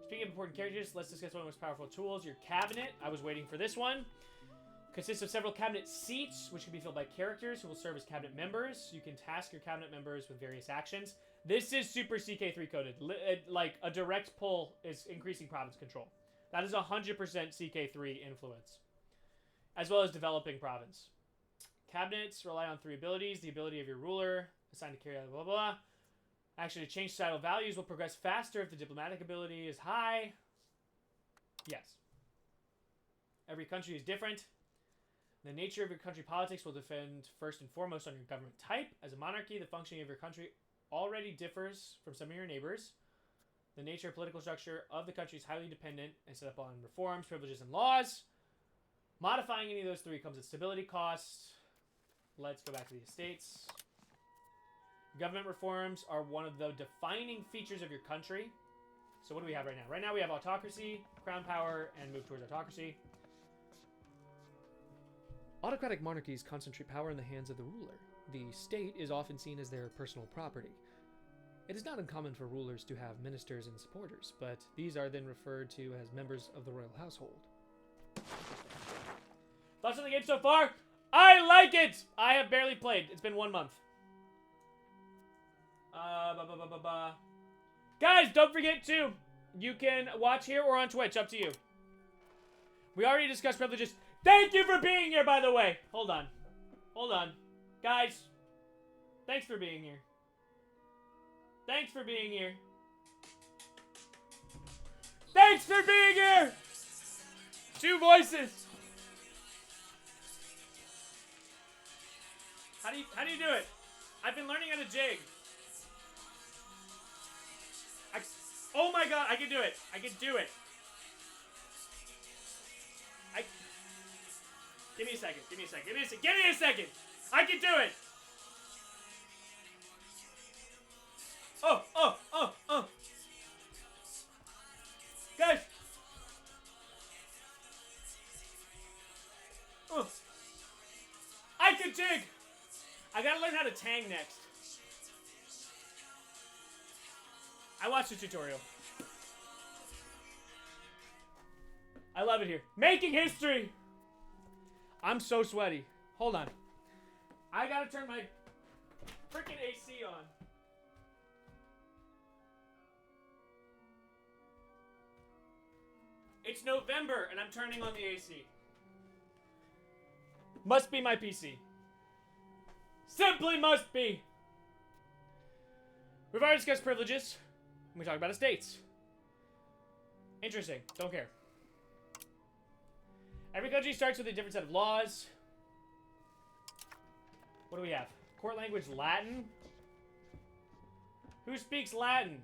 Speaking of important characters, let's discuss one of the most powerful tools, your cabinet. I was waiting for this one. Consists of several cabinet seats, which can be filled by characters who will serve as cabinet members. You can task your cabinet members with various actions. This is super CK3 coded. Like, a direct pull is increasing province control. That is 100% CK3 influence. As well as developing province. Cabinets rely on 3 abilities. The ability of your ruler, assigned to carry out blah, blah, blah. Actually, to change societal values will progress faster if the diplomatic ability is high. Yes. Every country is different. The nature of your country politics will depend first and foremost on your government type. As a monarchy, the functioning of your country already differs from some of your neighbors. The nature and political structure of the country is highly dependent and set up on reforms, privileges, and laws. Modifying any of those 3 comes at stability costs. Let's go back to the estates. Government reforms are one of the defining features of your country. So what do we have right now? Right now we have autocracy, crown power, and move towards autocracy. Autocratic monarchies concentrate power in the hands of the ruler. The state is often seen as their personal property. It is not uncommon for rulers to have ministers and supporters, but these are then referred to as members of the royal household. Thoughts on the game so far? I like it! I have barely played. It's been 1 month. Guys, don't forget to, you can watch here or on Twitch, up to you. We already discussed privileges. Thank you for being here, by the way. Hold on. Hold on. Guys, thanks for being here. Thanks for being here. Thanks for being here! 2 voices. How do you do it? I've been learning how to jig. Oh my god, I can do it. I can do it. Give me a second. Give me a second. Give me a second. Give me a second. I can do it. Oh. Guys. I can dig. I gotta learn how to tang next. I watched the tutorial. I love it here. Making history. I'm so sweaty. Hold on. I gotta turn my freaking AC on. It's November and I'm turning on the AC. Must be my PC. Simply must be. We've already discussed privileges. We talked about estates. Interesting. Don't care. Every country starts with a different set of laws. What do we have? Court language Latin? Who speaks Latin?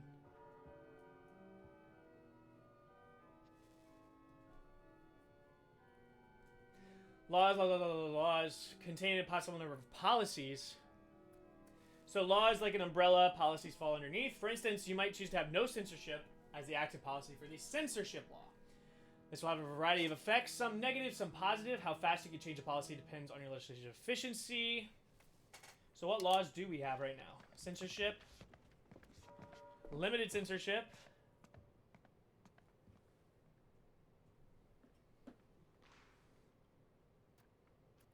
Laws contain a possible number of policies. So laws like an umbrella, policies fall underneath. For instance, you might choose to have no censorship as the active policy for the censorship law. This will have a variety of effects, some negative, some positive. How fast you can change a policy depends on your legislative efficiency. So what laws do we have right now? Censorship. Limited censorship.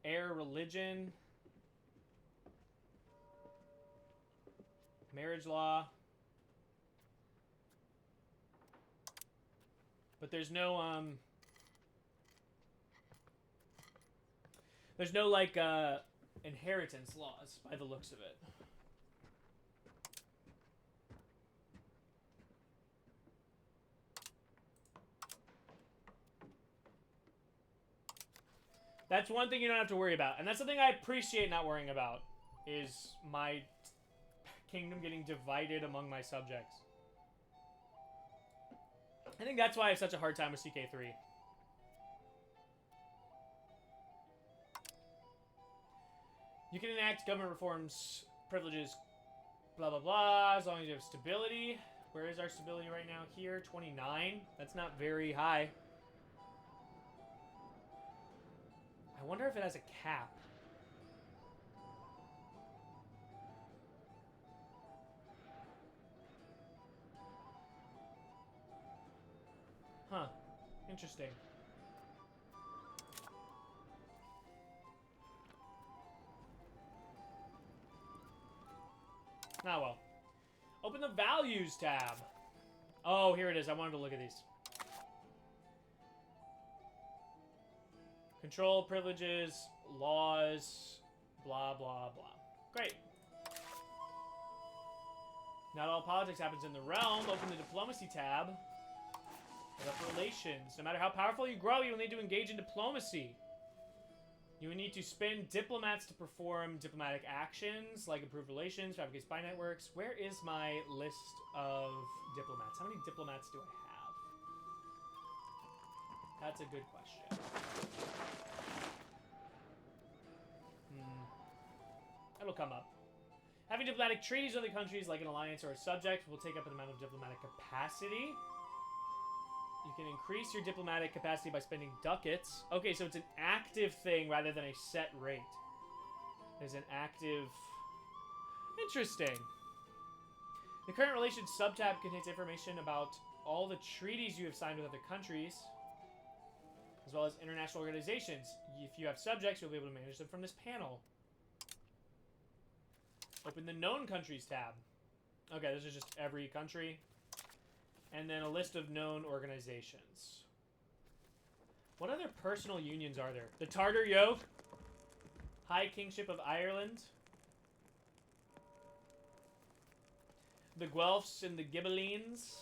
Air, religion. Marriage law. But there's no, like, inheritance laws by the looks of it. That's one thing you don't have to worry about. And that's something I appreciate not worrying about, is my kingdom getting divided among my subjects. I think that's why I have such a hard time with CK3. You can enact government reforms, privileges, blah, blah, blah, as long as you have stability. Where is our stability right now? Here, 29. That's not very high. I wonder if it has a cap. Huh. Interesting. Ah, well. Open the Values tab. Oh, here it is. I wanted to look at these. Control, privileges, laws, blah, blah, blah. Great. Not all politics happens in the realm. Open the Diplomacy tab. Set up relations. No matter how powerful you grow, you will need to engage in diplomacy. You will need to spend diplomats to perform diplomatic actions, like improve relations, fabricate spy networks. Where is my list of diplomats? How many diplomats do I have? That's a good question. It'll come up. Having diplomatic treaties with other countries, like an alliance or a subject, will take up an amount of diplomatic capacity. You can increase your diplomatic capacity by spending ducats. Okay, so it's an active thing rather than a set rate. There's an active... Interesting. The current relations subtab contains information about all the treaties you have signed with other countries, as well as international organizations. If you have subjects, you'll be able to manage them from this panel. Open the known countries tab. Okay, this is just every country. And then a list of known organizations. What other personal unions are there? The Tartar Yoke. High Kingship of Ireland. The Guelphs and the Ghibellines.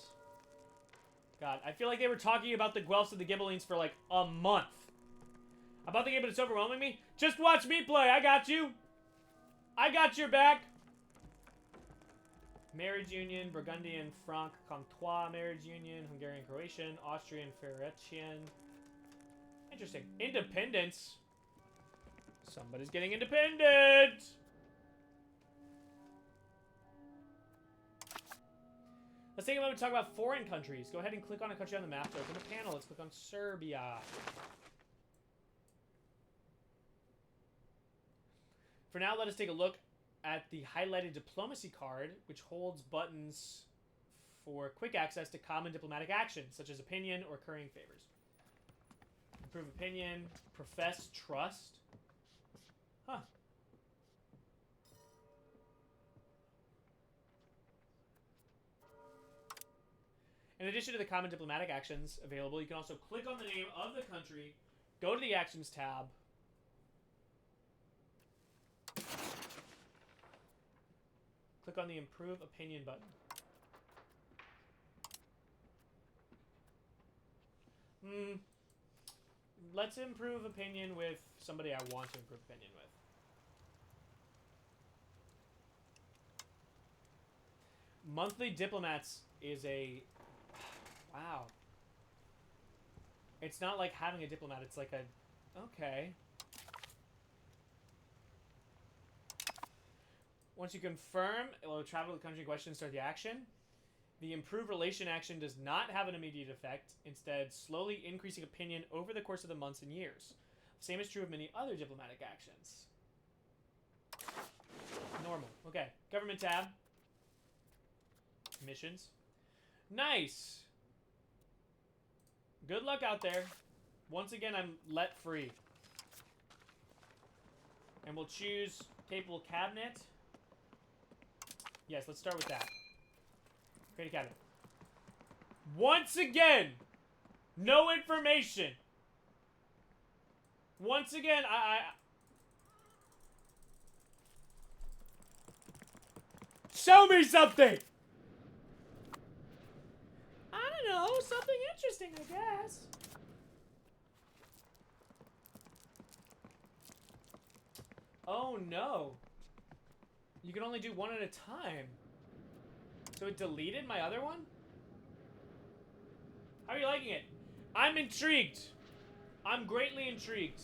God, I feel like they were talking about the Guelphs and the Ghibellines for like a month. I'm about to get, but it's overwhelming me. Just watch me play. I got you. I got your back. Marriage union, Burgundian, Franc, Comtois marriage union, Hungarian, Croatian, Austrian, Ferretian. Interesting. Independence. Somebody's getting independent. Let's take a moment to talk about foreign countries. Go ahead and click on a country on the map to open a panel. Let's click on Serbia. For now, let us take a look at the highlighted diplomacy card, which holds buttons for quick access to common diplomatic actions, such as opinion or currying favors. Improve opinion, profess trust. Huh. In addition to the common diplomatic actions available, you can also click on the name of the country, go to the Actions tab, click on the Improve Opinion button. Let's improve opinion with somebody I want to improve opinion with. Monthly diplomats is a... Wow. It's not like having a diplomat. It's like a... Okay. Once you confirm, it will travel to the country in question and start the action. The improved relation action does not have an immediate effect, instead slowly increasing opinion over the course of the months and years. The same is true of many other diplomatic actions. Normal. Okay. Government tab. Missions. Nice! Good luck out there. Once again, I'm let free. And we'll choose capable cabinet. Yes, let's start with that. Create a cabinet. Once again, no information. Once again, show me something! I don't know, something interesting, I guess. Oh no. You can only do one at a time. So it deleted my other one? How are you liking it? I'm intrigued. I'm greatly intrigued.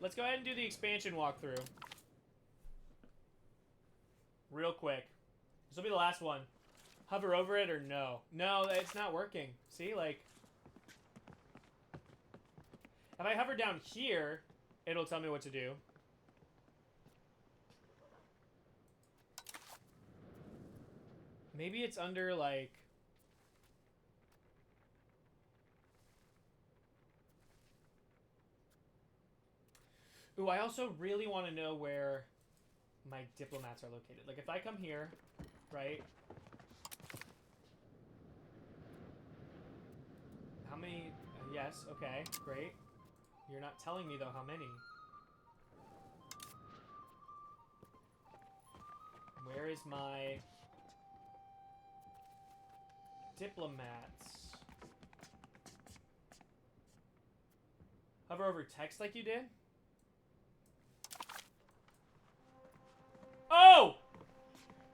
Let's go ahead and do the expansion walkthrough. Real quick. This will be the last one. Hover over it or no? No, it's not working. See, like... If I hover down here, it'll tell me what to do. Maybe it's under, like... Ooh, I also really want to know where my diplomats are located. Like, if I come here, right? How many... yes, okay, great. You're not telling me, though, how many. Where is my... diplomats? Hover over text like you did? Oh!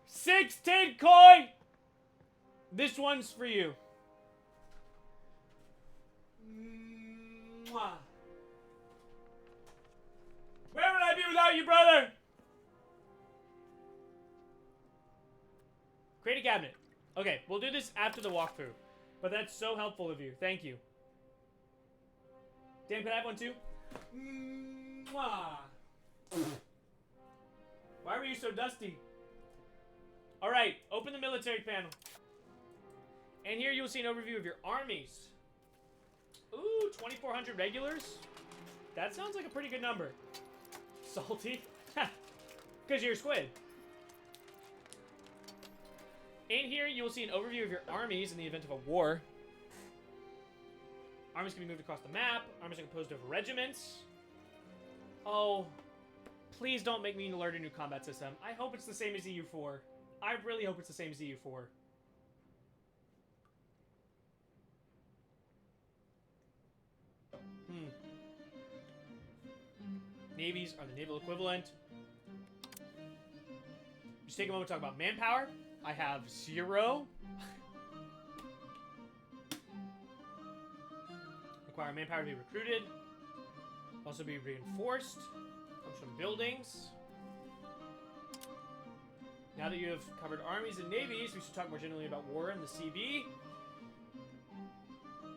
16 coin! This one's for you. Mwah. Where would I be without you, brother? Create a cabinet. Okay, we'll do this after the walkthrough. But that's so helpful of you. Thank you. Dan, can I have one too? Mwah. Why were you so dusty? Alright, open the military panel. And here you will see an overview of your armies. Ooh, 2,400 regulars? That sounds like a pretty good number. Salty? Because you're a squid. In here, you will see an overview of your armies in the event of a war. Armies can be moved across the map. Armies are composed of regiments. Oh, please don't make me learn a new combat system. I hope it's the same as EU4. I really hope it's the same as EU4. navies are the naval equivalent. Just take a moment to talk about manpower. I have 0. Require manpower to be recruited. Also be reinforced. Comes from buildings. Now that you have covered armies and navies, we should talk more generally about war and the CB.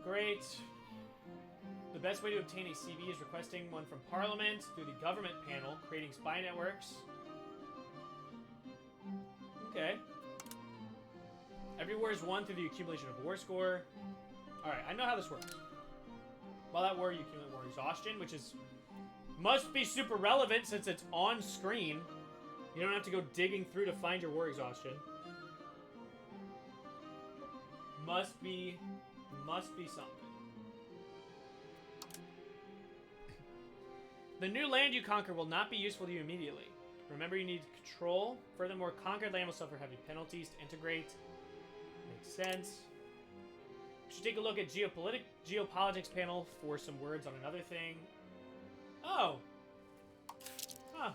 Great. The best way to obtain a CB is requesting one from Parliament through the government panel, creating spy networks. Okay. Every war is won through the accumulation of war score. Alright, I know how this works. While at war, you accumulate war exhaustion, which is must be super relevant since it's on screen. You don't have to go digging through to find your war exhaustion. Must be something. The new land you conquer will not be useful to you immediately. Remember, you need control. Furthermore, conquered land will suffer heavy penalties to integrate. Makes sense. We should take a look at geopolitics panel for some words on another thing. Oh. Huh.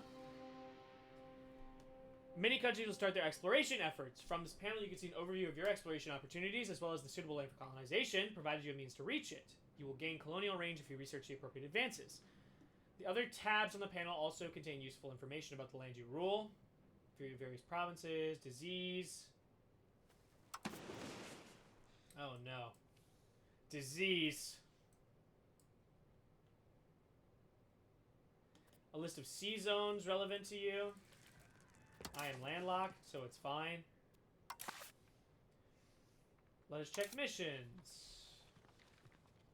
Many countries will start their exploration efforts. From this panel, you can see an overview of your exploration opportunities, as well as the suitable land for colonization, provided you have means to reach it. You will gain colonial range if you research the appropriate advances. The other tabs on the panel also contain useful information about the land you rule, through various provinces, disease. Oh no. Disease. A list of sea zones relevant to you. I am landlocked, so it's fine. Let us check missions.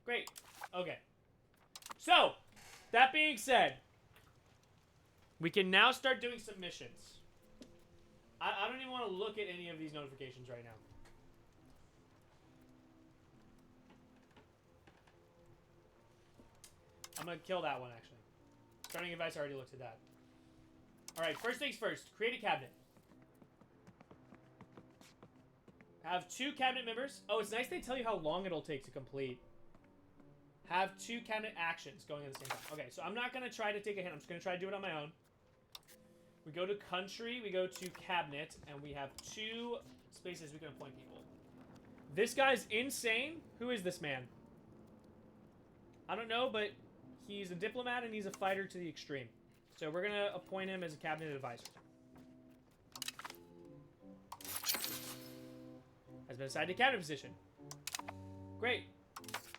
Great. Okay. So, that being said, we can now start doing some missions. I don't even want to look at any of these notifications right now. I'm going to kill that one, actually. Starting advice, I already looked at that. Alright, first things first. Create a cabinet. Have 2 cabinet members. Oh, it's nice they tell you how long it'll take to complete. Have 2 cabinet actions going at the same time. Okay, so I'm not going to try to take a hint. I'm just going to try to do it on my own. We go to country, we go to cabinet, and we have 2 spaces we can appoint people. This guy's insane. Who is this man? I don't know, but he's a diplomat and he's a fighter to the extreme. So we're going to appoint him as a cabinet advisor. Has been assigned to cabinet position. Great.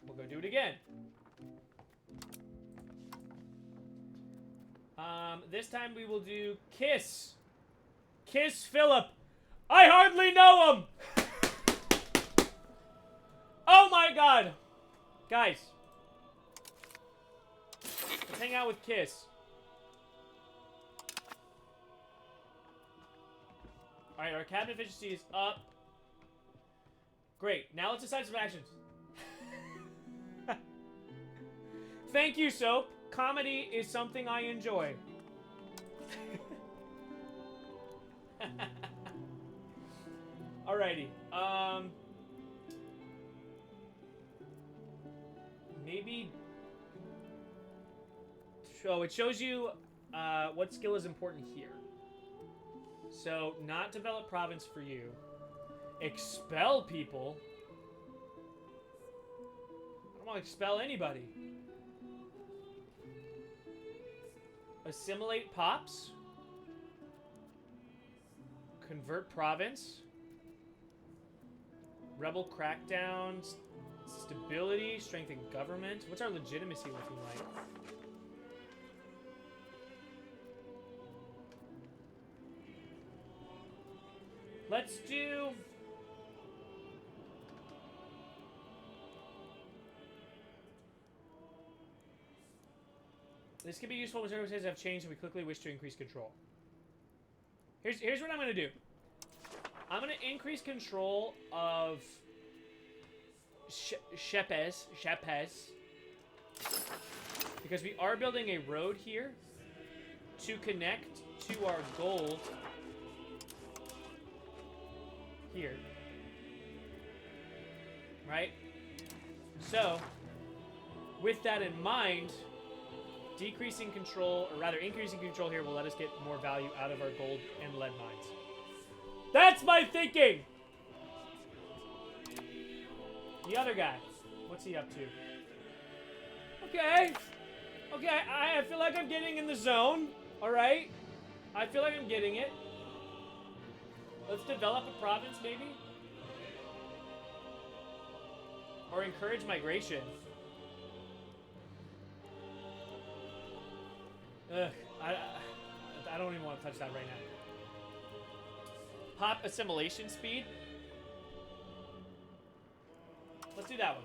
We'll go do it again. This time we will do Kiss. Kiss Philip. I hardly know him. Oh my god. Guys. Let's hang out with Kiss. Alright, our cabinet efficiency is up. Great. Now let's decide some actions. Thank you, Soap. Comedy is something I enjoy. Alrighty. Maybe... So it shows you what skill is important here. So, not develop province for you. Expel people? I don't want to expel anybody. Assimilate pops? Convert province? Rebel crackdown? Stability? Strengthen government? What's our legitimacy looking like? Let's do... This can be useful when circumstances have changed and we quickly wish to increase control. Here's what I'm going to do. I'm going to increase control of Shepes. Because we are building a road here to connect to our gold here. Right? So, with that in mind, Decreasing control, or rather increasing control here will let us get more value out of our gold and lead mines. That's my thinking! The other guy. What's he up to? Okay. Okay, I feel like I'm getting in the zone. Alright. I feel like I'm getting it. Let's develop a province, maybe? Or encourage migration. Ugh, I don't even want to touch that right now. Pop assimilation speed. Let's do that one.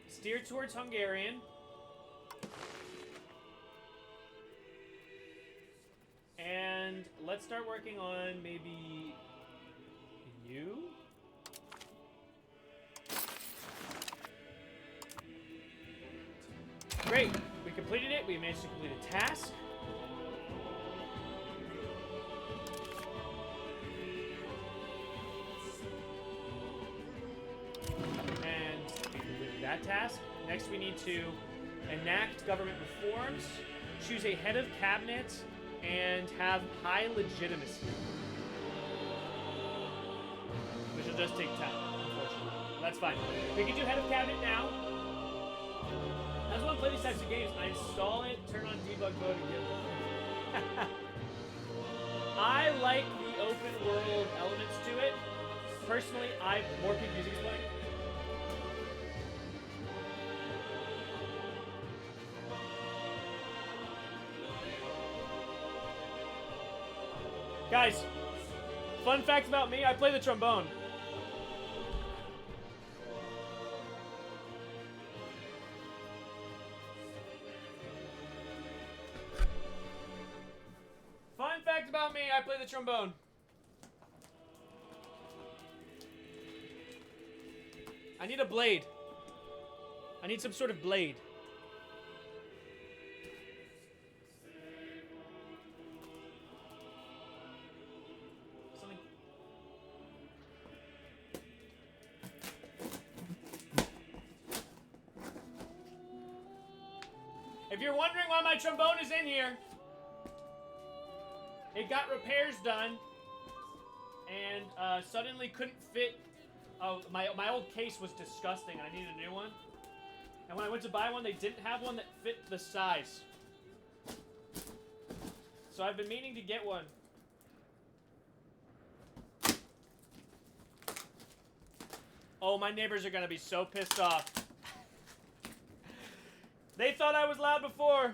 Steer towards Hungarian. And let's start working on maybe you. Great. We completed it. We managed to complete a task. And we completed that task. Next, we need to enact government reforms, choose a head of cabinet, and have high legitimacy. Which will just take time, unfortunately. That's fine. We can do head of cabinet now. I just want to play these types of games. I install it, turn on debug mode, and get it. I like the open world elements to it. Personally, more peak music is playing. Guys, fun fact about me, I play the trombone. Fun fact about me, I play the trombone. I need a blade. I need some sort of blade. Something. If you're wondering why my trombone is in here, it got repairs done, and suddenly couldn't fit. Oh, my old case was disgusting. I needed a new one. And when I went to buy one, they didn't have one that fit the size. So I've been meaning to get one. Oh, my neighbors are gonna be so pissed off. They thought I was loud before.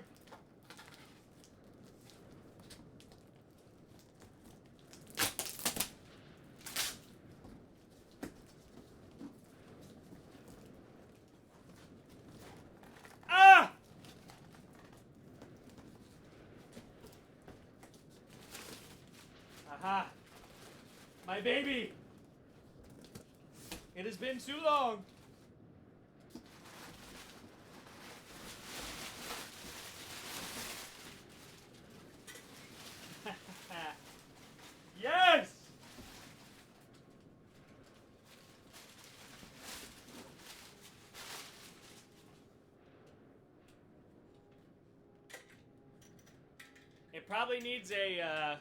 Aha! My baby! It has been too long! Yes! It probably needs a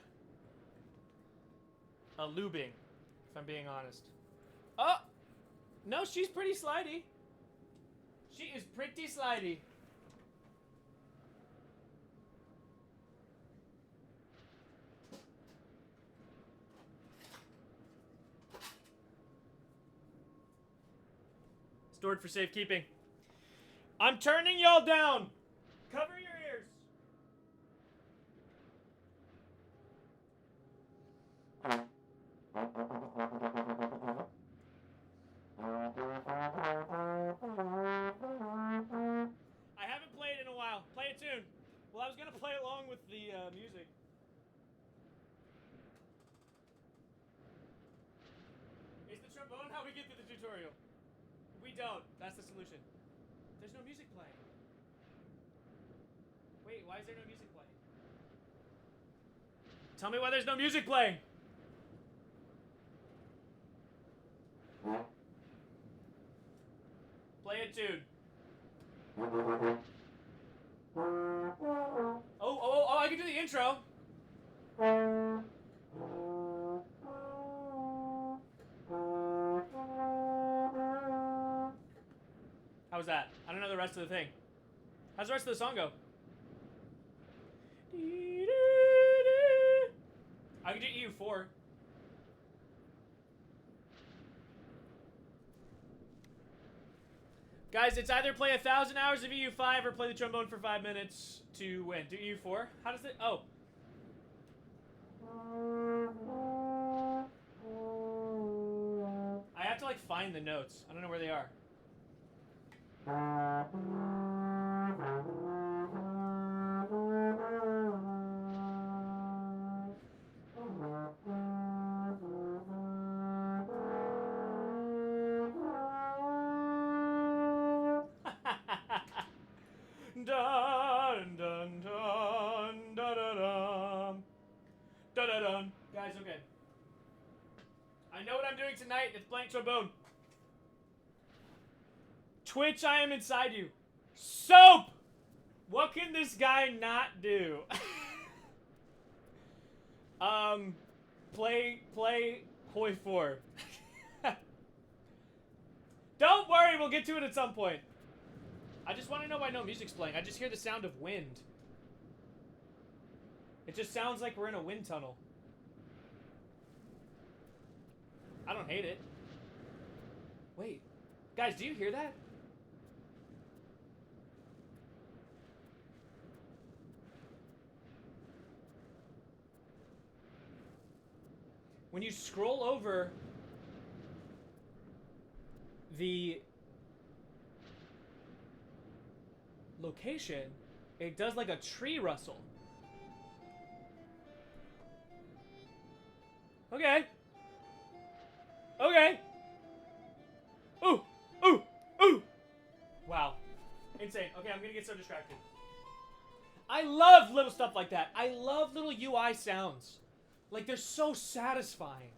lubing, if I'm being honest. Oh! No, she's pretty slidey. She is pretty slidey. Stored for safekeeping. I'm turning y'all down! Cover your ears! I haven't played in a while. Play a tune. Well, I was gonna play along with the music. Is the trombone how we get through the tutorial? We don't. That's the solution. There's no music playing. Wait, why is there no music playing? Tell me why there's no music playing. Play a tune. Oh, I can do the intro. How's that? I don't know the rest of the thing. How's the rest of the song go? I can do EU4. Guys, it's either play 1,000 hours of EU5 or play the trombone for 5 minutes to win. Do EU4? How does it? Oh. I have to like find the notes. I don't know where they are. Dun dun dun dun dun dun dun dun dun. Guys, okay. I know what I'm doing tonight. It's playing trombone. Twitch, I am inside you. Soap! What can this guy not do? Play Hoi 4. Don't worry, we'll get to it at some point. I just want to know why no music's playing. I just hear the sound of wind. It just sounds like we're in a wind tunnel. I don't hate it. Wait. Guys, do you hear that? When you scroll over the location, it does like a tree rustle. Okay. Okay. Ooh. Ooh. Ooh. Wow. Insane. Okay, I'm gonna get so distracted. I love little stuff like that. I love little UI sounds. Like, they're so satisfying.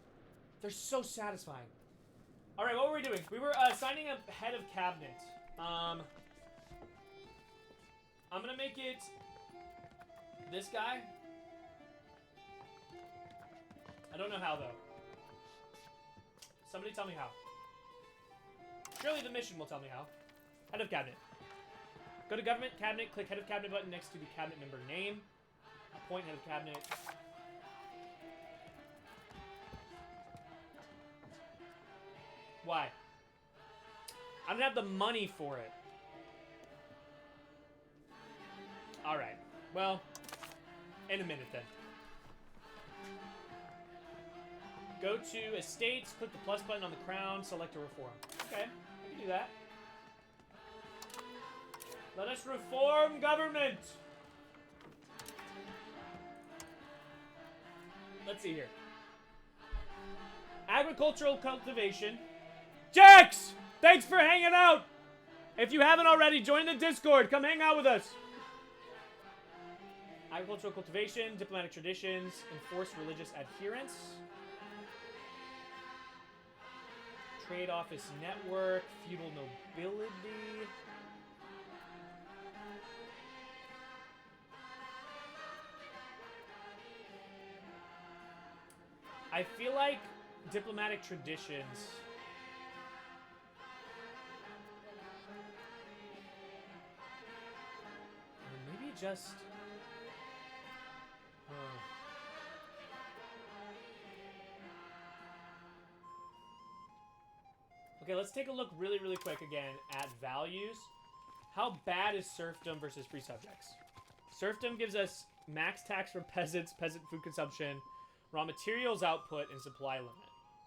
They're so satisfying. All right, what were we doing? We were signing up head of cabinet. I'm gonna make it this guy. I don't know how, though. Somebody tell me how. Surely the mission will tell me how. Head of cabinet. Go to government, cabinet, click head of cabinet button next to the cabinet member name. Appoint head of cabinet. Why? I don't have the money for it. Alright. Well, in a minute then. Go to estates, click the plus button on the crown, select a reform. Okay, I can do that. Let us reform government! Let's see here. Agricultural cultivation. Jax! Thanks for hanging out! If you haven't already, join the Discord. Come hang out with us. Agricultural cultivation, diplomatic traditions, enforce religious adherence. Trade office network, feudal nobility. I feel like diplomatic traditions. Maybe just. Okay, let's take a look really, really quick again at values. How bad is serfdom versus free subjects? Serfdom gives us max tax for peasants, peasant food consumption, raw materials output, and supply limit.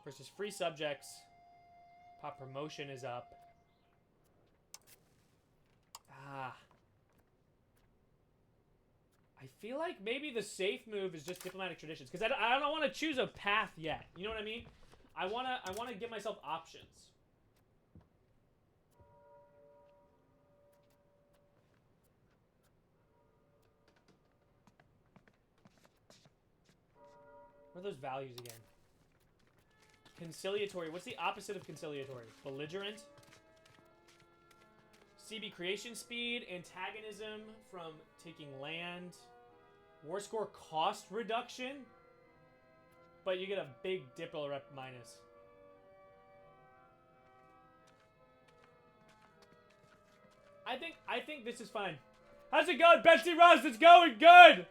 Versus free subjects, pop promotion is up. I feel like maybe the safe move is just diplomatic traditions, because I don't want to choose a path yet. You know what I mean? I wanna give myself options. What are those values again? Conciliatory. What's the opposite of conciliatory? Belligerent? CB creation speed, antagonism from taking land, war score cost reduction, but you get a big Diplo rep minus. I think this is fine. How's it going, Betsy Ross? It's going good!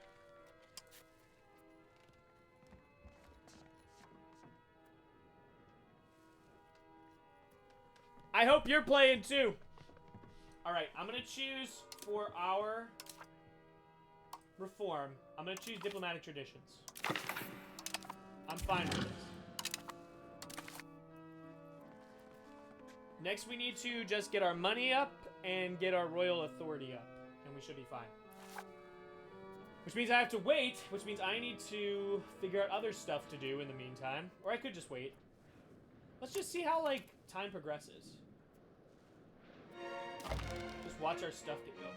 I hope you're playing too. Alright, I'm gonna choose for our reform. I'm gonna choose diplomatic traditions. I'm fine with this. Next, we need to just get our money up and get our royal authority up, and we should be fine. Which means I have to wait, which means I need to figure out other stuff to do in the meantime. Or I could just wait. Let's just see how, like, time progresses. Just watch our stuff get built.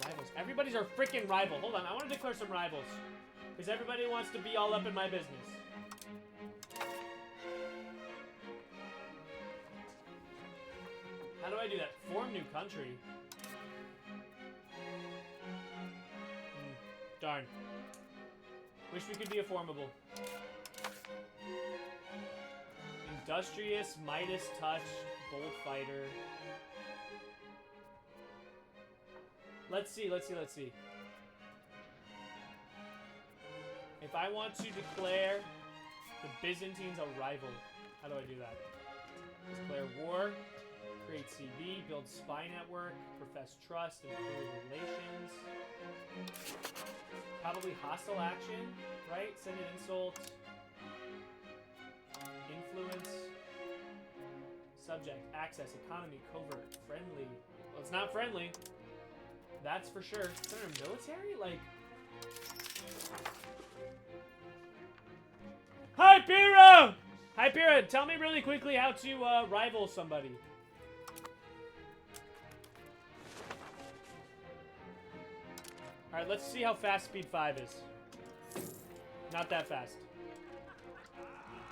Rivals. Everybody's our freaking rival. Hold on, I want to declare some rivals. Because everybody wants to be all up in my business. How do I do that? Form new country. Darn. Wish we could be a formable. Industrious, Midas touch, bold fighter. Let's see. If I want to declare the Byzantines a rival, how do I do that? Declare war, create CV, build spy network, profess trust, improve relations. Probably hostile action, right? Send an insult. Influence. Subject, access, economy, covert, friendly. Well, it's not friendly. That's for sure. Center military? Like... Hypera! Hypera, tell me really quickly how to rival somebody. Alright, let's see how fast Speed 5 is. Not that fast.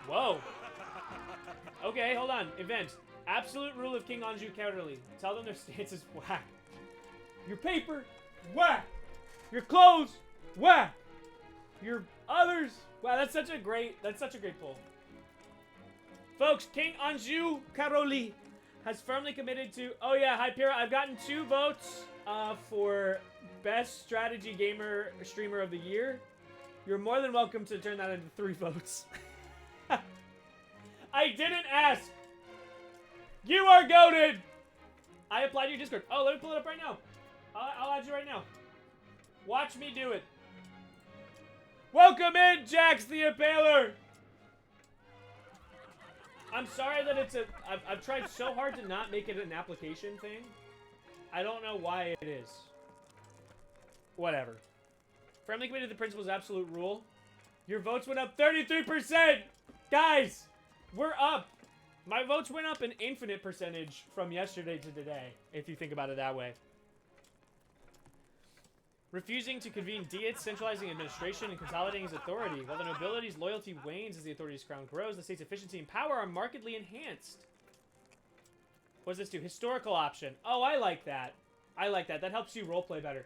Whoa. Okay, hold on. Event. Absolute rule of King Anjou Cowderly. Tell them their stance is whack. Your paper, whack. Your clothes, whack. Your others, wow, that's such a great pull. Folks, King Anjou Cowderly has firmly committed to, oh yeah, Hypera, I've gotten 2 votes for Best Strategy Gamer Streamer of the Year. You're more than welcome to turn that into 3 votes. I didn't ask. You are goated. I applied to your Discord. Oh, let me pull it up right now. I'll add you right now. Watch me do it. Welcome in, Jax the Impaler. I'm sorry that it's a... I've tried so hard to not make it an application thing. I don't know why it is. Whatever. Friendly committed to the principles of absolute rule. Your votes went up 33%! Guys! We're up! My votes went up an infinite percentage from yesterday to today, if you think about it that way. Refusing to convene diets, centralizing administration, and consolidating his authority. While the nobility's loyalty wanes as the authority's crown grows, the state's efficiency and power are markedly enhanced. What does this do? Historical option. Oh, I like that. I like that. That helps you roleplay better.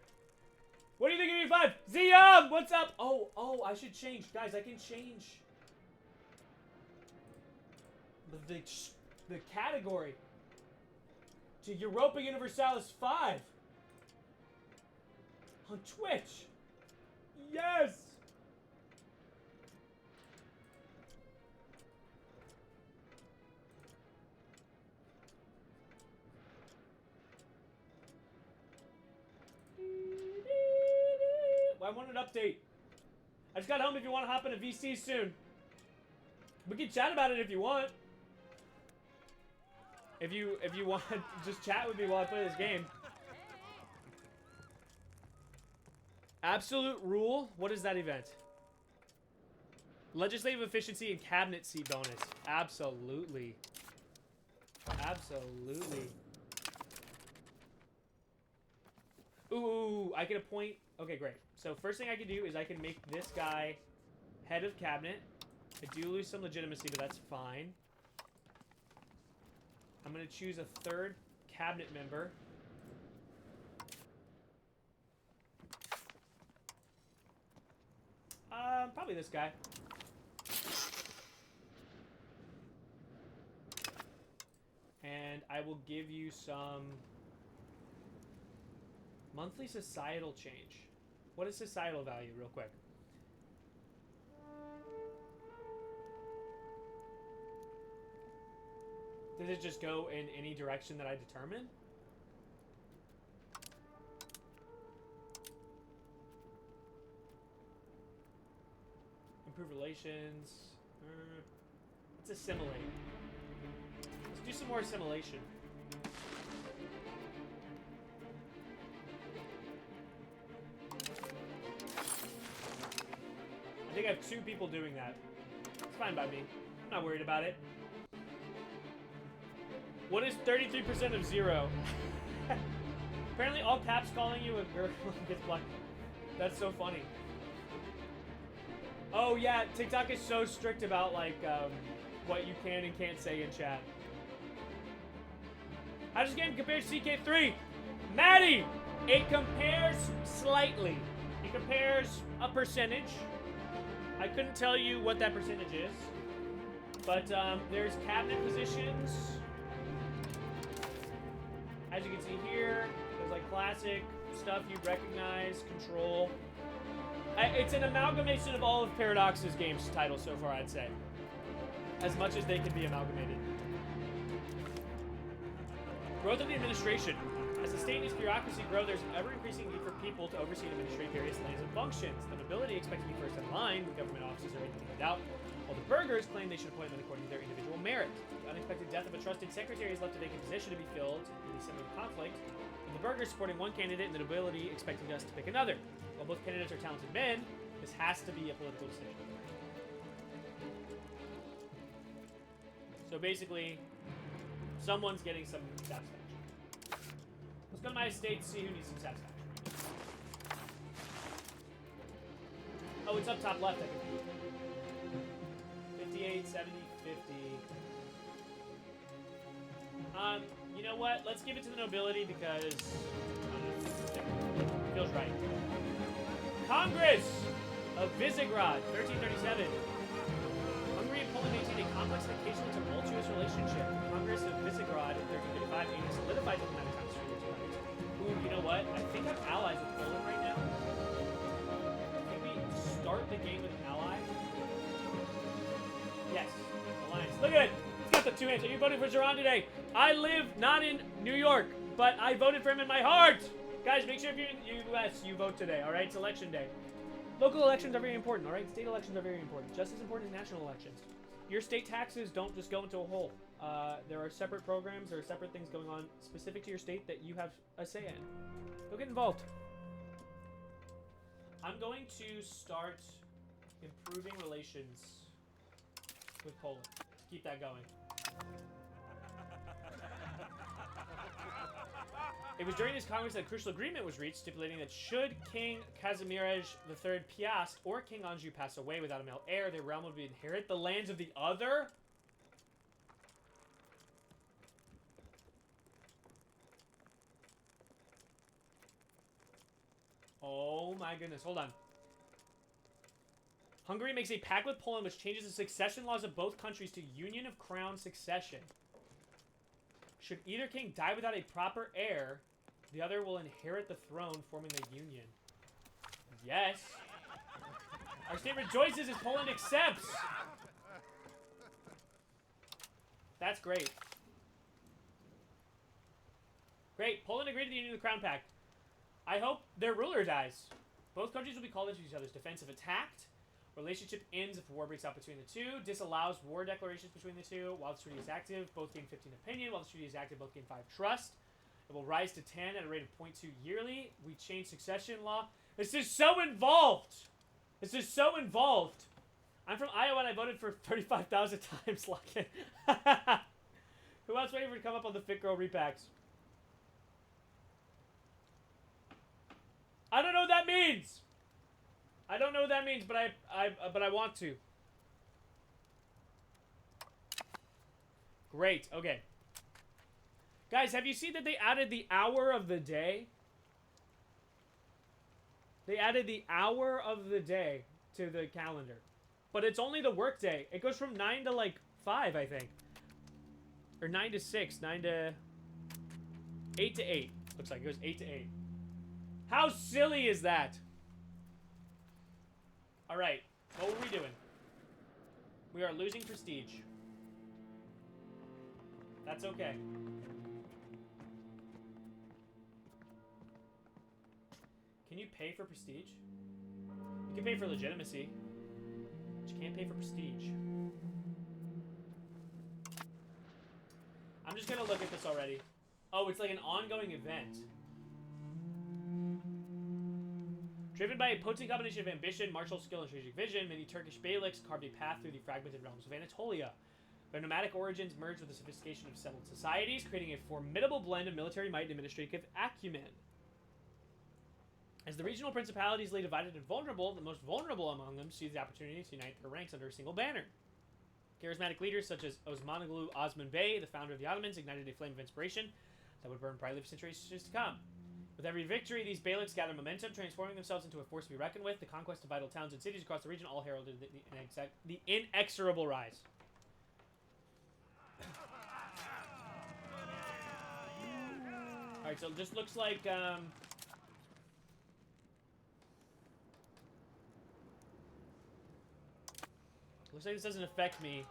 What do you think of E5? Ziam! What's up? Oh, I should change. Guys, I can change the category to Europa Universalis 5 on Twitch. Yes! Well, I want an update. I just got home if you want to hop into VC soon. We can chat about it if you want. If you want to just chat with me while I play this game. Absolute rule? What is that event? Legislative efficiency and cabinet seat bonus. Absolutely. Absolutely. Ooh, I can appoint... Okay, great. So first thing I can do is I can make this guy head of cabinet. I do lose some legitimacy, but that's fine. I'm going to choose a third cabinet member. Probably this guy. And I will give you some monthly societal change. What is societal value, real quick? Does it just go in any direction that I determine? Improve relations. Let's assimilate. Let's do some more assimilation. I think I have 2 people doing that. It's fine by me. I'm not worried about it. What is 33% of 0? Apparently all caps calling you a girl gets blocked. That's so funny. Oh yeah, TikTok is so strict about like what you can and can't say in chat. How does this game compare to CK3? Maddie! It compares slightly. It compares a percentage. I couldn't tell you what that percentage is. But there's cabinet positions. As you can see here, there's like classic stuff you recognize, control. It's an amalgamation of all of Paradox's games titles so far, I'd say. As much as they can be amalgamated. Growth of the administration. As the state and its bureaucracy grow, there's an ever-increasing need for people to oversee and administrate various lands and functions. The nobility expect to be first in line when government offices are anything doubt, while the burghers claim they should appoint them according to their individual merit. The unexpected death of a trusted secretary has left a vacant position to be filled in the center of conflict, with the burghers supporting one candidate and the nobility expecting us to pick another. While both candidates are talented men, this has to be a political decision. So basically, someone's getting some satisfaction. Let's go to my estate and see who needs some satisfaction. Oh, it's up top left, I think. 58, 70, 50. You know what? Let's give it to the nobility because it feels right. Congress of Visegrad, 1337. Hungary and Poland maintained a complex and occasionally tumultuous relationship. The Congress of Visegrad in 1335 aimed to solidify diplomatic ties between the two countries. Ooh, you know what? I think I'm allies with Poland right now. Can we start the game with an ally? Yes. Alliance. Look at it! It's got the 2 hands. Are you voting for Zeron today? I live not in New York, but I voted for him in my heart! Guys, make sure if you're in the U.S., you vote today, alright? It's election day. Local elections are very important, alright? State elections are very important. Just as important as national elections. Your state taxes don't just go into a hole. There are separate programs, there are separate things going on specific to your state that you have a say in. Go get involved. I'm going to start improving relations with Poland. Keep that going. It was during this Congress that a crucial agreement was reached, stipulating that should King Kazimierz III Piast or King Anjou pass away without a male heir, their realm would inherit the lands of the other. Oh my goodness, hold on. Hungary makes a pact with Poland which changes the succession laws of both countries to union of crown succession. Should either king die without a proper heir, the other will inherit the throne, forming the union. Yes. Our state rejoices as Poland accepts. That's great. Great. Poland agreed to the Union of the Crown Pact. I hope their ruler dies. Both countries will be called into each other's defense if attacked. Relationship ends if war breaks out between the two. Disallows war declarations between the two. While the treaty is active, both gain 15 opinion. While the treaty is active, both gain 5 trust. It will rise to 10 at a rate of 0.2 yearly. We change succession law. This is so involved. This is so involved. I'm from Iowa and I voted for 35,000 times. Lock-in. Who else waiting for to come up on the Fit Girl repacks? I don't know what that means. I don't know what that means, but I want to. Great. Okay. Guys, have you seen that they added the hour of the day? They added the hour of the day to the calendar. But it's only the work day. It goes from 9 to, like, 5, I think. Or 9 to 6. 9 to... 8 to 8. Looks like it goes 8 to 8. How silly is that? Alright. What were we doing? We are losing prestige. That's okay. Can you pay for prestige? You can pay for legitimacy. But you can't pay for prestige. I'm just gonna look at this already. Oh, it's like an ongoing event. Driven by a potent combination of ambition, martial skill, and strategic vision, many Turkish beyliks carved a path through the fragmented realms of Anatolia. Their nomadic origins merged with the sophistication of settled societies, creating a formidable blend of military might and administrative acumen. As the regional principalities lay divided and vulnerable, the most vulnerable among them seized the opportunity to unite their ranks under a single banner. Charismatic leaders such as Osmanoglu Osman Bey, the founder of the Ottomans, ignited a flame of inspiration that would burn brightly for centuries to come. With every victory, these beyliks gather momentum, transforming themselves into a force to be reckoned with. The conquest of vital towns and cities across the region all heralded the inexorable rise. Alright, so it just looks like, looks like this doesn't affect me.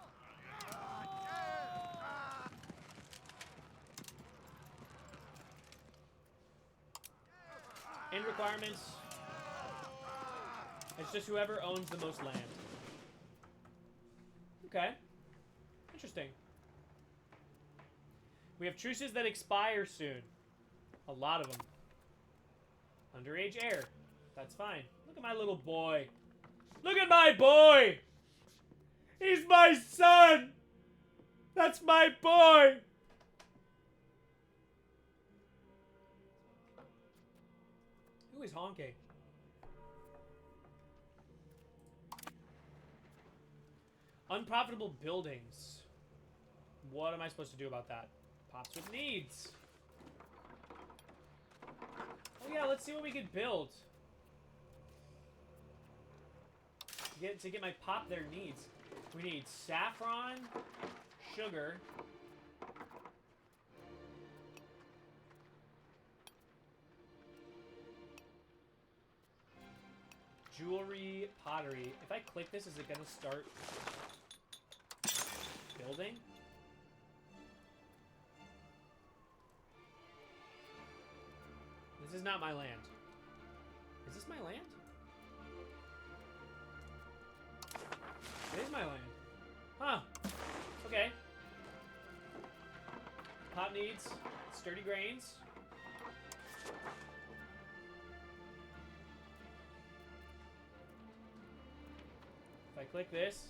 End requirements. It's just whoever owns the most land. Okay. Interesting. We have truces that expire soon. A lot of them. Underage heir. That's fine. Look at my little boy. Look at my boy! He's my son! That's my boy! Who is honking? Unprofitable buildings. What am I supposed to do about that? Pops with needs. Oh yeah, let's see what we can build. To get my pop their needs. We need saffron, sugar, jewelry, pottery. If I click this, is it gonna start building? This is not my land. Is this my land? It is my land. Huh. Okay. Pop needs sturdy grains. If I click this,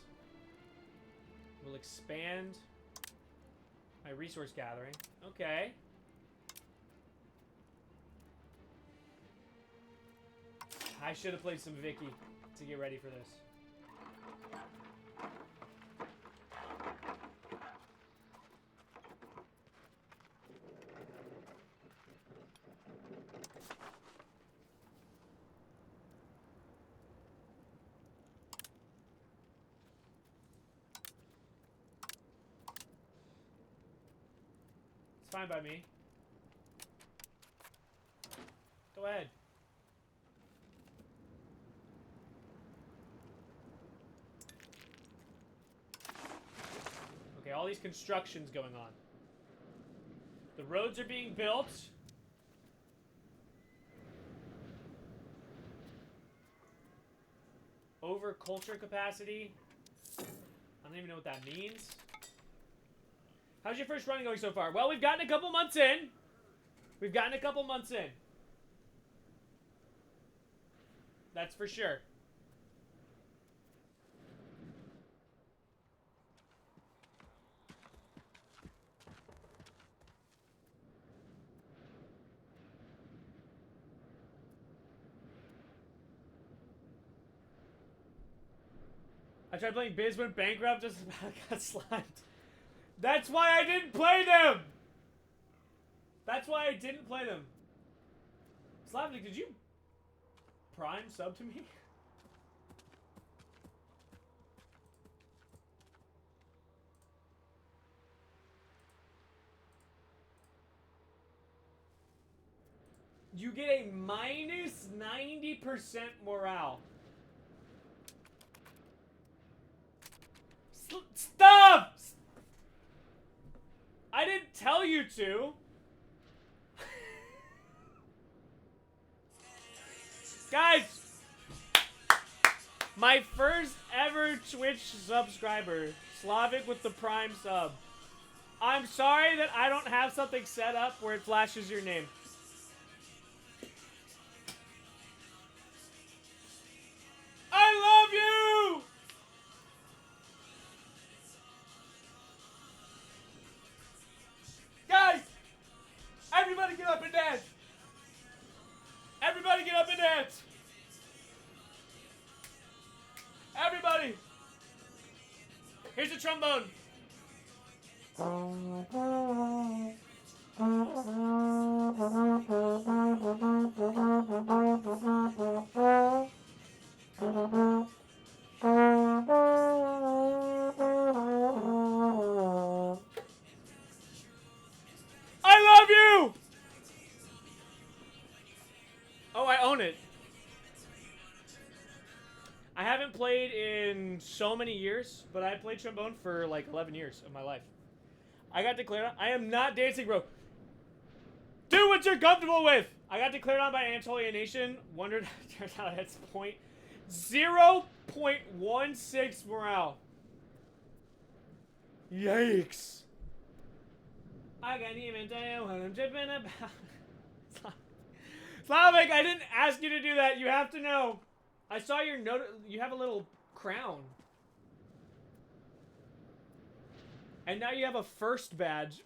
we'll expand my resource gathering. Okay. I should have played some Vicky to get ready for this. It's fine by me. Go ahead. Okay, all these constructions going on. The roads are being built. Over culture capacity. I don't even know what that means. How's your first run going so far? Well, we've gotten a couple months in. We've gotten a couple months in. That's for sure. I tried playing Biz, went bankrupt, just about got slimed. That's why I didn't play them! That's why I didn't play them. Slavnik, did you Prime sub to me? You get a minus 90% morale. Stop! I didn't tell you to. Guys, my first ever Twitch subscriber, Slavic with the Prime sub. I'm sorry that I don't have something set up where it flashes your name. I love you! Guys! Everybody get up and dance! Everybody get up and dance! Everybody! Here's the trombone. I love you! Oh, I own it. I haven't played in so many years, but I played trombone for like 11 years of my life. I got declared on. I am not dancing, bro. Do what you're comfortable with. I got declared on by Anatolia Nation. Wondered, turns out that's 0.16 morale. Yikes. I can't even tell you what I'm tripping about. Slavic, I didn't ask you to do that. You have to know. I saw your note. You have a little crown. And now you have a first badge.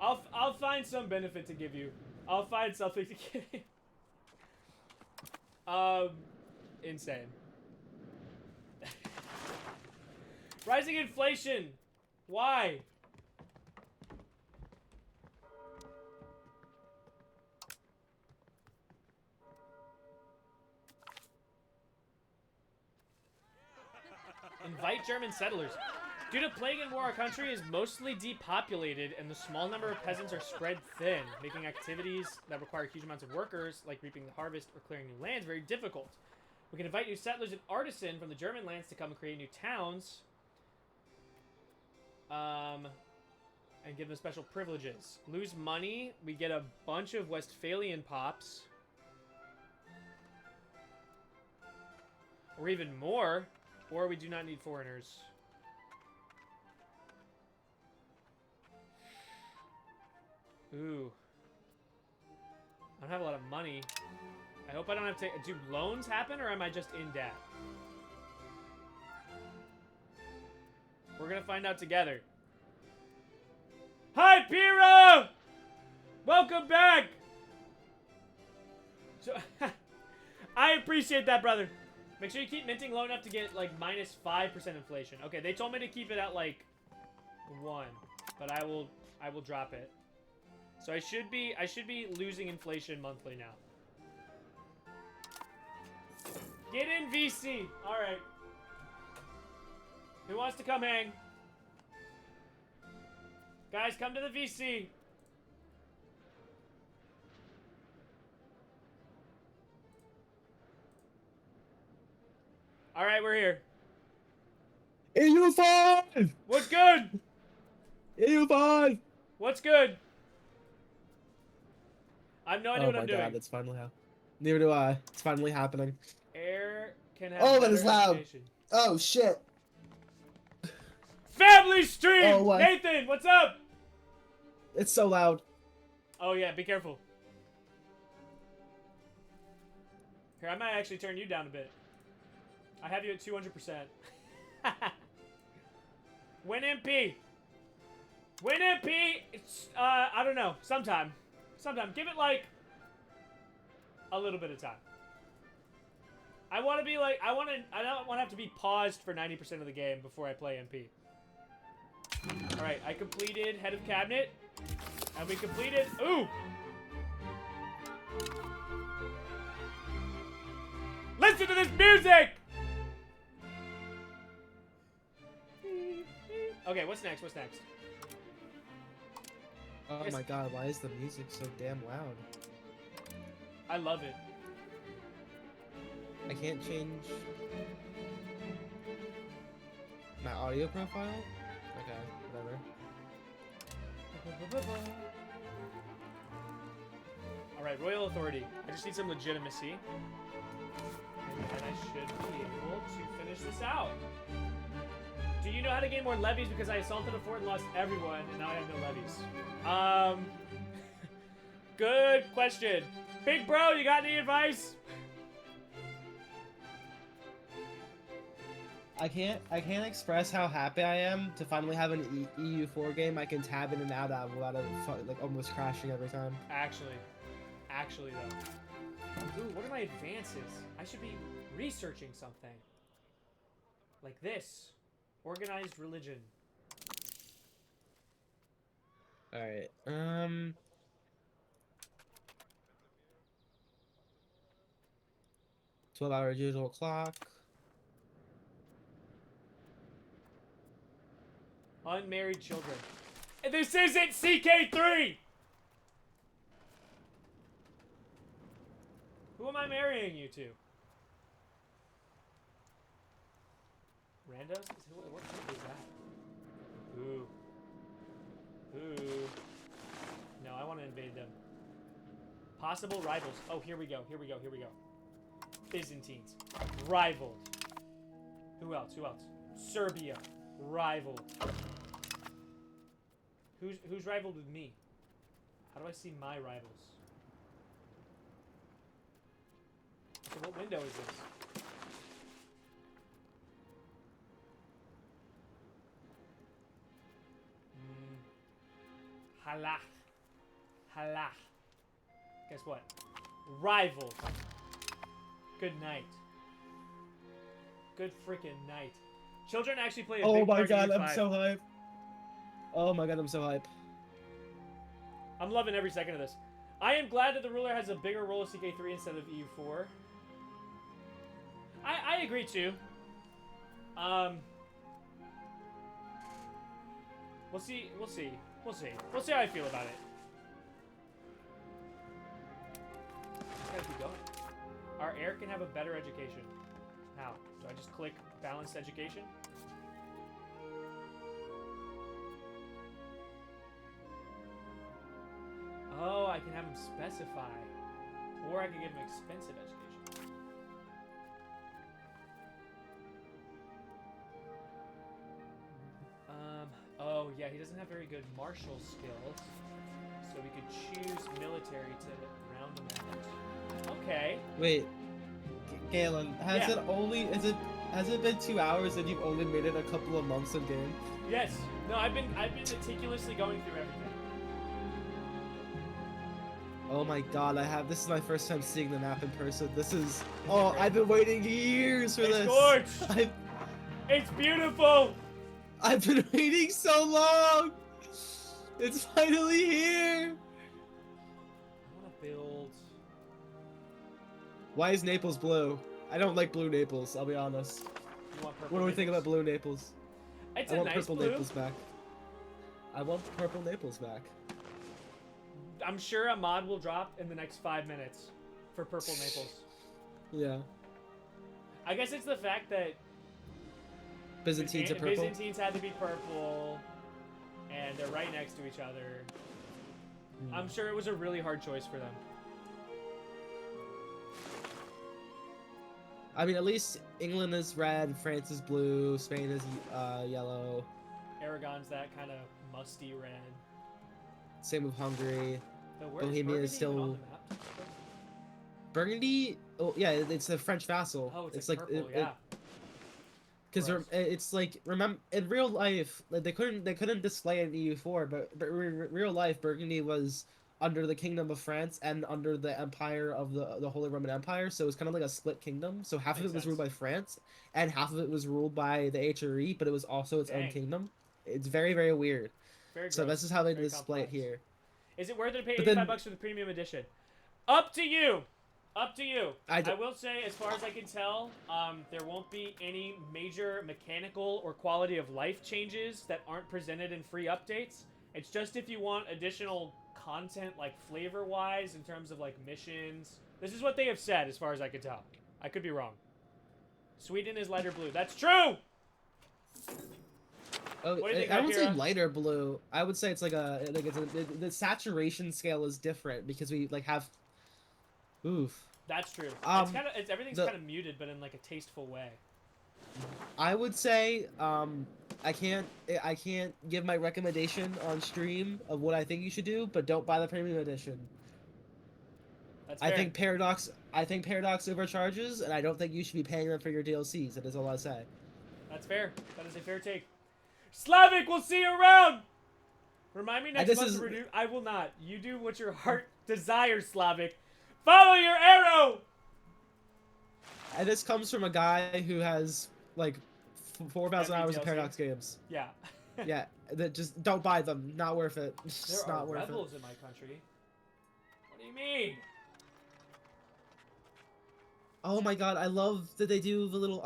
I'll find some benefit to give you. I'll find something to give you. Insane. Rising inflation. Why? Invite German settlers. Due to plague and war, our country is mostly depopulated, and the small number of peasants are spread thin, making activities that require huge amounts of workers, like reaping the harvest or clearing new lands, very difficult. We can invite new settlers and artisans from the German lands to come and create new towns, and give them special privileges. Lose money, we get a bunch of Westphalian pops. Or even more. Or we do not need foreigners. Ooh. I don't have a lot of money. I hope I don't have to... Do loans happen, or am I just in debt? We're gonna find out together. Hi, Piro! Welcome back! So, I appreciate that, brother. Make sure you keep minting low enough to get, like, minus 5% inflation. Okay, they told me to keep it at, like, 1. But I will drop it. So I should be losing inflation monthly now. Get in, VC! Alright. Who wants to come hang? Guys, come to the VC. Alright, we're here. EU5! What's good? EU5! What's good? I have no idea what I'm doing. Oh my god, it's finally happening. Neither do I. It's finally happening. Air can have Oh, that better is loud. information. Oh, shit. Family stream! Oh, what? Nathan, what's up? It's so loud. Oh yeah, be careful. Here, I might actually turn you down a bit. I have you at 200%. Win MP! Win MP! It's, I don't know. Sometime. Give it, like, a little bit of time. I want to be, like, I don't want to have to be paused for 90% of the game before I play MP. Alright, I completed Head of Cabinet. And we completed... Ooh! Listen to this music! Okay, what's next? What's next? Oh my god, why is the music so damn loud? I love it. I can't change my audio profile? Okay, whatever. Alright, Royal Authority. I just need some legitimacy. And then I should be able to finish this out. Do you know how to gain more levies? Because I assaulted a fort and lost everyone, and now I have no levies. Good question. Big bro, you got any advice? I can't express how happy I am to finally have an EU4 game I can tab in and out of without like almost crashing every time. Actually though. Ooh, what are my advances? I should be researching something. Like this. Organized religion. Alright, 12-hour usual clock. Unmarried children. And this isn't CK3! Who am I marrying you to? Randos? What is that? Ooh. Ooh. No, I want to invade them. Possible rivals. Oh, here we go. Byzantines. Rivaled. Who else? Serbia. Rivaled. Who's rivaled with me? How do I see my rivals? So what window is this? Halach. Guess what? Rivaled. Good night. Good freaking night. Children actually play a big part in god, EU5. I'm so hyped. Oh my god, I'm so hyped. I'm loving every second of this. I am glad that the ruler has a bigger role of CK3 instead of EU4. I agree too. We'll see how I feel about it. Just gotta keep going. Our heir can have a better education. How? Do I just click balanced education? Oh, I can have him specify. Or I can give him expensive education. Oh yeah, he doesn't have very good martial skills. So we could choose military to round him out. Okay. Wait, Galen, has it been 2 hours and you've only made it a couple of months of game? Yes. No, I've been meticulously going through everything. Oh my god, this is my first time seeing the map in person. I've been waiting years for this. It's gorgeous. It's beautiful. I've been waiting so long! It's finally here! I want to build... Why is Naples blue? I don't like blue Naples, I'll be honest. You want purple What do we Naples? think about blue Naples? It's I a want nice purple blue. Naples back. I want purple Naples back. I'm sure a mod will drop in the next 5 minutes for purple Naples. Yeah. I guess it's the fact that Byzantines are purple? Byzantines had to be purple, and they're right next to each other. I'm sure it was a really hard choice for them. I mean, at least England is red, France is blue, Spain is yellow. Aragon's that kind of musty red. Same with Hungary. So where Bohemia is Burgundy even on still... the map? Burgundy? Oh, yeah, it's a French vassal. Oh, it's like purple, yeah. Because it's like, remember, in real life, like, they couldn't display it in EU4, but in real life, Burgundy was under the Kingdom of France and under the Empire of the Holy Roman Empire, so it was kind of like a split kingdom. So half of it was ruled by France, and half of it was ruled by the HRE, but it was also its own kingdom. It's very, very weird. Very So gross. this is how they Very display it complex. here. Is it worth it to pay But 85 then bucks for the premium edition? Up to you. Up to you. I, d- I will say, as far as I can tell, there won't be any major mechanical or quality of life changes that aren't presented in free updates. It's just if you want additional content, like flavor-wise, in terms of like missions. This is what they have said, as far as I can tell. I could be wrong. Sweden is lighter blue. That's true. oh, What do you think, I wouldn't say Akira? lighter blue. I would say it's like the saturation scale is different because we like have. Oof. That's true. It's Um, kind of everything's the kind of muted, but in like a tasteful way. I would say I can't give my recommendation on stream of what I think you should do, but don't buy the premium edition. That's I fair. think Paradox overcharges, and I don't think you should be paying them for your DLCs. That is all I say. That's fair. That is a fair take. Slavic, we'll see you around. Remind me next this month is to renew. I will not. You do what your heart desires, Slavic. Follow your arrow. and this comes from a guy who has like 4,000 Every hours of DLC. Paradox games. Yeah. Yeah, that just don't buy them. Not worth it. It's There just are not worth it. rebels in my country. What do you mean? Oh my god, I love that they do the little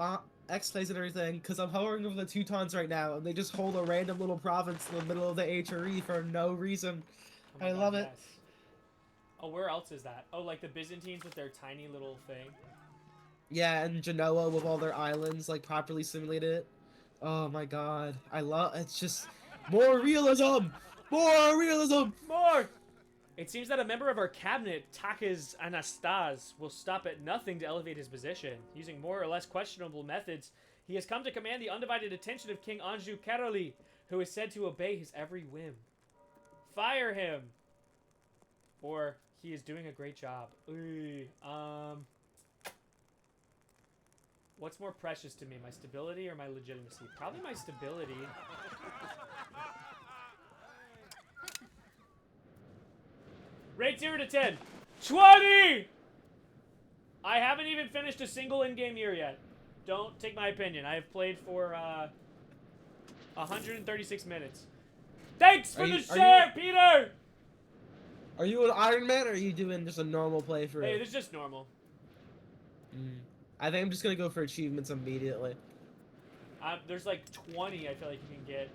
X-plays and everything, because I'm hovering over the Teutons right now, and they just hold a random little province in the middle of the HRE for no reason. Oh my I God, love it. yes. Oh, where else is that? Oh, like the Byzantines with their tiny little thing. Yeah, and Genoa with all their islands, like, properly simulated. Oh my god, I love it's just more realism! More realism! More! It seems that a member of our cabinet, Takis Anastas, will stop at nothing to elevate his position. Using more or less questionable methods, he has come to command the undivided attention of King Anjou Karoli, who is said to obey his every whim. Fire him! Or, he is doing a great job. What's more precious to me, my stability or my legitimacy? Probably my stability. Rate 0 to 10. 20! I haven't even finished a single in-game year yet. Don't take my opinion. I have played for 136 minutes. Thanks for the share, Peter! Are you an Iron Man, or are you doing just a normal playthrough? Hey, this is just normal. I think I'm just gonna go for achievements immediately. There's like 20 I feel like you can get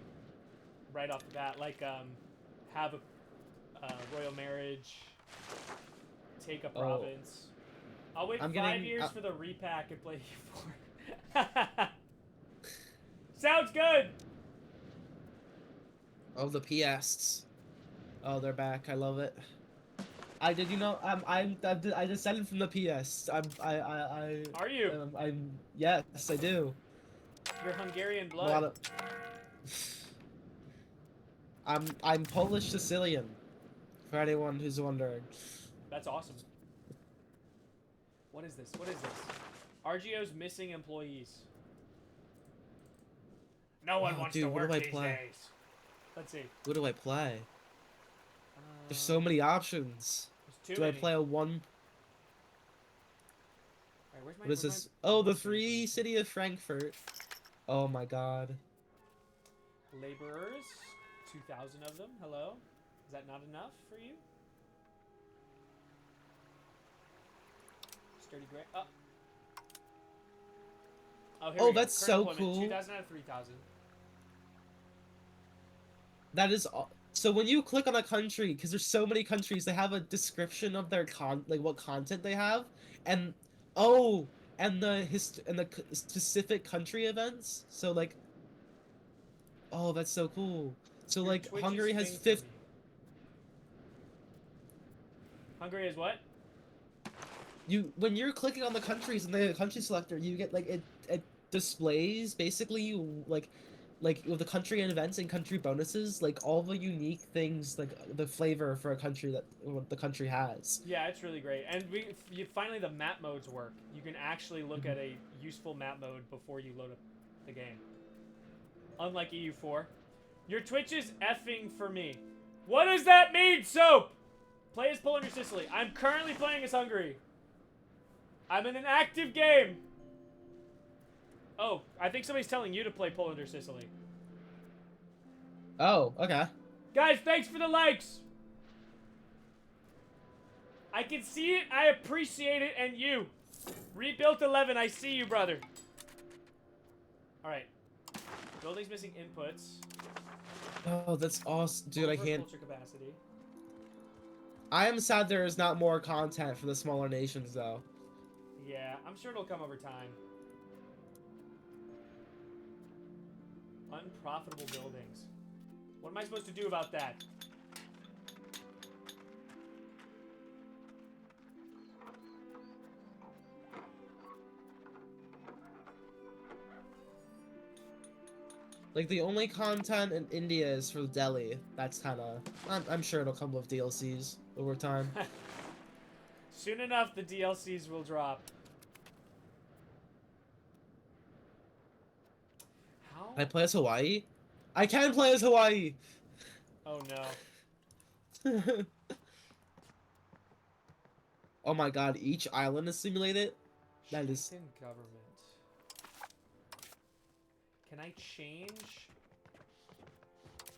right off the bat. Like, have a royal marriage, take a province. I'll wait 5 years for the repack and play E4. Sounds good! Oh, the PS. Oh, they're back. I love it. I descended from the PS. Are you? Yes, I do. You're Hungarian A blood. lot of. I'm Polish Sicilian. For anyone who's wondering. That's awesome. What is this? What is this? RGO's missing employees. No one wants to work these days. Let's see. What do I play? There's so many options. Do I play a one? Right, What is this? Oh, the free city of Frankfurt. Oh my god. Laborers, 2,000 of them. Hello. Is that not enough for you? Sturdy gray. Oh, that's so cool. 2,000 out of 3,000. That is so when you click on a country, because there's so many countries, they have a description of their what content they have, and the specific country events. So like, oh, that's so cool. So Your like, Twitch Hungary has is 50. Hungary is what? When you're clicking on the countries in the country selector, you get like it displays basically like with the country and events and country bonuses, like all the unique things, like the flavor for a country that what the country has. Yeah, it's really great. And finally the map modes work. You can actually look at a useful map mode before you load up the game. Unlike EU4. Your Twitch is effing for me. What does that mean, Soap? Play as Poland or Sicily. I'm currently playing as Hungary. I'm in an active game. Oh, I think somebody's telling you to play Poland or Sicily. Oh, okay. Guys, thanks for the likes. I can see it, I appreciate it, and you. Rebuilt 11, I see you, brother. Alright. Building's missing inputs. Oh, that's awesome. Dude, I can't. Culture capacity. I am sad there is not more content for the smaller nations, though. Yeah, I'm sure it'll come over time. Unprofitable buildings. What am I supposed to do about that? Like, the only content in India is for Delhi. That's kind of... I'm sure it'll come with DLCs over time. Soon enough, the DLCs will drop. How? Can I play as Hawaii? I can play as Hawaii! Oh, no. Oh my god, each island is simulated? That is... Strengthen government. Can I change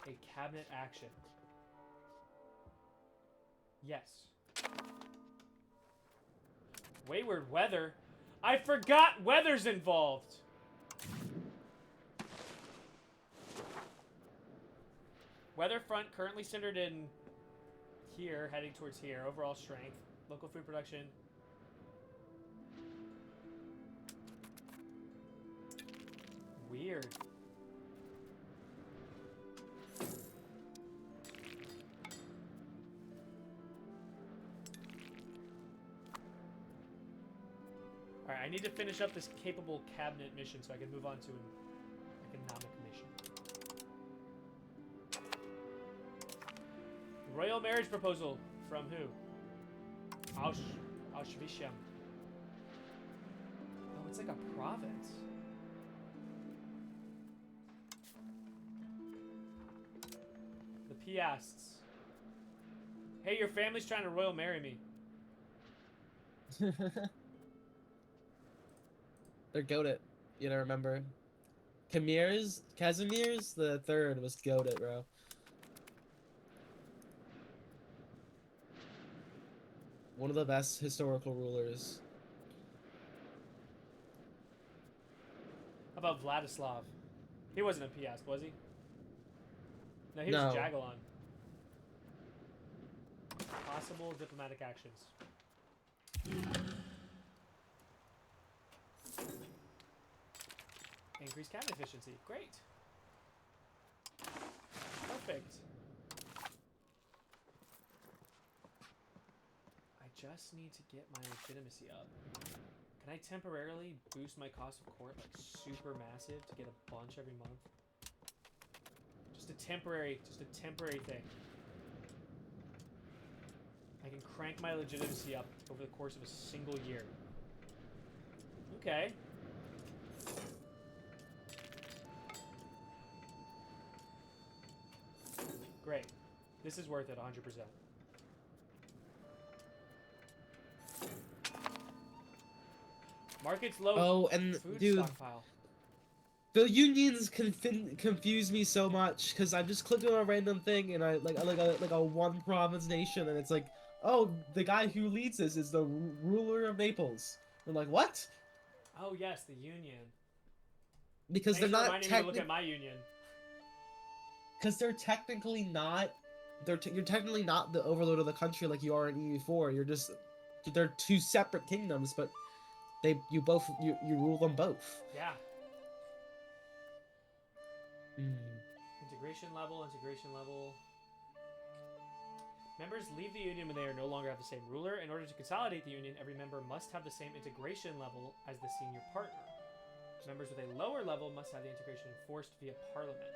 a cabinet action? Yes. Wayward weather? I forgot weather's involved! Weather front currently centered in here, heading towards here. Overall strength. Local food production. Weird. Alright, I need to finish up this capable cabinet mission so I can move on to an economic mission. Royal marriage proposal from who? Auschwitz. Oh, it's like a province. The Piasts. Hey, your family's trying to royal marry me. They're goated. You know, remember? Casimir's the third was goated, bro. One of the best historical rulers. How about Vladislav? He wasn't a Piast, was he? No, he No. was Jagiellon. Possible diplomatic actions. Increase cabinet efficiency. Great. Perfect. I just need to get my legitimacy up. Can I temporarily boost my cost of court like super massive to get a bunch every month? Just a temporary thing. I can crank my legitimacy up over the course of a single year. Okay. Great. This is worth it 100%. Market's low. Oh, and food dude, stockpile. the unions confuse me so much because I'm just clicking on a random thing and I like a one province nation and it's like, oh, the guy who leads this is the ruler of Naples. I'm like, what? Oh yes, the union. Because Thanks they're for not reminding me to look at my union. Because they're technically not. You're technically not the overlord of the country like you are in EU4. You're just. They're two separate kingdoms, but you rule them both. Yeah. Mm. Integration level. Members leave the union when they are no longer have the same ruler. In order to consolidate the union, every member must have the same integration level as the senior partner. Members with a lower level must have the integration enforced via parliament.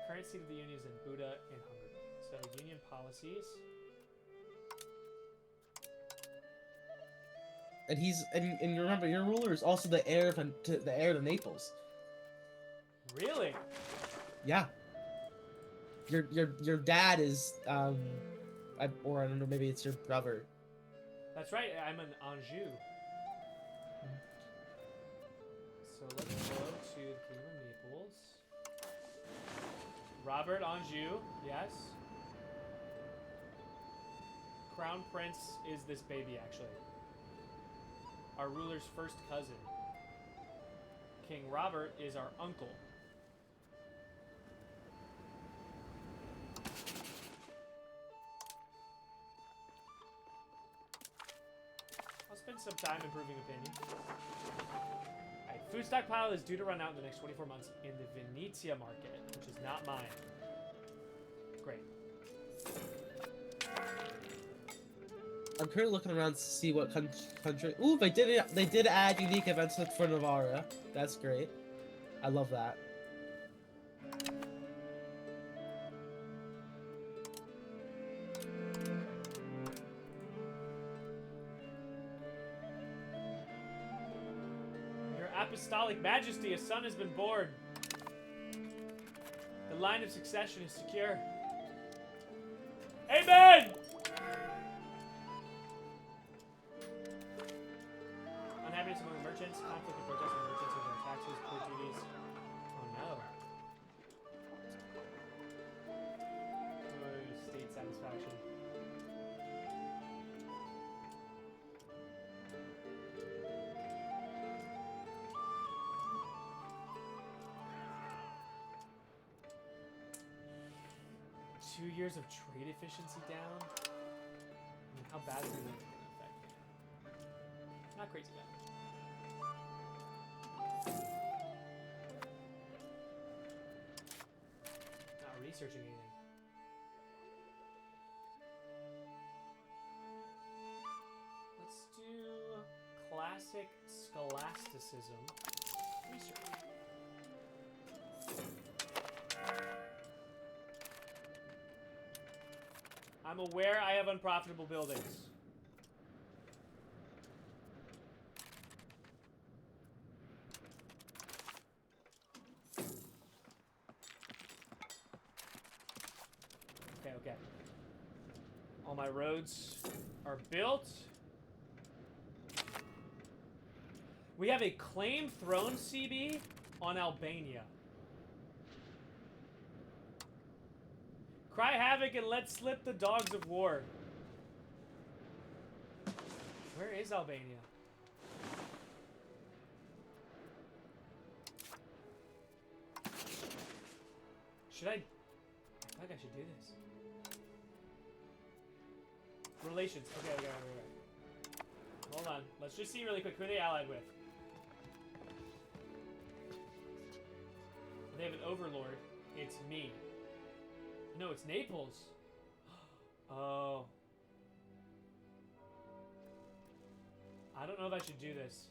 Current seat of the union is in Buda in Hungary. So union policies. And and remember, your ruler is also the heir to Naples. Really? Yeah. Your dad is or I don't know, maybe it's your brother. That's right. I'm an Anjou. So let's go to the Kingdom of Naples. Robert Anjou, yes. Crown Prince is this baby, actually. Our ruler's first cousin. King Robert is our uncle. I'll spend some time improving opinion. Alright, food stockpile is due to run out in the next 24 months in the Venetia market, which is not mine. Great. I'm currently looking around to see what country. Ooh, they did add unique events for Navarra. That's great. I love that. Your apostolic majesty, a son has been born. The line of succession is secure. Amen! Unhappiness among the merchants, conflict and protest among merchants over their taxes, port duties. Oh no. Oh, state satisfaction. Two years of trade efficiency down? I mean, how bad is it going to affect me? Not crazy bad. Not researching anything. Let's do classic scholasticism research. I'm aware I have unprofitable buildings. Okay. All my roads are built. We have a claim throne CB on Albania. Cry havoc and let slip the dogs of war. Where is Albania? Should I feel like I should do this. Relations. Okay. Hold on. Let's just see really quick who they allied with. They have an overlord. It's me. No, it's Naples. Oh. I don't know if I should do this.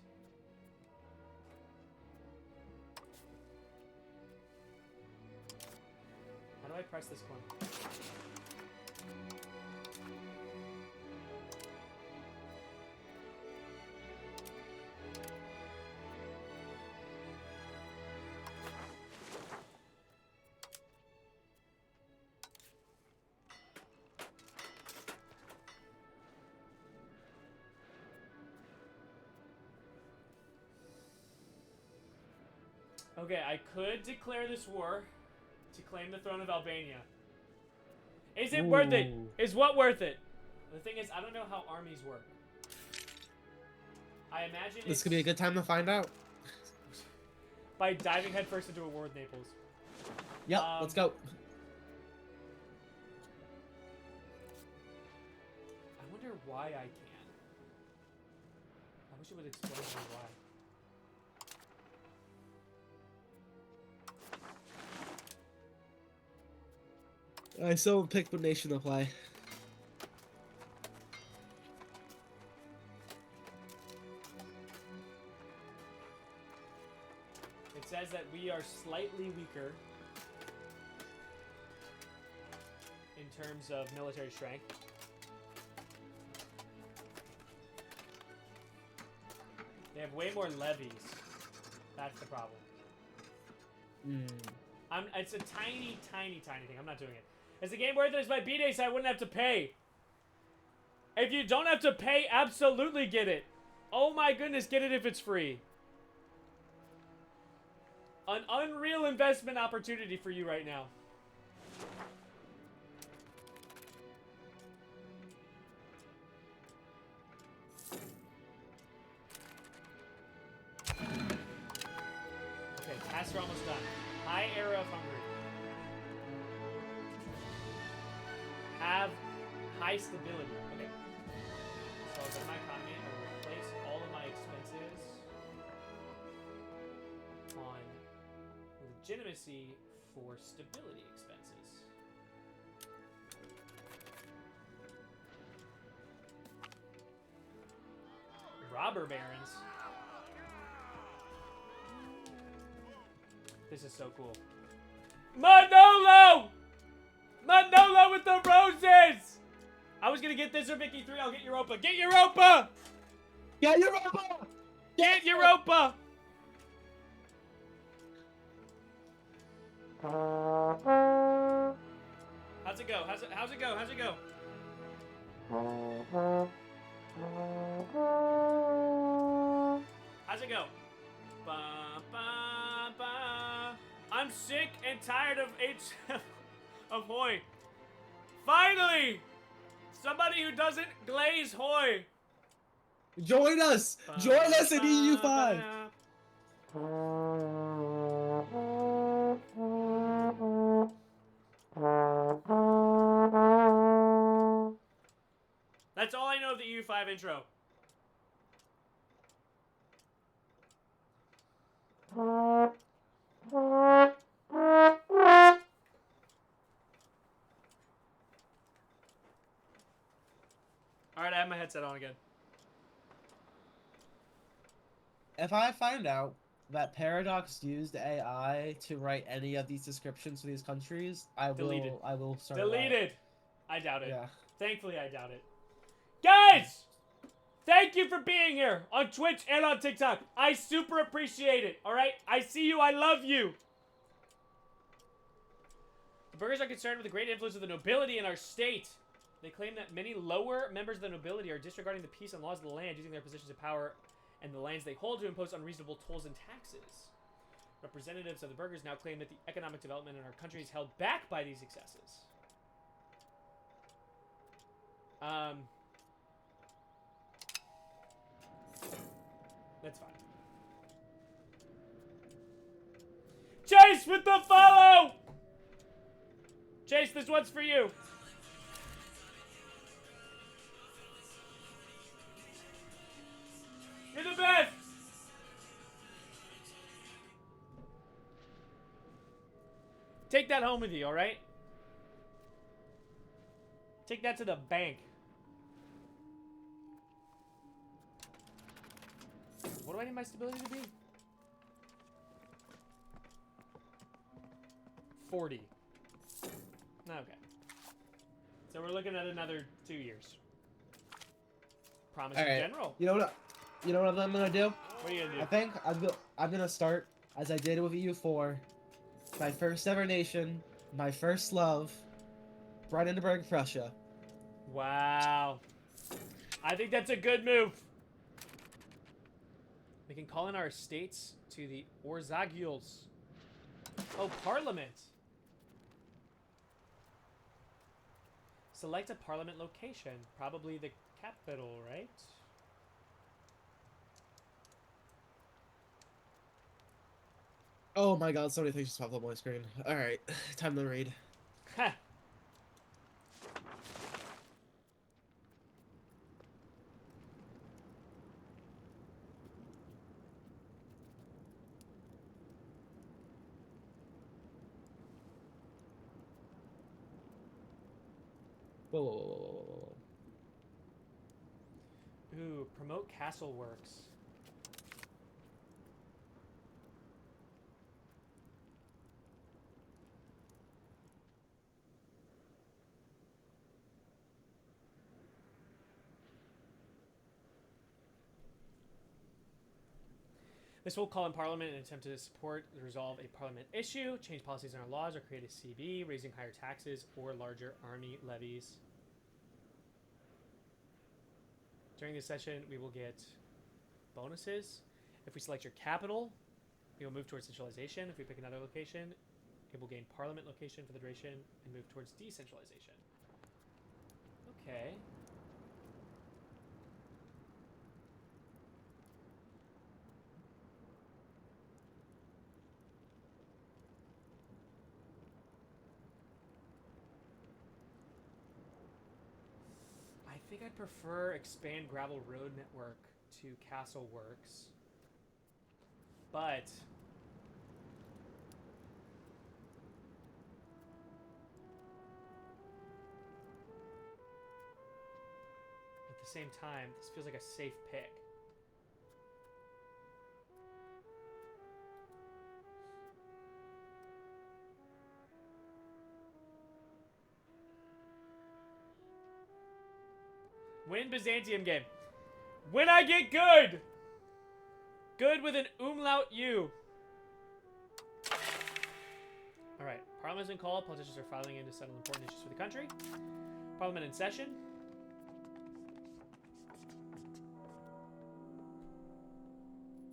How do I press this one? Okay, I could declare this war to claim the throne of Albania. Is it worth it? Is what worth it? The thing is, I don't know how armies work. I imagine this could be a good time to find out. By diving headfirst into a war with Naples. Yep, let's go. I wonder why I can. I wish it would explain to me why. I still picked what nation to play. It says that we are slightly weaker in terms of military strength. They have way more levies. That's the problem. It's a tiny thing. I'm not doing it. Is the game worth it? Is my B-Day so I wouldn't have to pay? If you don't have to pay, absolutely get it. Oh my goodness, get it if it's free. An unreal investment opportunity for you right now. we're almost done. High era of Hungary. Have high stability. Okay. So I'll go to my economy and I'll replace all of my expenses on legitimacy for stability expenses. Robber barons. This is so cool. Manolo! Manolo with the roses! I was gonna get this or Mickey 3. I'll get Europa. Get Europa! Get Europa! Get Europa! How's it go? How's it go? How's it go? How's it go? Ba, ba, ba. I'm sick and tired of of Hoy. Finally! Somebody who doesn't glaze Hoy. Join us! Join us in EU5! That's all I know of the EU5 intro. Alright, I have my headset on again. If I find out that Paradox used AI to write any of these descriptions for these countries, I will start. Deleted. I doubt it. Yeah. Thankfully, I doubt it. Guys! Thank you for being here on Twitch and on TikTok. I super appreciate it, alright? I see you, I love you. The burghers are concerned with the great influence of the nobility in our state. They claim that many lower members of the nobility are disregarding the peace and laws of the land, using their positions of power and the lands they hold to impose unreasonable tolls and taxes. Representatives of the burghers now claim that the economic development in our country is held back by these excesses. That's fine. Chase with the follow! Chase, this one's for you. You're the best! Take that home with you, alright? Take that to the bank. What do I need my stability to be? 40. Okay. So we're looking at another 2 years. Promising general. You know what I'm gonna do? What are you gonna do? I think I'm gonna start as I did with EU4. My first ever nation, my first love, Brandenburg, Prussia. Wow. I think that's a good move. We can call in our estates to the Orzagules. Oh, Parliament. Select a Parliament location. Probably the capital, right? Oh my god, so many things just popped up on my screen. Alright, time to read. Ha! Whoa. Ooh, promote castle works. This will call in Parliament in an attempt to support and resolve a Parliament issue, change policies in our laws, or create a CB, raising higher taxes or larger army levies. During this session, we will get bonuses. If we select your capital, we will move towards centralization. If we pick another location, it will gain Parliament location for the duration and move towards decentralization. Okay. think I'd prefer expand gravel road network to castle works. But at the same time, this feels like a safe pick. Win Byzantium game. When I get good! Good with an umlaut U. Alright. Parliament is in call. Politicians are filing in to settle important issues for the country. Parliament in session.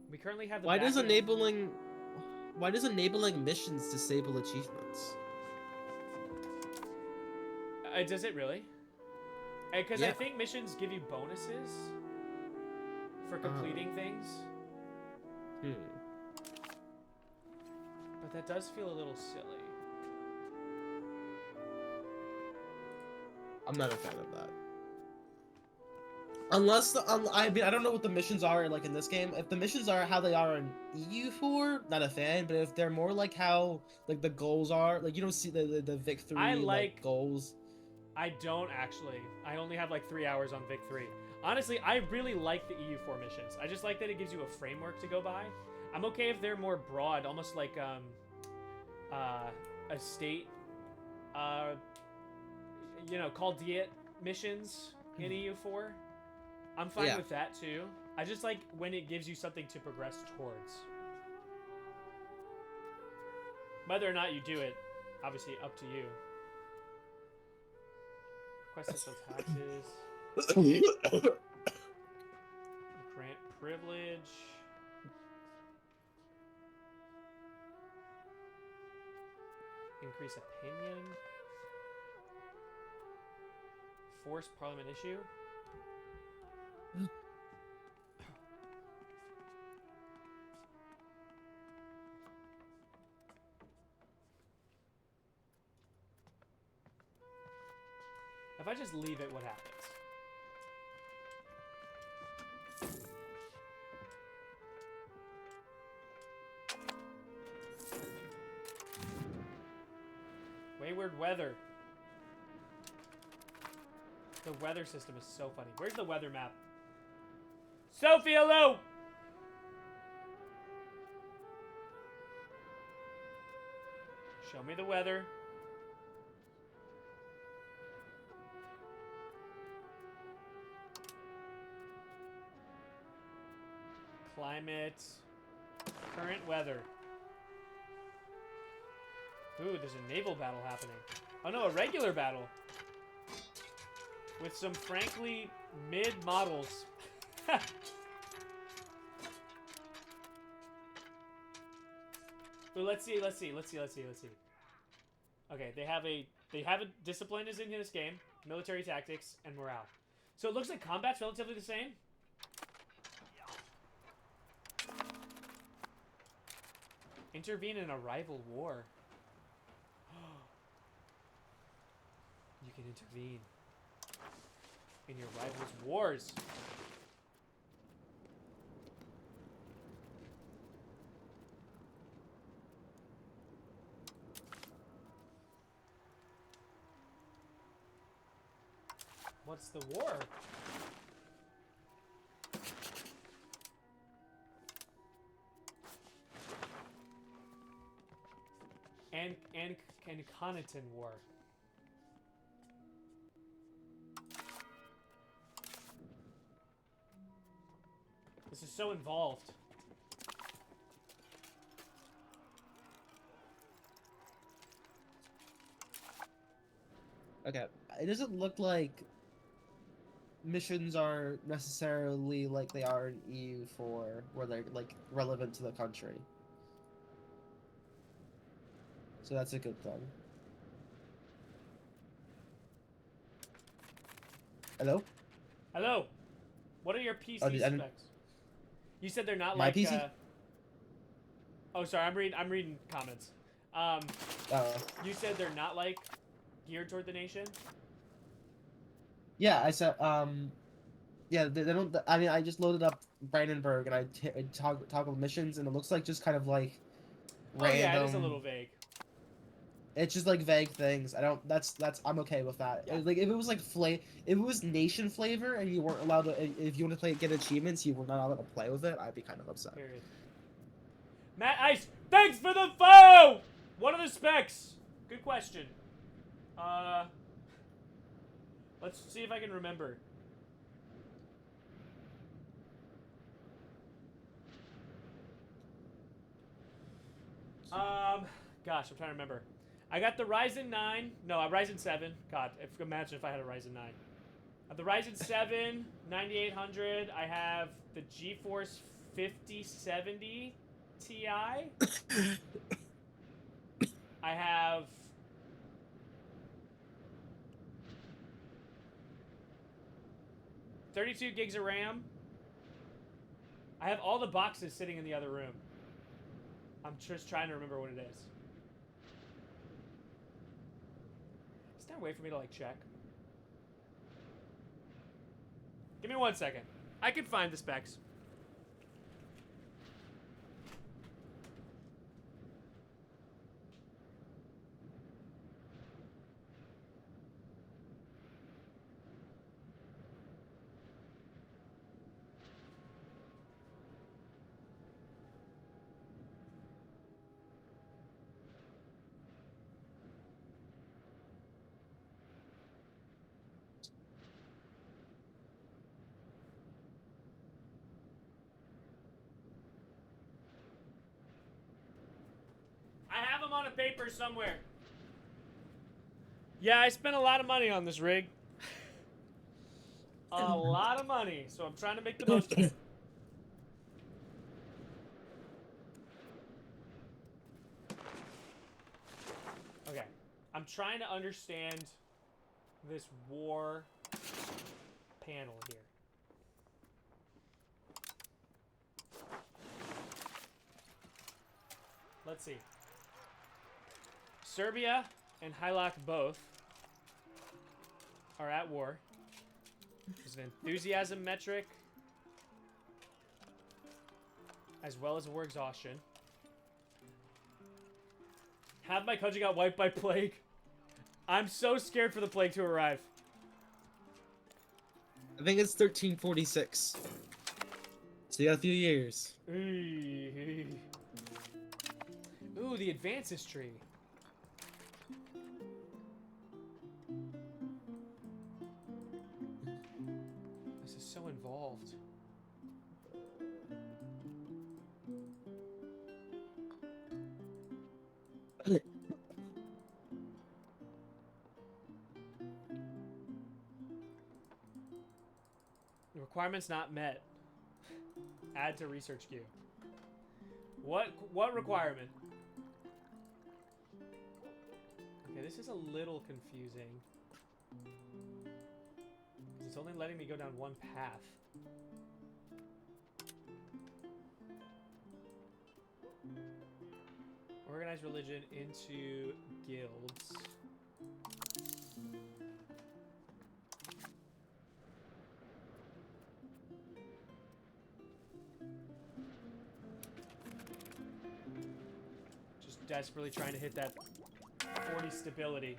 We currently have the Why does enabling missions disable achievements? Does it really? Because Yeah. I think missions give you bonuses for completing things. But that does feel a little silly. I'm not a fan of that. Unless I mean, I don't know what the missions are like in this game. If the missions are how they are in EU4, not a fan. But if they're more like how like the goals are, like you don't see the Vic 3 like goals. I don't actually. I only have like 3 hours on Vic 3. Honestly, I really like the EU4 missions. I just like that it gives you a framework to go by. I'm okay if they're more broad, almost like a state, you know, called Diet missions in EU4. I'm fine with that too. I just like when it gives you something to progress towards. Whether or not you do it, obviously up to you. Request social taxes. Grant privilege. Increase opinion. Force parliament issue. If I just leave it, what happens? Wayward weather. The weather system is so funny. Where's the weather map? Sophie, hello! Show me the weather. Climate. Current weather. Ooh, there's a naval battle happening. Oh no, a regular battle. With some frankly mid models. Well, let's see. Okay, they have a discipline is in this game, military tactics, and morale. So it looks like combat's relatively the same. Intervene in a rival war. You can intervene in your rival's wars. What's the war? And Connaughton War. This is so involved. Okay, it doesn't look like missions are necessarily like they are in EU4, where they're like relevant to the country. So that's a good thing. Hello? Hello. What are your PC specs? You said they're not my like PC? Oh, sorry. I'm reading comments. You said they're not like geared toward the nation? Yeah, I said yeah, they don't. I mean, I just loaded up Brandenburg and I toggled missions, and it looks like just kind of like Oh yeah, it is a little random. vague. It's just like vague things. I don't. That's. I'm okay with that. Yeah. Like if it was like if it was nation flavor and you weren't allowed to, if you want to play get achievements, you were not allowed to play with it. I'd be kind of upset. Period. Matt Ice, thanks for the foe. What are the specs? Good question. Let's see if I can remember. Gosh, I'm trying to remember. I got the Ryzen 9. No, a Ryzen 7. God, imagine if I had a Ryzen 9. The Ryzen 7, 9800. I have the GeForce 5070 Ti. I have $32 gigs of RAM. I have all the boxes sitting in the other room. I'm just trying to remember what it is. Is there a way for me to like check? Give me 1 second. I can find the specs. I have them on a paper somewhere. Yeah, I spent a lot of money on this rig. A lot of money, so I'm trying to make the most of it. Okay. I'm trying to understand this war panel here. Let's see. Serbia and Hilak both are at war. There's an enthusiasm metric, as well as war exhaustion. Have my country got wiped by plague? I'm so scared for the plague to arrive. I think it's 1346. So you got a few years. Ooh, the advances tree. This is so involved. Requirements not met. Add to research queue. What requirement? Okay, this is a little confusing. It's only letting me go down one path. Organize religion into guilds. Just desperately trying to hit that 40 stability.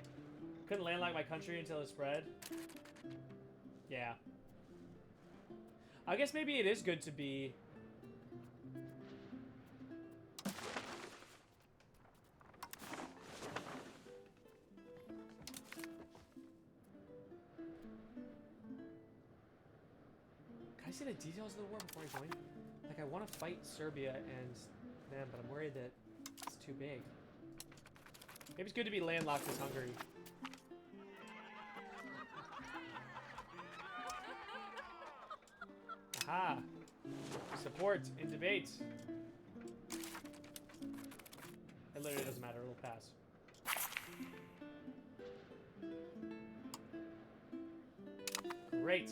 Couldn't landlock my country until it spread. Yeah. I guess maybe it is good to be... Can I see the details of the war before I join? Like, I want to fight Serbia and them, but I'm worried that it's too big. Maybe it's good to be landlocked as Hungary. Aha! Support in debates. It literally doesn't matter, it'll pass. Great.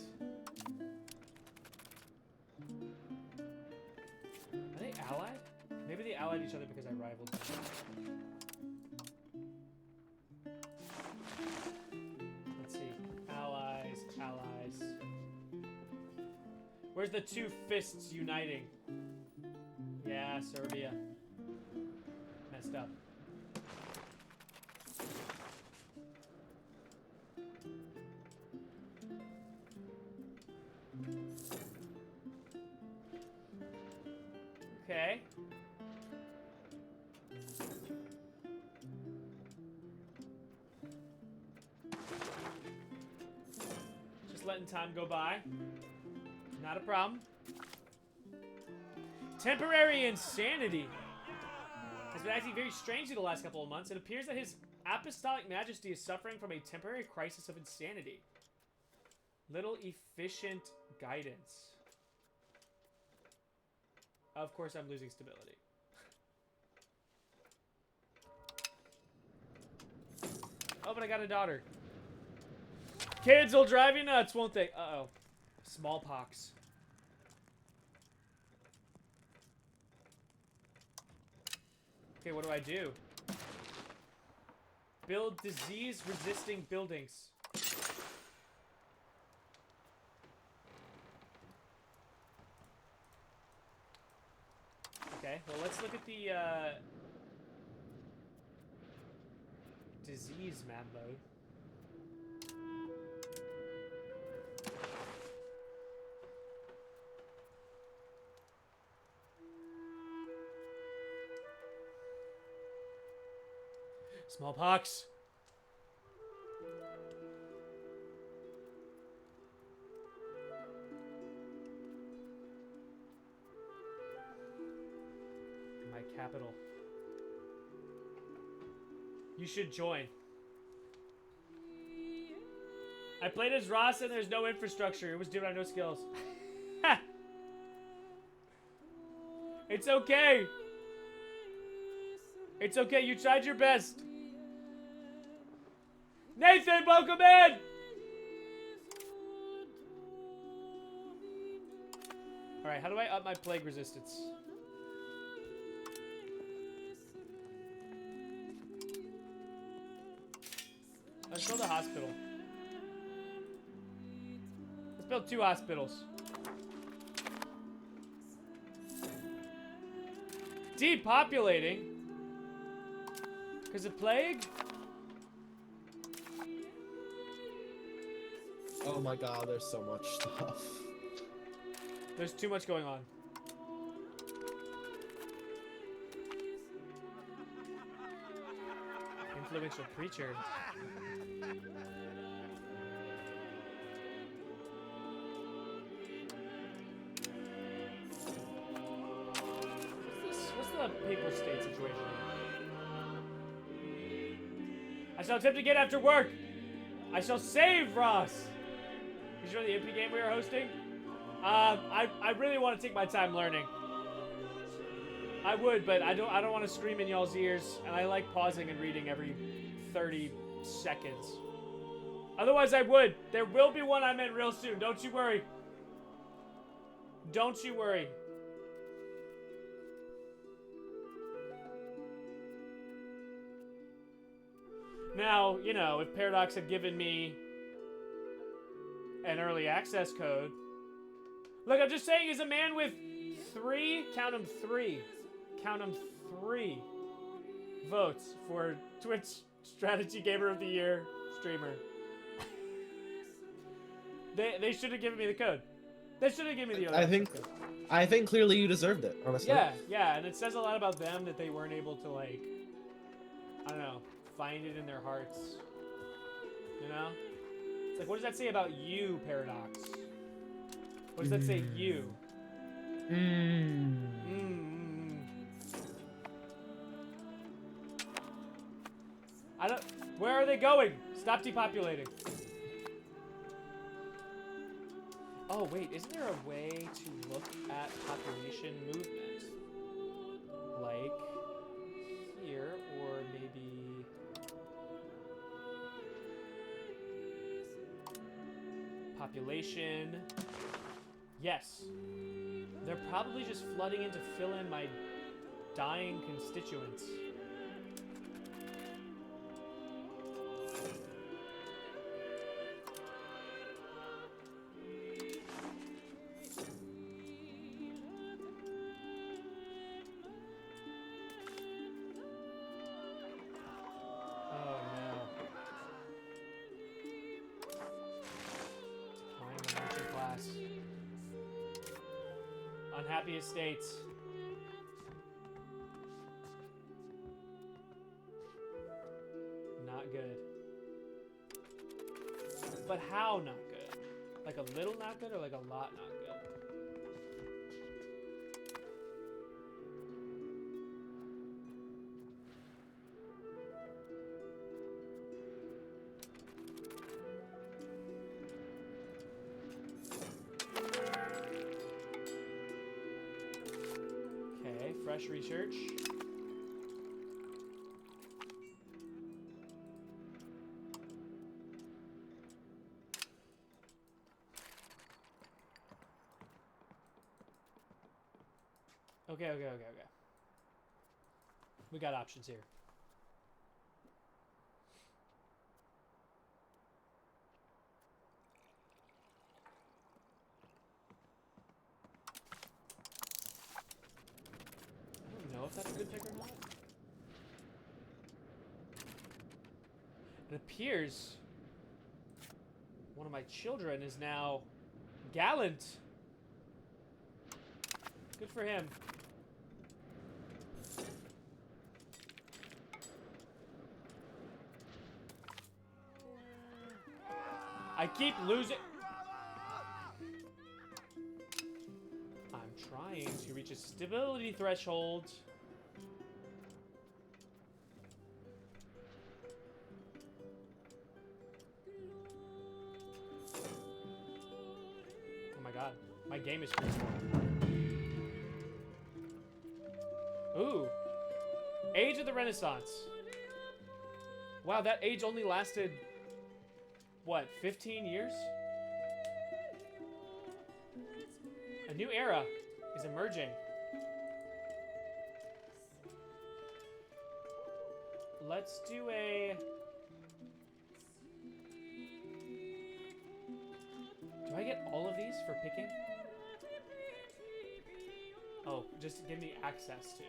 Are they allied? Maybe they allied each other because I rivaled them. Let's see. Allies, allies. Where's the two fists uniting? Yeah, Serbia. Messed up. Okay. Just letting time go by. Not a problem. Temporary insanity has been acting very strangely the last couple of months. It appears that His Apostolic Majesty is suffering from a temporary crisis of insanity. Little efficient guidance. Of course, I'm losing stability. Oh, but I got a daughter. Kids will drive you nuts, won't they? Uh-oh. Smallpox. Okay, what do I do? Build disease-resisting buildings. Okay, well, let's look at the, disease map mode. Smallpox. My capital. You should join. I played as Ross and there's no infrastructure. It was dude, I have no skills. It's okay. It's okay. You tried your best. Nathan, welcome in! Alright, how do I up my plague resistance? Let's build a hospital. Let's build 2 hospitals. Depopulating? Because of plague? Oh my god, there's so much stuff. There's too much going on. Influential preacher. What's the papal state situation? I shall attempt to get after work. I shall save Ross. You sure the MP game we were hosting? I really want to take my time learning. I would, but I don't want to scream in y'all's ears, and I like pausing and reading every 30 seconds. Otherwise, I would. There will be one I'm in real soon. Don't you worry. Don't you worry. Now, you know, if Paradox had given me an early access code. Look, I'm just saying, as a man with 3 votes for Twitch Strategy Gamer of the Year streamer. They should have given me the code. They should have given me the other code. I think clearly you deserved it, honestly. Yeah, and it says a lot about them that they weren't able to, like, I don't know, find it in their hearts. You know? It's like, what does that say about you, Paradox? What does that say, you? I don't... Where are they going? Stop depopulating. Oh, wait, isn't there a way to look at population movement? Like here, or maybe... Population. Yes. They're probably just flooding in to fill in my dying constituents. Unhappy estates. Not good. But how not good? Like a little not good or like a lot not good? Okay, fresh research. Okay. We got options here. I don't know if that's a good pick or not. It appears one of my children is now gallant. Good for him. I keep losing. I'm trying to reach a stability threshold. Oh my god. My game is freezing. Ooh. Age of the Renaissance. Wow, that age only lasted, what, 15 years? A new era is emerging. Let's do a... Do I get all of these for picking? Oh, just give me access to.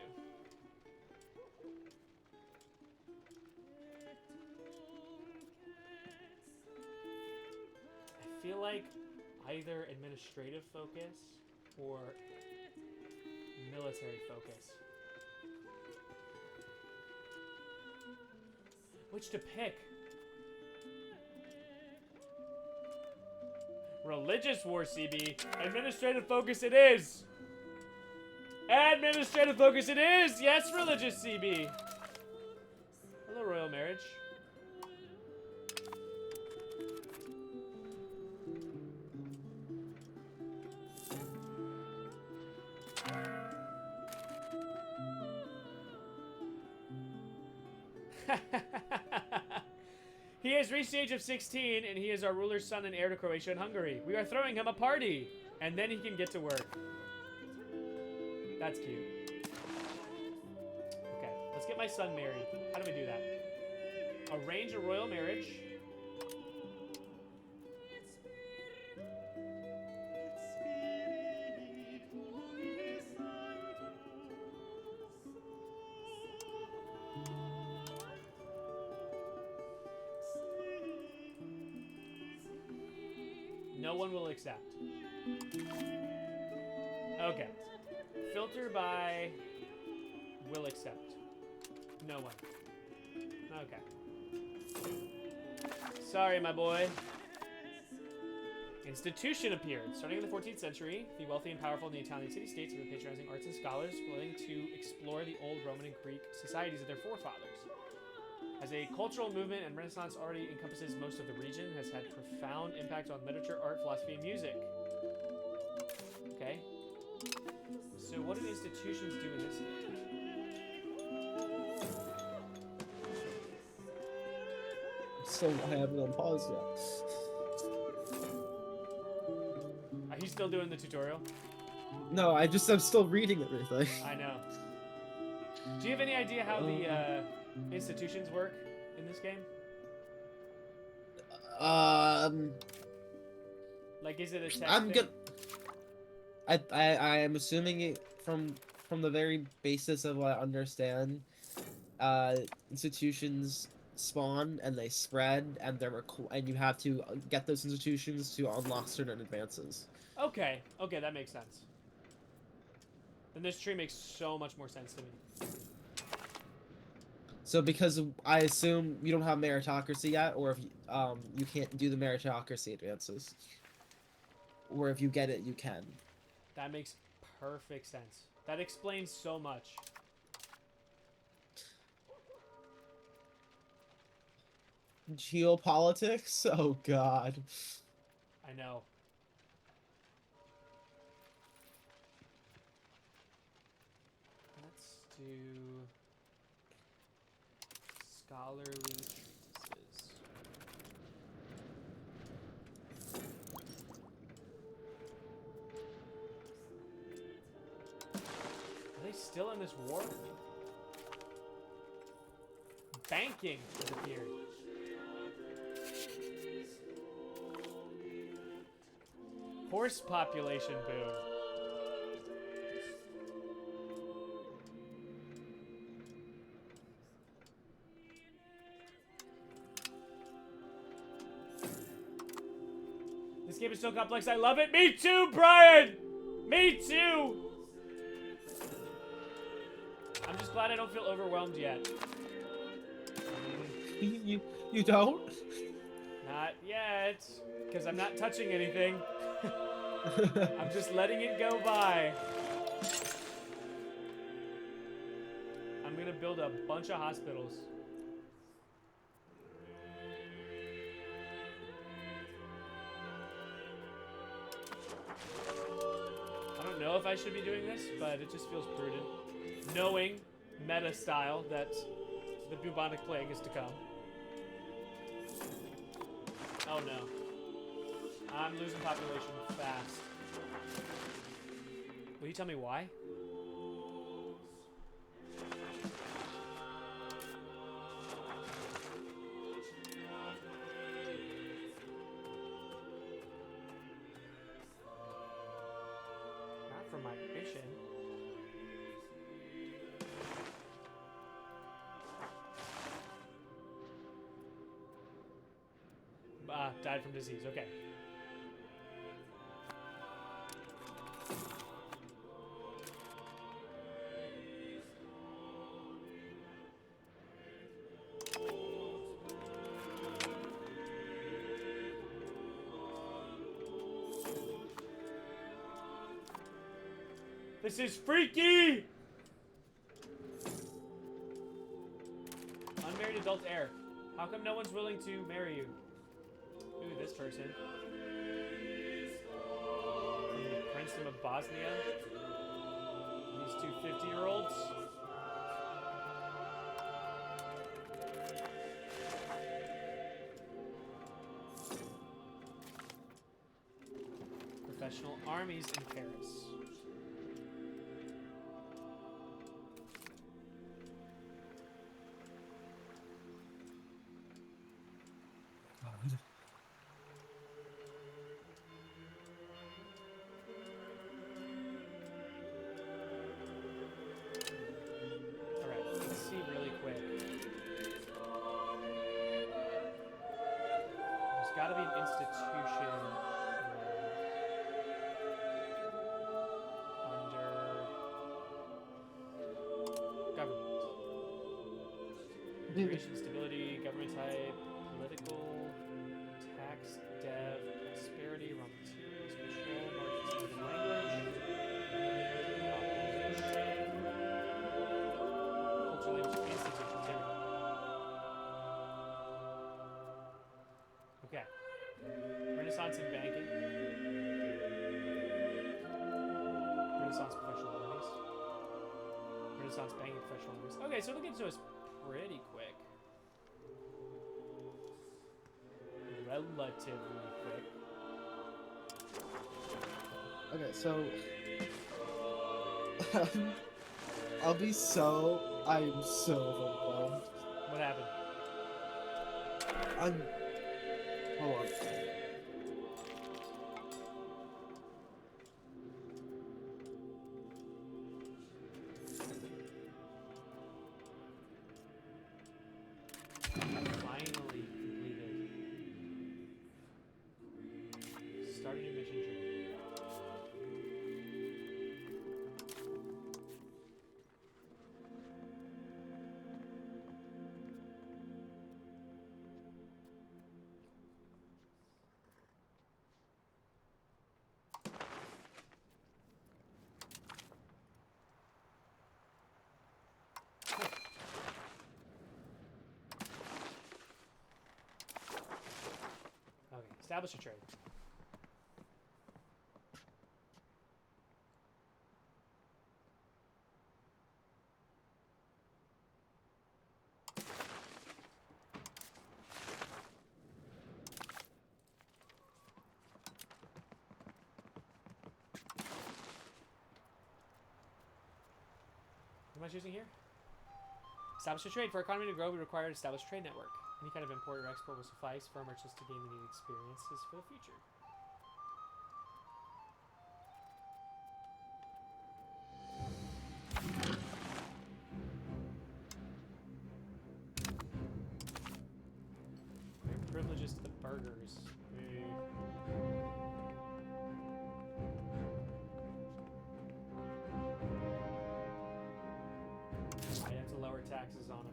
I feel like either administrative focus or military focus. Which to pick? Religious war, CB. Administrative focus it is. Administrative focus it is. Yes, religious CB. Hello, royal marriage. He has reached the age of 16, and he is our ruler's son and heir to Croatia and Hungary. We are throwing him a party, and then he can get to work. That's cute. Okay, let's get my son married. How do we do that? Arrange a royal marriage. No one will accept. Okay. Filter by will accept. No one. Okay. Sorry, my boy. Institution appeared. Starting in the 14th century, the wealthy and powerful in the Italian city-states have been patronizing arts and scholars willing to explore the old Roman and Greek societies of their forefathers. As a cultural movement, and Renaissance already encompasses most of the region, has had profound impact on literature, art, philosophy, and music. Okay. So what do institutions do in this game? Still haven't on pause yet. Are you still doing the tutorial? No, I'm still reading everything. I know. Do you have any idea how the institutions work in this game? Like, is it a text thing? I am assuming it from the very basis of what I understand. Institutions spawn and they spread, and and you have to get those institutions to unlock certain advances. Okay, that makes sense. Then this tree makes so much more sense to me. So because I assume you don't have meritocracy yet, or if you can't do the meritocracy advances, or if you get it, you can. That makes perfect sense. That explains so much. Geopolitics? Oh god. I know. Let's do scholarly treatises. Are they still in this war? Banking has appeared. Horse population boom. This game is so complex, I love it. Me too, Brian! Me too! I'm just glad I don't feel overwhelmed yet. You don't? Not yet, because I'm not touching anything. I'm just letting it go by. I'm gonna build a bunch of hospitals. I don't know if I should be doing this, but it just feels prudent. Knowing, meta style, that the bubonic plague is to come. Oh no. I'm losing population fast. Will you tell me why? Not from my mission. Died from disease. Okay. This is freaky! Unmarried adult heir. How come no one's willing to marry you? Ooh, this person. From the Princedom of Bosnia. These two 50-year-olds. Professional armies in Paris. Gotta be an institution under government. Duration, stability, government type, political, tax, dev, prosperity, raw materials, control, market, and language, cultural institutions. There we go. Okay. Renaissance in banking. Renaissance professional armies. Renaissance banking professional armies. Okay, so it'll get to us pretty quick. Relatively quick. Okay, so I'm so overwhelmed. What happened? Hold on. Finally completed. Start a new mission tree. Establish a trade. What am I choosing here? Establish a trade. For our economy to grow, we require an established trade network. Any kind of import or export will suffice for our merchants to gain the needed experiences for the future. Privileges to the burgers. I have to lower taxes on them.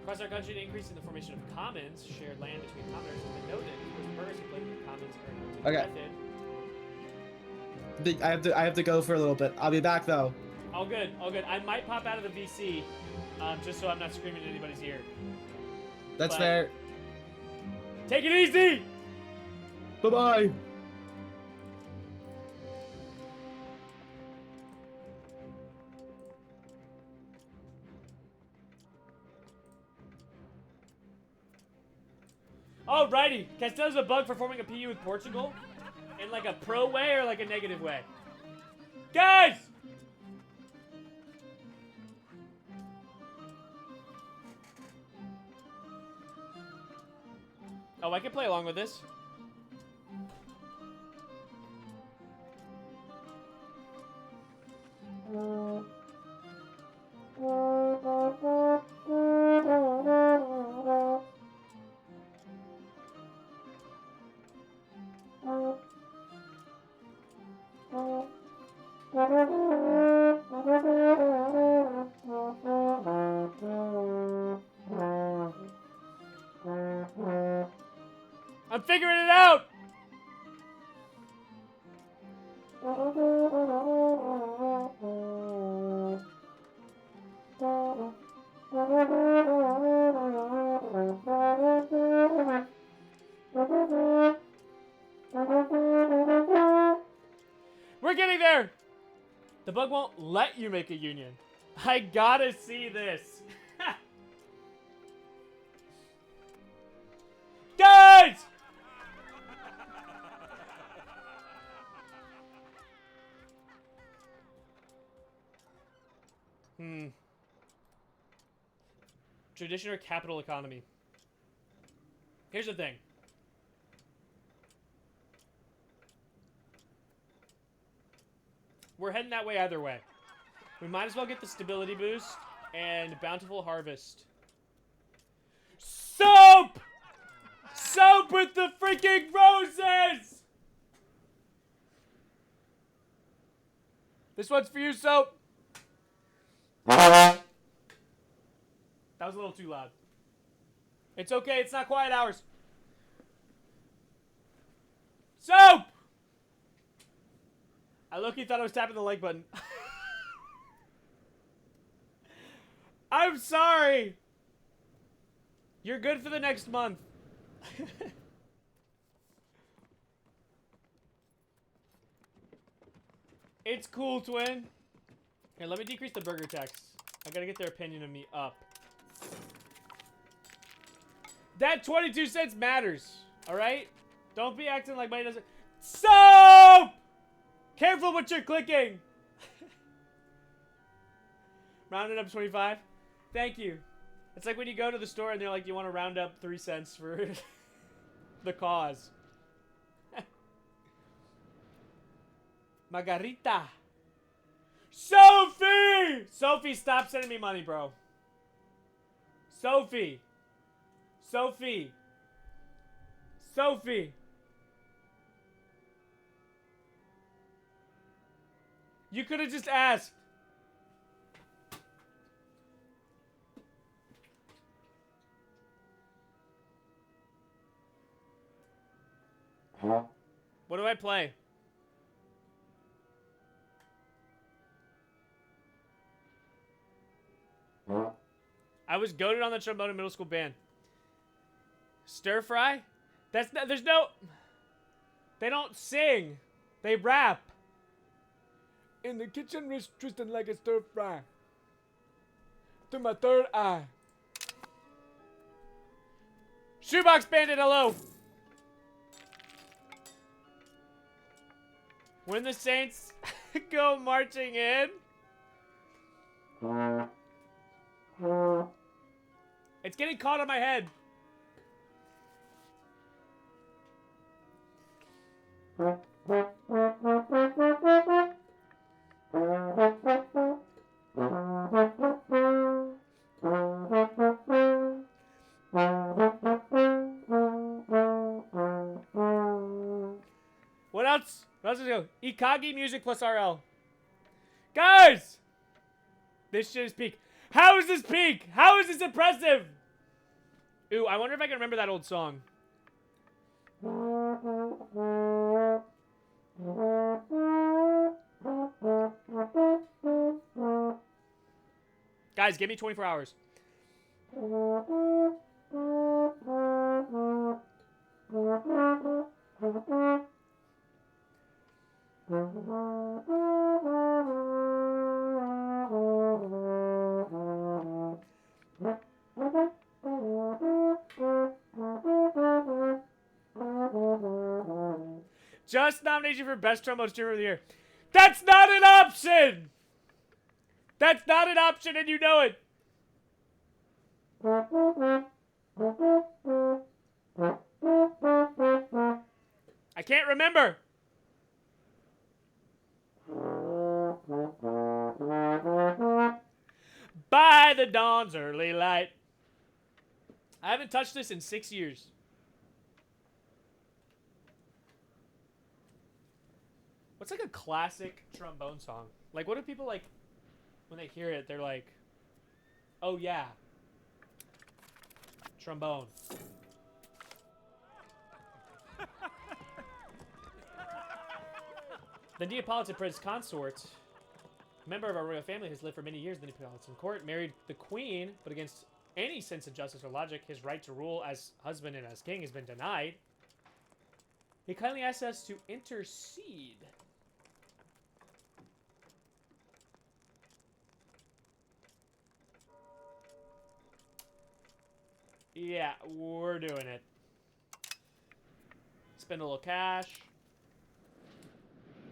Across our country, an increase in the formation of commons, shared land between commoners, has been noted. Because burgers who play with the commons are not taken method. I have to go for a little bit. I'll be back though. All good, all good. I might pop out of the VC, just so I'm not screaming in anybody's ear. That's fair. Take it easy! Bye-bye! Alrighty, Castella's a bug for forming a PU with Portugal? In like a pro way or like a negative way? Guys! Oh, I can play along with this. I'm figuring it out! We're getting there! The bug won't let you make a union. I gotta see this. Guys! Tradition or capital economy? Here's the thing. We're heading that way either way. We might as well get the stability boost and bountiful harvest. Soap! Soap with the freaking roses! This one's for you, Soap. That was a little too loud. It's okay, it's not quiet hours. Soap! I low-key thought I was tapping the like button. I'm sorry. You're good for the next month. It's cool, twin. Here, let me decrease the burger tax. I gotta get their opinion of me up. That 22 cents matters, alright? Don't be acting like money doesn't. Soap! Careful what you're clicking. Round it up 25. Thank you. It's like when you go to the store and they're like, you want to round up 3 cents for the cause. Margarita. Sophie! Sophie, stop sending me money, bro. Sophie. Sophie. Sophie. You could have just asked. What do I play? I was goated on the trombone in middle school band. Stir fry? That's not, there's no... They don't sing. They rap. In the kitchen, Rich Tristan like a stir fry. To my third eye. Shoebox Bandit, hello. When the Saints go marching in. It's getting caught on my head. What else? What else is go? Ikagi music plus RL. Guys! This shit is peak. How is this peak? How is this impressive? Ooh, I wonder if I can remember that old song. Guys, give me 24 hours. Just nomination for Best Trombone Streamer of the Year. That's not an option! That's not an option and you know it! I can't remember! By the dawn's early light. I haven't touched this in 6 years. What's like a classic trombone song? Like, what do people like when they hear it? They're like, oh yeah, trombone. The Neapolitan prince consort, member of our royal family, has lived for many years in the Neapolitan court, married the queen, but against any sense of justice or logic, his right to rule as husband and as king has been denied. He kindly asks us to intercede. Yeah, we're doing it. Spend a little cash.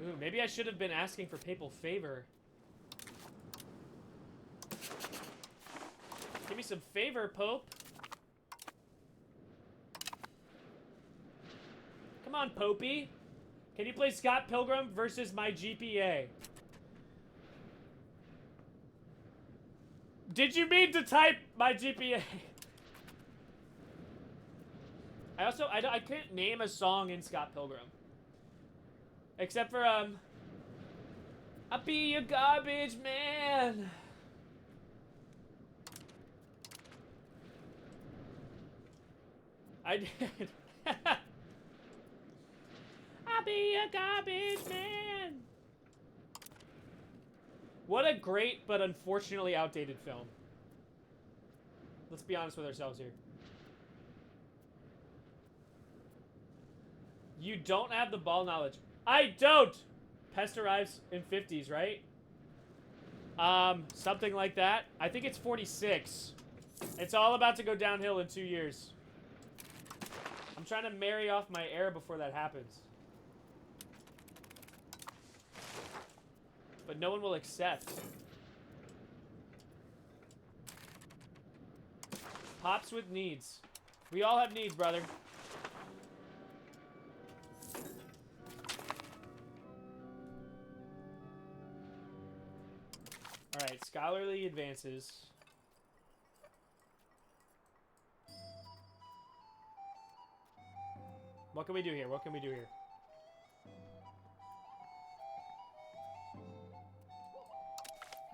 Ooh, maybe I should have been asking for papal favor. Give me some favor, Pope. Come on, Popey. Can you play Scott Pilgrim versus my GPA? Did you mean to type my GPA? I couldn't name a song in Scott Pilgrim. Except for, I'll be a garbage man. I did. I'll be a garbage man. What a great but unfortunately outdated film. Let's be honest with ourselves here. You don't have the ball knowledge. I don't! Pest arrives in 50s, right? Something like that. I think it's 46. It's all about to go downhill in 2 years. I'm trying to marry off my heir before that happens. But no one will accept. Pops with needs. We all have needs, brother. Alright, scholarly advances. What can we do here? What can we do here?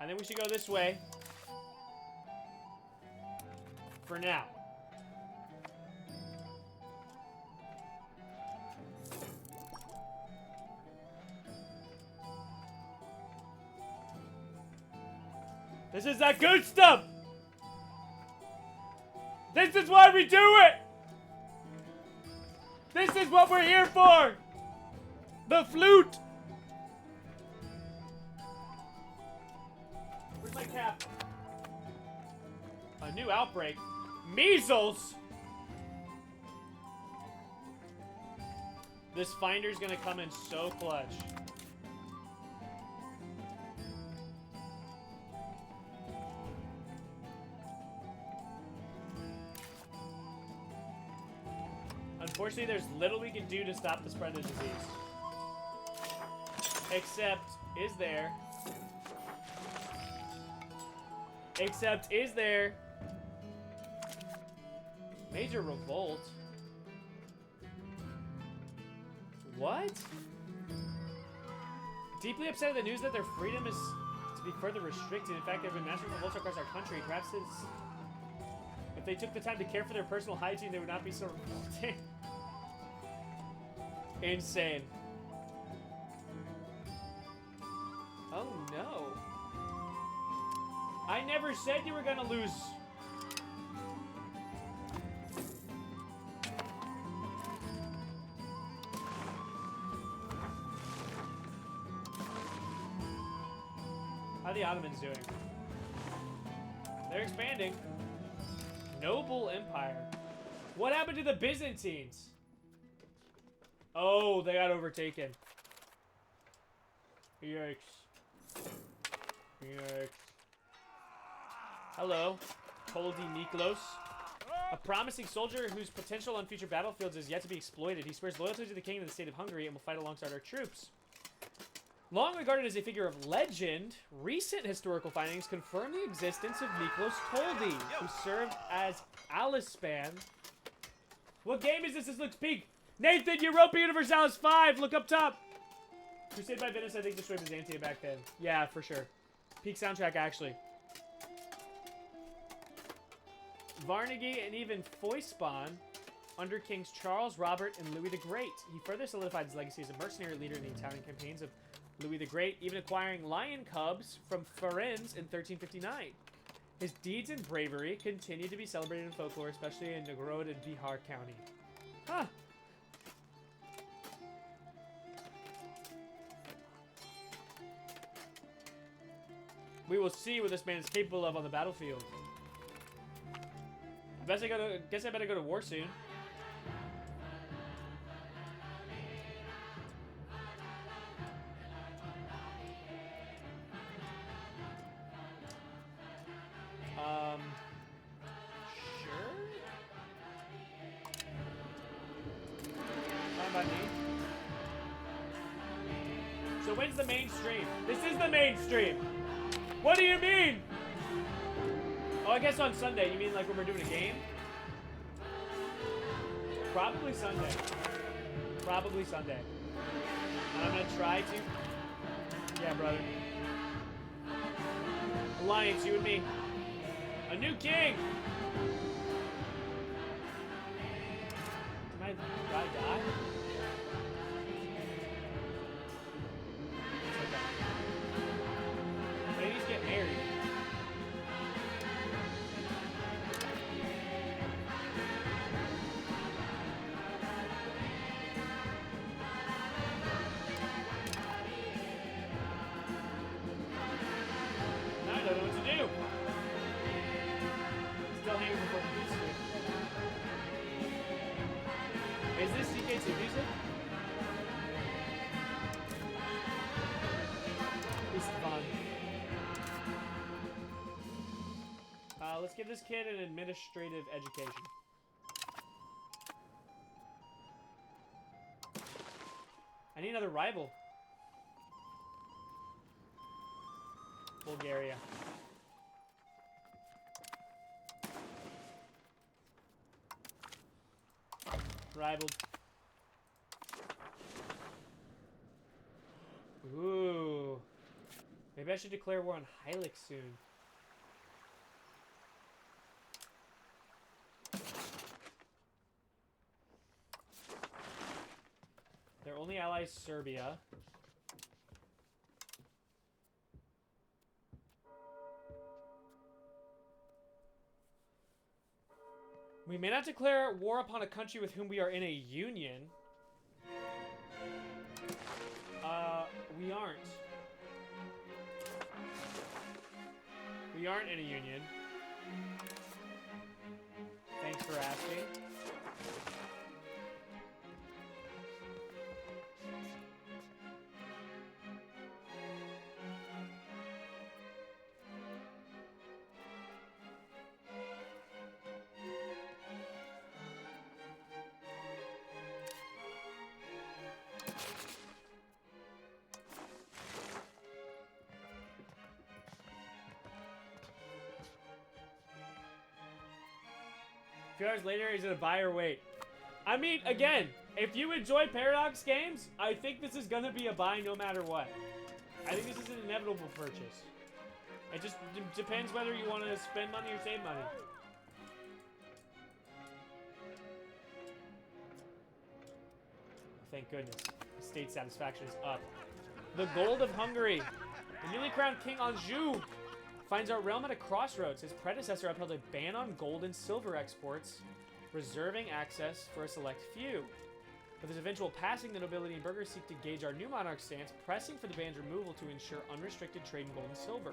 I think we should go this way. For now. This is that good stuff! This is why we do it! This is what we're here for! The flute! Where's my cap? A new outbreak. Measles! This finder's gonna come in so clutch. Unfortunately, there's little we can do to stop the spread of the disease. Except, is there? Major revolt? What? Deeply upset at the news that their freedom is to be further restricted. In fact, there have been massive revolts across our country. Perhaps if they took the time to care for their personal hygiene, they would not be so revolting. Insane. Oh no. I never said you were gonna lose. How are the Ottomans doing? They're expanding. Noble Empire. What happened to the Byzantines? Oh, they got overtaken. Yikes. Yikes. Hello, Poldy Niklos. A promising soldier whose potential on future battlefields is yet to be exploited. He swears loyalty to the king of the state of Hungary and will fight alongside our troops. Long regarded as a figure of legend, recent historical findings confirm the existence of Niklos Toldy, who served as Alispan. What game is this? This looks peak. Nathan, Europa Universalis 5. Look up top. Crusade by Venice, I think, destroyed Byzantium back then. Yeah, for sure. Peak soundtrack, actually. Varnagi and even Foyspawn under Kings Charles, Robert, and Louis the Great. He further solidified his legacy as a mercenary leader in the Italian campaigns of Louis the Great, even acquiring lion cubs from Firenze in 1359. His deeds and bravery continue to be celebrated in folklore, especially in Novgorod and Bihar County. Huh. We will see what this man is capable of on the battlefield. Guess I better go to war soon. Sure. Fine by me. So when's the mainstream? This is the mainstream. What do you mean? Oh, I guess on Sunday. You mean like when we're doing a game? Probably Sunday. Probably Sunday. And I'm gonna try to. Yeah, brother. Alliance, you and me. A new king! Did my guy die? Okay. Ladies get married. Now I don't know what to do. Still hanging before the beat stream. Is this CK2 music? This is fun. Let's give this kid an administrative education. I need another rival. Bulgaria. Rivaled. Ooh. Maybe I should declare war on Hylic soon. Their only ally is Serbia. We may not declare war upon a country with whom we are in a union. We aren't. We aren't in a union. Thanks for asking. A few hours later, is it a buy or wait? I mean, again, if you enjoy Paradox games, I think this is gonna be a buy no matter what. I think this is an inevitable purchase. It just depends whether you want to spend money or save money. Thank goodness. State satisfaction is up. The Gold of Hungary. The newly crowned King Anjou finds our realm at a crossroads. His predecessor upheld a ban on gold and silver exports, reserving access for a select few. With his eventual passing, the nobility and burghers seek to gauge our new monarch's stance, pressing for the ban's removal to ensure unrestricted trade in gold and silver.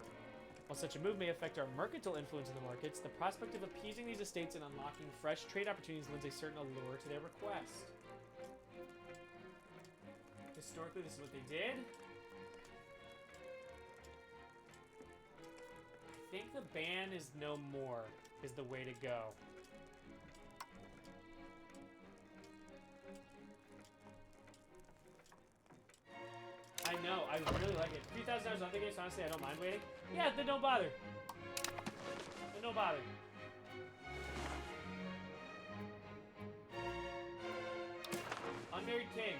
While such a move may affect our mercantile influence in the markets, the prospect of appeasing these estates and unlocking fresh trade opportunities lends a certain allure to their request. Historically, this is what they did. I think the ban is no more, is the way to go. I know, I really like it. $3,000 on the game, so honestly, I don't mind waiting. Yeah, then don't bother. Then don't bother. Unmarried king.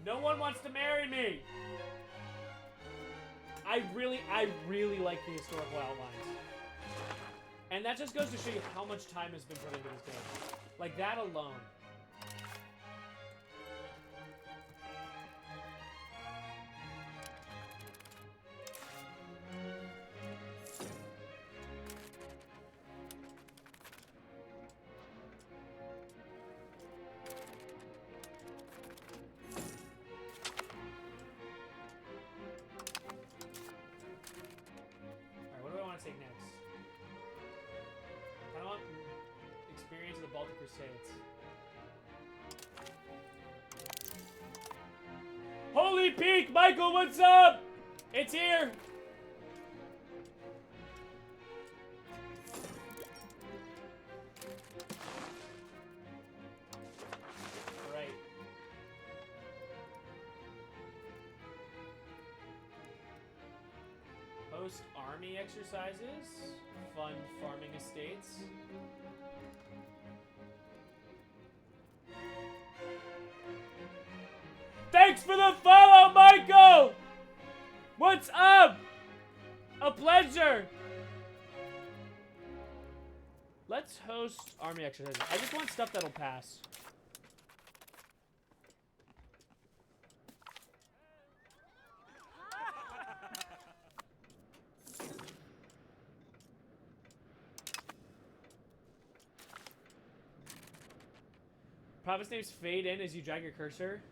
No one wants to marry me. I really like the historical outlines. And that just goes to show you how much time has been put into this game. Like that alone. Alright, what do I want to take next? I want experience of the Baltic Crusades. Holy Peak! Michael, what's up? It's here! Right. Host army exercises. Fund farming estates. Thanks for the follow, Michael! What's up? A pleasure! Let's host army exercises. I just want stuff that'll pass. Province names fade in as you drag your cursor.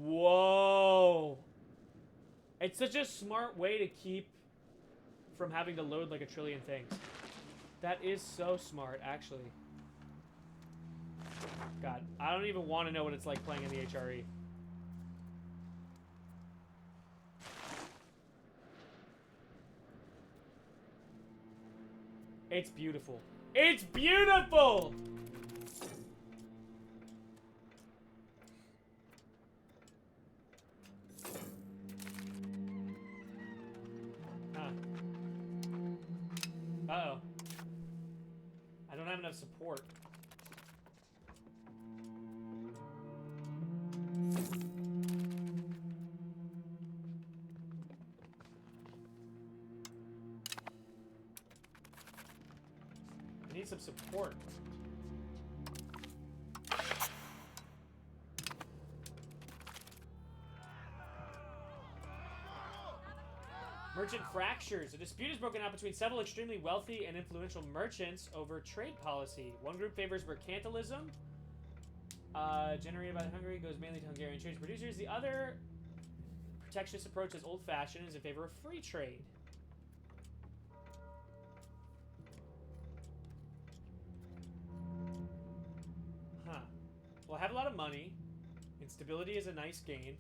Whoa! It's such a smart way to keep from having to load like a trillion things. That is so smart, actually. God, I don't even want to know what it's like playing in the HRE. It's beautiful. It's beautiful! Huh. Uh-oh. I don't have enough support. I need some support. Merchant fractures. A dispute is broken out between several extremely wealthy and influential merchants over trade policy. One group favors mercantilism, generated by Hungary, goes mainly to Hungarian trade producers. The other protectionist approach is old-fashioned and is in favor of free trade. Huh. Well, I have a lot of money, and stability is a nice gain.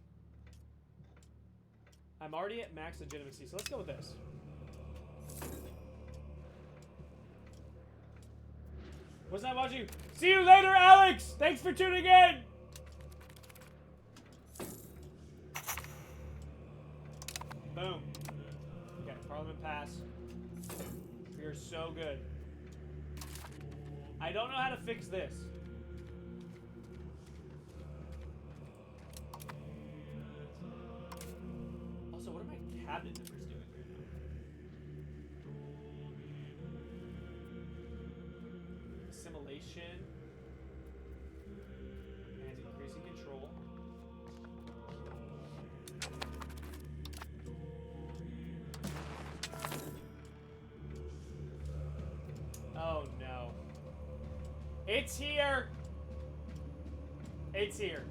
I'm already at max legitimacy, so let's go with this. Wasn't I watching? See you later, Alex! Thanks for tuning in! Boom. Okay, Parliament pass. We are so good. I don't know how to fix this. Also, what are my cabinet members doing right now? Assimilation. And increasing control. Oh no. It's here! It's here.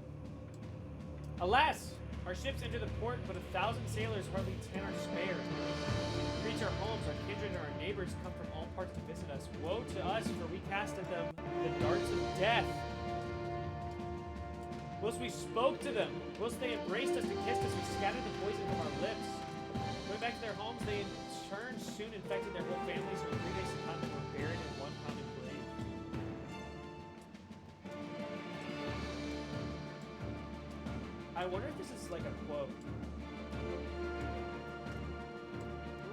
Alas! Our ships enter the port, but 1,000 sailors, hardly 10 are spared. We reach our homes, our kindred and our neighbors come from all parts to visit us. Woe to us, for we cast at them the darts of death. Whilst we spoke to them, whilst they embraced us and kissed us, we scattered the poison from our lips. Going back to their homes, they in turn soon infected their whole families, and in 3 days to come they were buried in one common grave. I wonder if this is like a quote.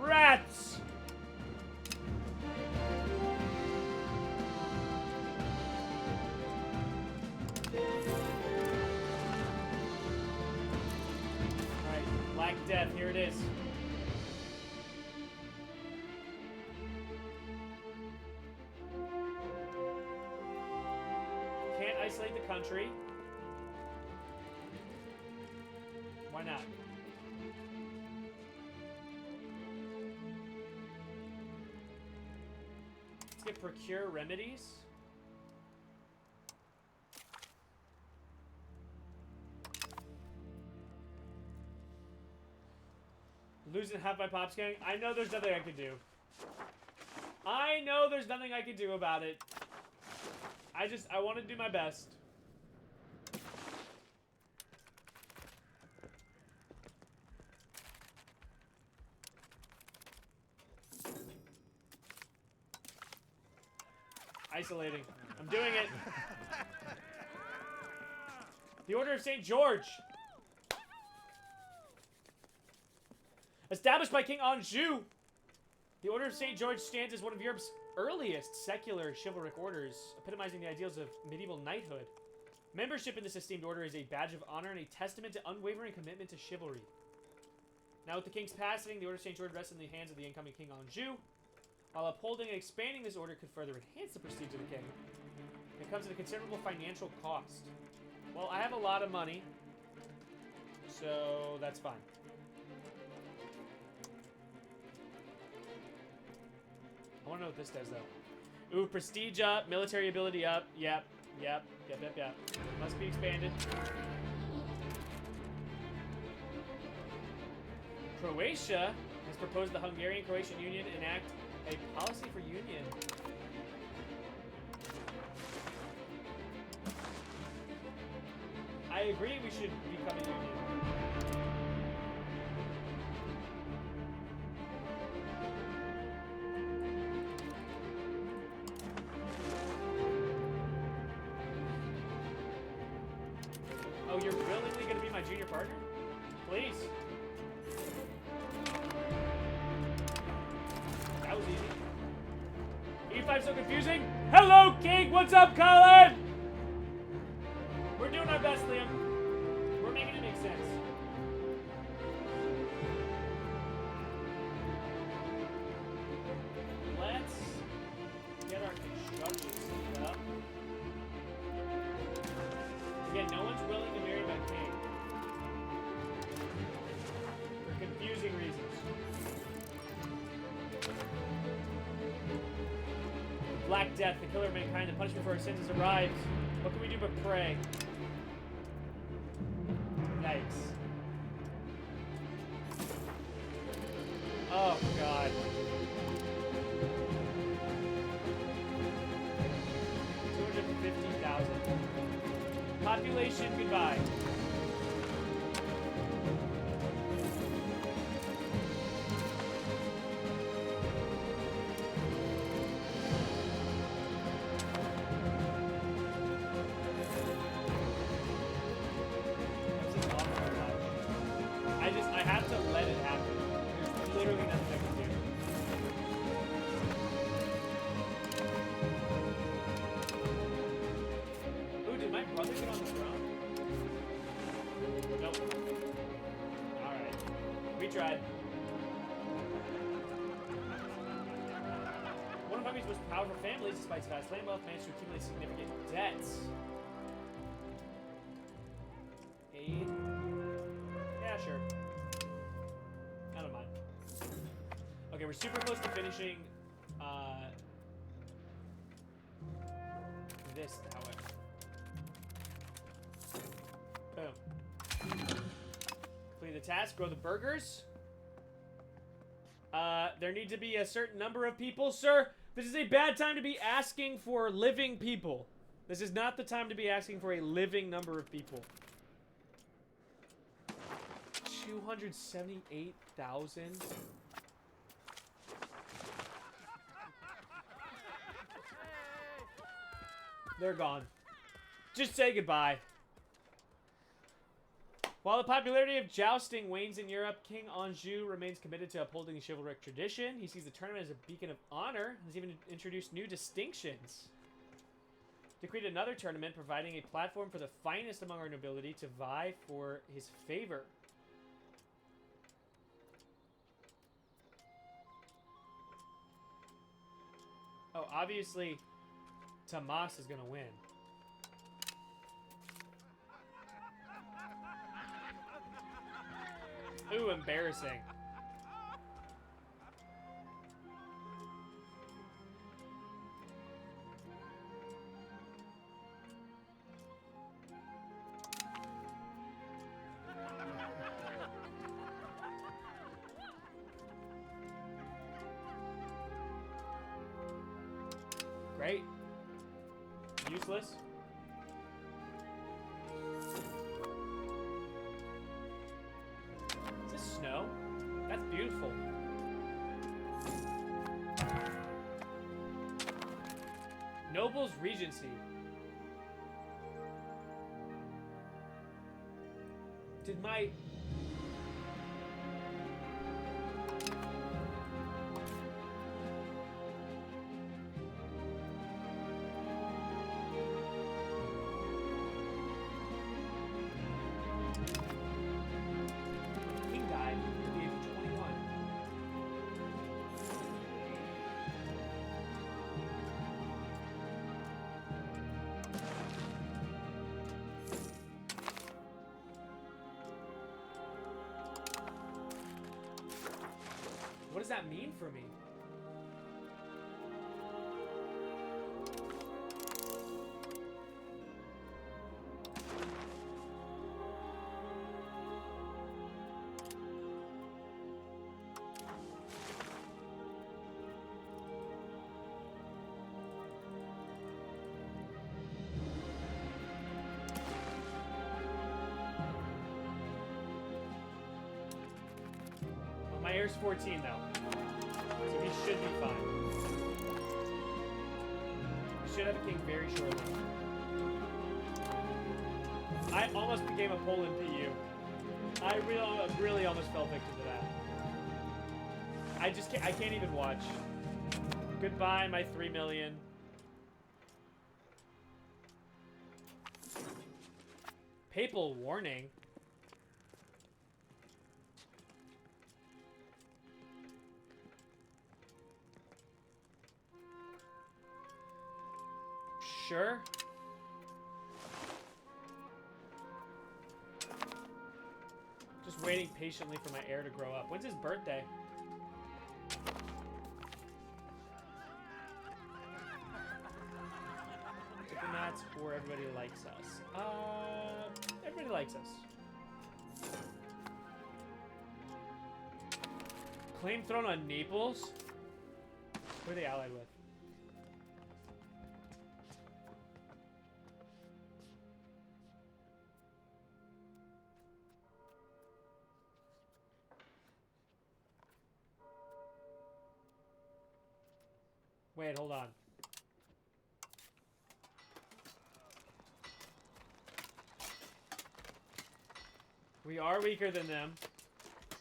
Rats! Alright, Black Death, here it is. Can't isolate the country. Why not? Let's get procure remedies. Losing half my pops gang. I know there's nothing I can do. I know there's nothing I can do about it. I want to do my best. Isolating. I'm doing it. The Order of St. George. Established by King Anjou. The Order of St. George stands as one of Europe's earliest secular chivalric orders, epitomizing the ideals of medieval knighthood. Membership in this esteemed order is a badge of honor and a testament to unwavering commitment to chivalry. Now with the King's passing, the Order of St. George rests in the hands of the incoming King Anjou. While upholding and expanding this order could further enhance the prestige of the king, it comes at a considerable financial cost. Well, I have a lot of money, so that's fine. I want to know what this does, though. Ooh, prestige up, military ability up. Yep. Must be expanded. Croatia has proposed the Hungarian-Croatian Union enact a policy for union. I agree we should become a union. Oh, you're willingly going to be my junior partner? Please. That was easy. EU5 so confusing? Hello, King! What's up, Colin? We're doing our best, Liam. We're making it make sense. Let's get our construction set up. Again, no one's willing to marry my king. For confusing reasons. Black Death, the killer of mankind, the punishment for our sins has arrived. What can we do but pray? Yikes. Oh, God. 250,000. Population, goodbye. I have to let it happen. There's literally nothing I can do. Ooh, did my brother get on the throne? Nope. Alright. We tried. One of Hungary's most powerful families, despite its vast land wealth, managed to accumulate significant debts. Aid? Yeah, sure. I don't mind. Okay, we're super close to finishing this, however. Boom. Complete the task, grow the burgers. There need to be a certain number of people, sir. This is a bad time to be asking for living people. This is not the time to be asking for a living number of people. 278,000. They're gone. Just say goodbye. While the popularity of jousting wanes in Europe, King Anjou remains committed to upholding the chivalric tradition. He sees the tournament as a beacon of honor, and has even introduced new distinctions. Decreed another tournament, providing a platform for the finest among our nobility to vie for his favor. Oh, obviously, Tomas is gonna win. Ooh, embarrassing. Great. Useless. Is this snow? That's beautiful. Noble's Regency. Did my... King died at the age of 21. What does that mean for me? Well, my heir's 14 though. So he should be fine. We should have a king very shortly. I almost became a Poland PU. I really almost fell victim to that. I can't even watch. Goodbye, my 3 million. Papal warning. Sure. Just waiting patiently for my heir to grow up. When's his birthday? Diplomats or everybody likes us? Everybody likes us. Claim throne on Naples? Who are they allied with? Wait, hold on. We are weaker than them.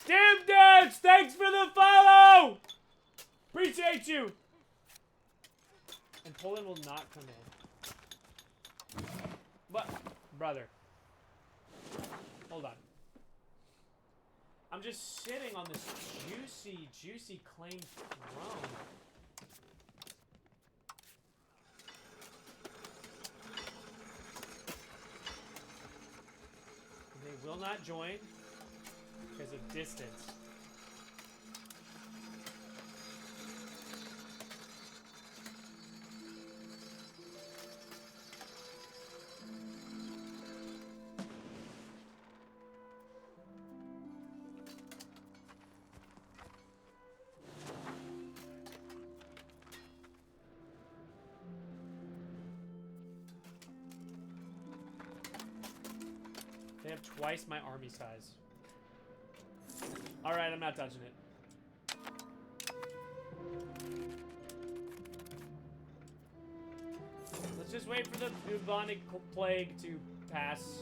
Damn dudes! Thanks for the follow! Appreciate you! And Poland will not come in. But, brother. Hold on. I'm just sitting on this juicy, juicy claim throne. They will not join because of distance. They have twice my army size. Alright, I'm not touching it. Let's just wait for the bubonic plague to pass.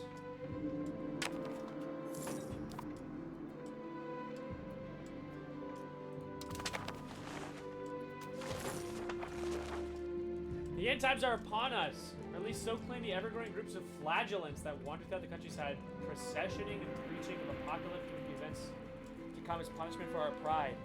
The end times are upon us. Or at least so claim the ever-growing groups of flagellants that wander throughout the countryside, processioning and preaching of apocalyptic events to come as punishment for our pride.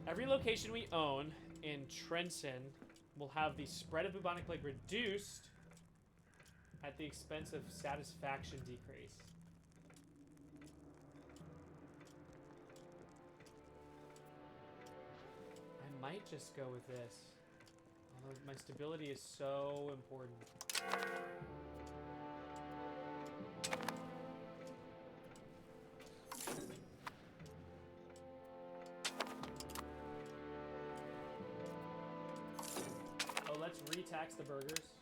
Every location we own in Trenton will have the spread of bubonic plague reduced at the expense of satisfaction decrease. I might just go with this. Although my stability is so important. Let's re-tax the burgers.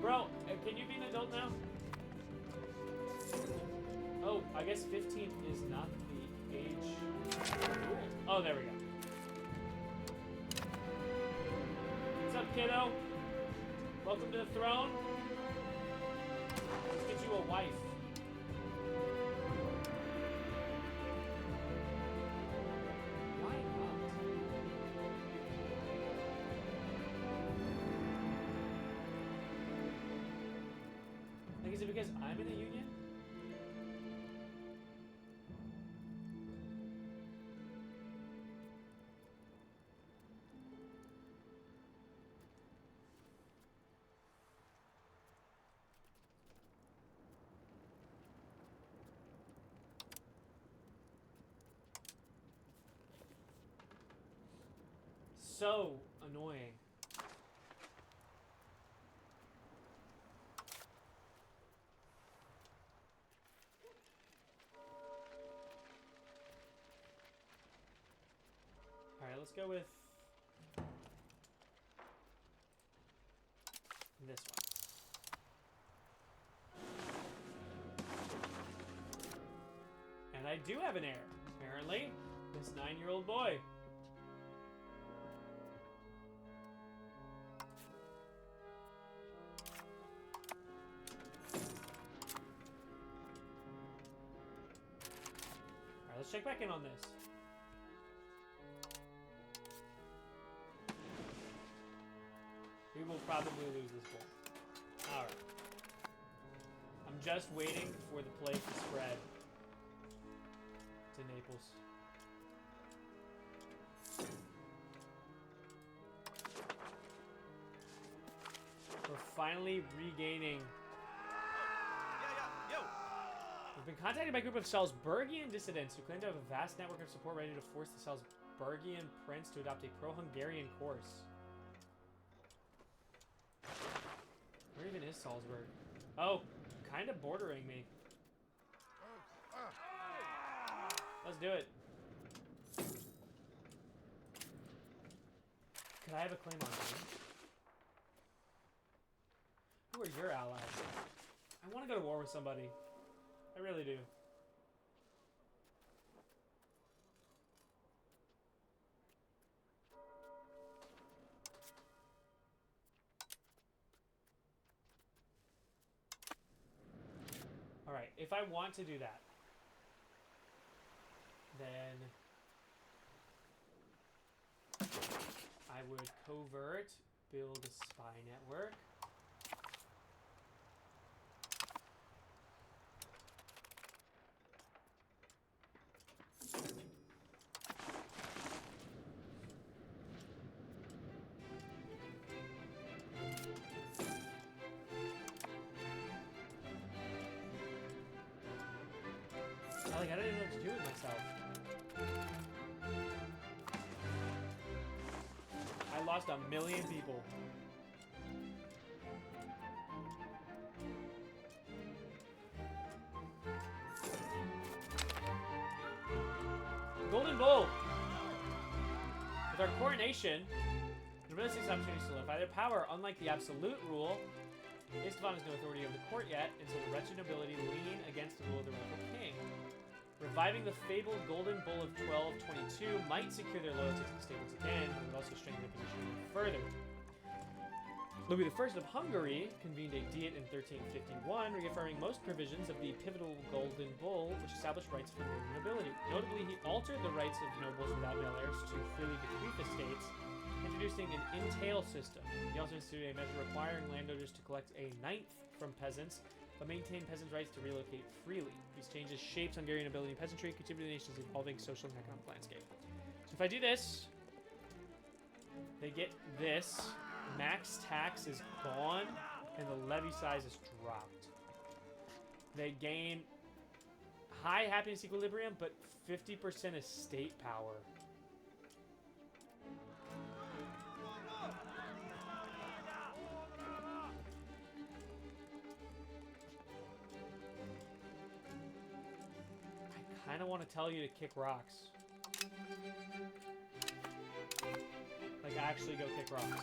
Bro, can you be an adult now? Oh, I guess 15 is not the age. Oh, there we go. What's up, kiddo? Welcome to the throne. Let's get you a wife. Why not? Like, is it because I'm in a union? So annoying. All right, let's go with this one. And I do have an heir, apparently. This 9-year-old boy. Alright, let's check back in on this. We will probably lose this bowl. Alright. I'm just waiting for the plague to spread to Naples. We're finally regaining. We've been contacted by a group of Salzburgian dissidents who claim to have a vast network of support ready to force the Salzburgian prince to adopt a pro-Hungarian course. Where even is Salzburg? Oh, kind of bordering me. Let's do it. Could I have a claim on you? Who are your allies? I want to go to war with somebody. I really do. Alright, if I want to do that, then I would covert, build a spy network. Like, I don't even know what to do with myself. I lost 1 million people. Golden Bowl! With our coronation, the nobility takes opportunity to solidify their power. Unlike the absolute rule, Istvan has no authority over the court yet, and so the wretched nobility lean against the rule of the rightful king. Reviving the fabled Golden Bull of 1222 might secure their loyalty to the state once again, but it would also strengthen their position even further. Louis I of Hungary convened a diet in 1351, reaffirming most provisions of the pivotal Golden Bull, which established rights for the nobility. Notably, he altered the rights of nobles without male heirs to freely bequeath estates, introducing an entail system. He also instituted a measure requiring landowners to collect a ninth from peasants, but maintain peasants' rights to relocate freely. These changes shaped Hungarian nobility and peasantry, contributing to the nation's evolving social and economic landscape. So if I do this, they get this. Max tax is gone, and the levy size is dropped. They gain high happiness equilibrium, but 50% estate power. I kind of want to tell you to kick rocks. Like, actually go kick rocks.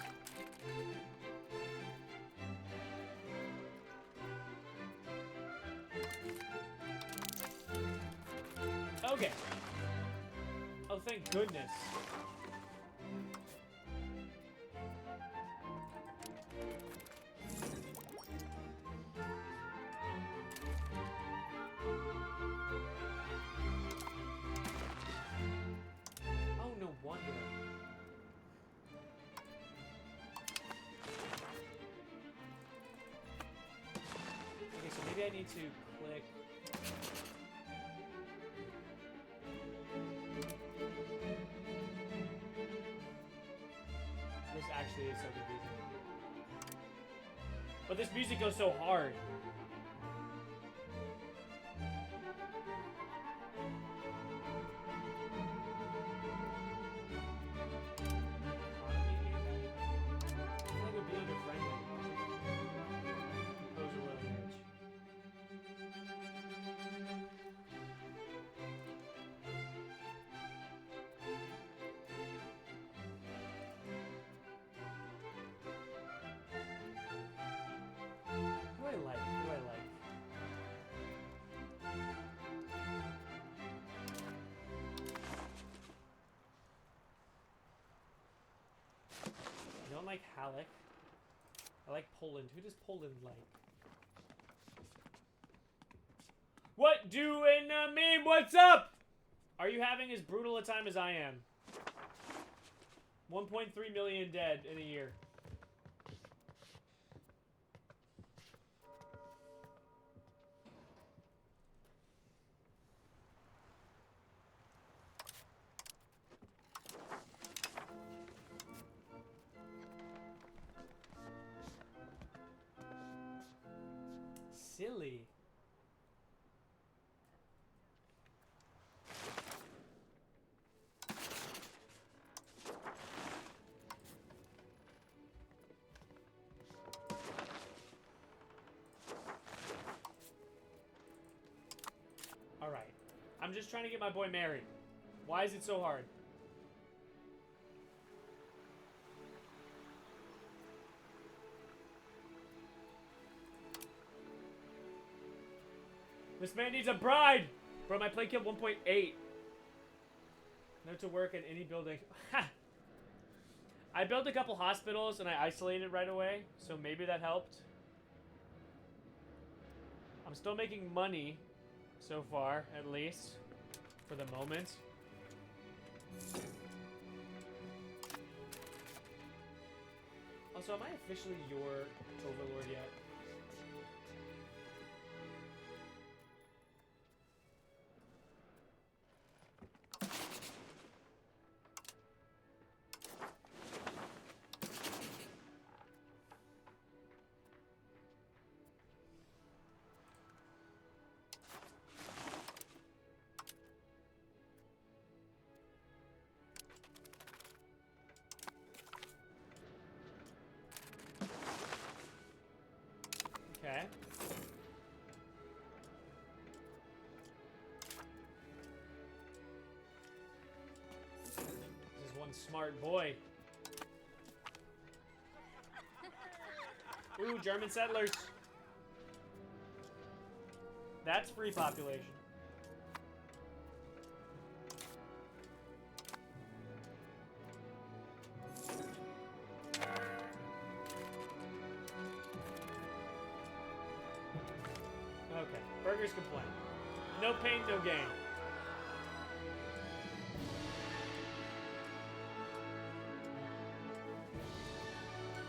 Okay. Oh, thank goodness. Oh, no wonder. Okay, so maybe I need to click. This actually is so confusing. But this music goes so hard. don't like Halleck. I like Poland. Who does Poland like? What doing, meme? What's up? Are you having as brutal a time as I am? 1.3 million dead in a year. Silly. Alright. I'm just trying to get my boy married. Why is it so hard? This man needs a bride! Bro, my play killed 1.8. No to work in any building. I built a couple hospitals and I isolated right away, so maybe that helped. I'm still making money so far, at least. For the moment. Also, am I officially your overlord yet? Okay. This is one smart boy. Ooh, German settlers. That's free population. Okay, burgers complain. No pain, no gain.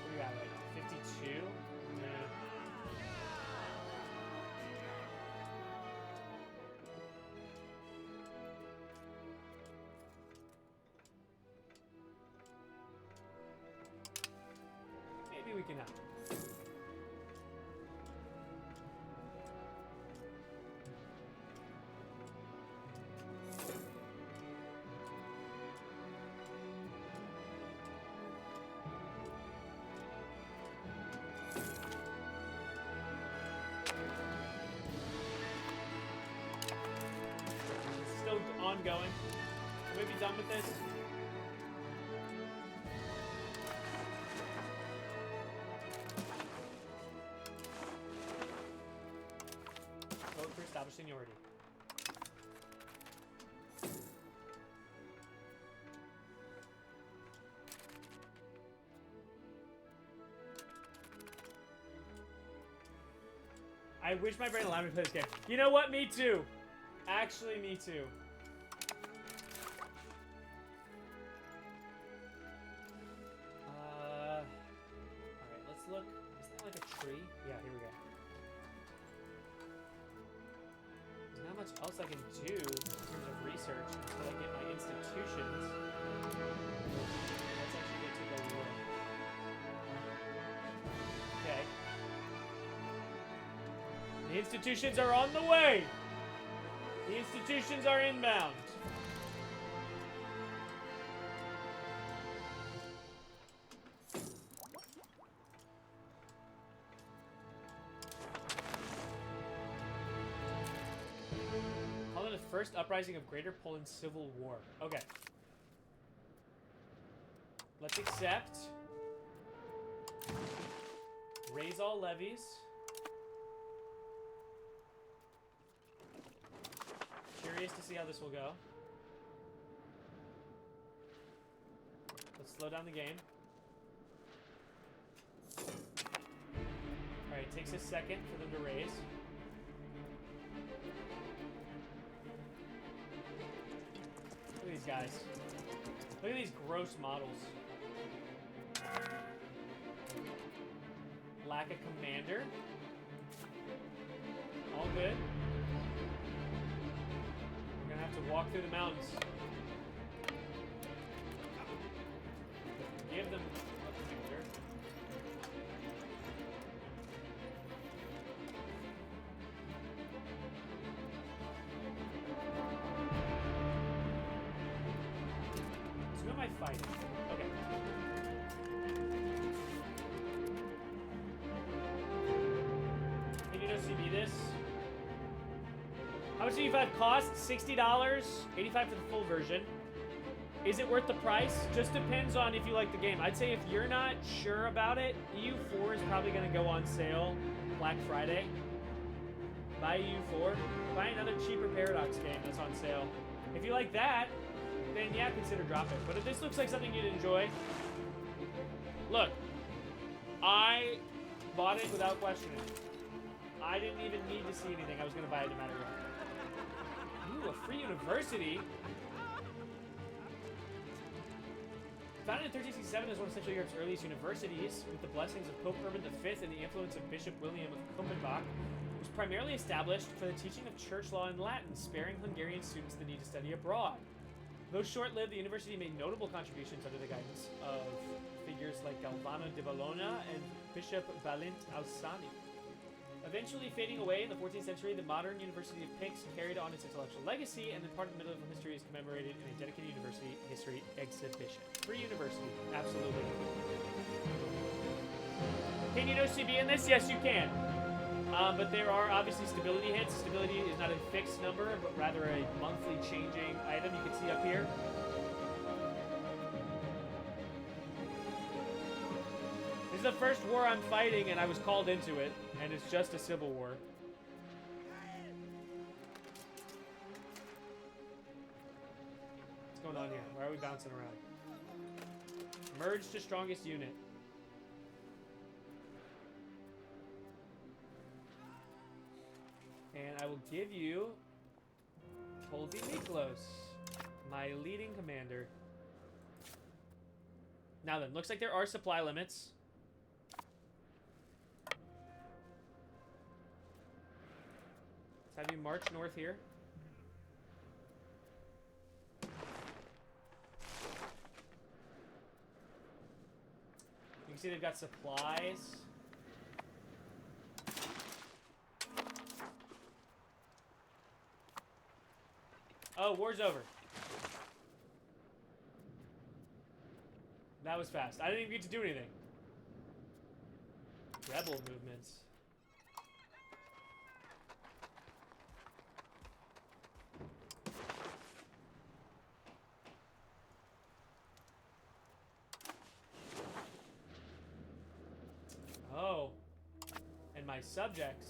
What do you got, like 52? Yeah. Maybe we can help. Still ongoing. Can we be done with this? Vote for established seniority. I wish my brain allowed me to play this game. You know what? Me too. Actually, me too. Alright, let's look. Is that like a tree? Yeah, here we go. There's not much else I can do in terms of research until I get my institutions. Let's actually get to the war. Okay. The institutions are on the way! The institutions are inbound. Call it the first uprising of Greater Poland Civil War. Okay. Let's accept. Raise all levies. Curious to see how this will go. Let's slow down the game. takes a second for them to raise. Look at these guys. Look at these gross models. Lack a commander. All good. We're gonna have to walk through the mountains. Give them a commander. So who am I fighting? Okay. Can you know CB this? How much does EU5 cost? $60, $85 for the full version. Is it worth the price? Just depends on if you like the game. I'd say if you're not sure about it, EU4 is probably going to go on sale Black Friday. Buy EU4. Buy another cheaper Paradox game that's on sale. If you like that, then yeah, consider dropping. But if this looks like something you'd enjoy, look, I bought it without questioning. I didn't even need to see anything. I was going to buy it no matter what. Ooh, a free university. Founded in 1367 as one of Central Europe's earliest universities, with the blessings of Pope Urban V and the influence of Bishop William of Kumpenbach, was primarily established for the teaching of church law in Latin, sparing Hungarian students the need to study abroad. Though short-lived, the university made notable contributions under the guidance of figures like Galvano de Bologna and Bishop Valent Alsani. Eventually fading away in the 14th century, the modern University of Pix carried on its intellectual legacy, and then part of medieval history is commemorated in a dedicated university history exhibition. Free university, absolutely. Can you know CB in this? Yes, you can. But there are obviously stability hits. Stability is not a fixed number, but rather a monthly changing item you can see up here. This is the first war I'm fighting, and I was called into it, and it's just a civil war. What's going on here? Why are we bouncing around? Merge to strongest unit. And I will give you Holy Miklos, my leading commander. Now then, looks like there are supply limits. Let's have you march north here. You can see they've got supplies. Oh, war's over. That was fast. I didn't even get to do anything. Rebel movements. Oh. And my subjects.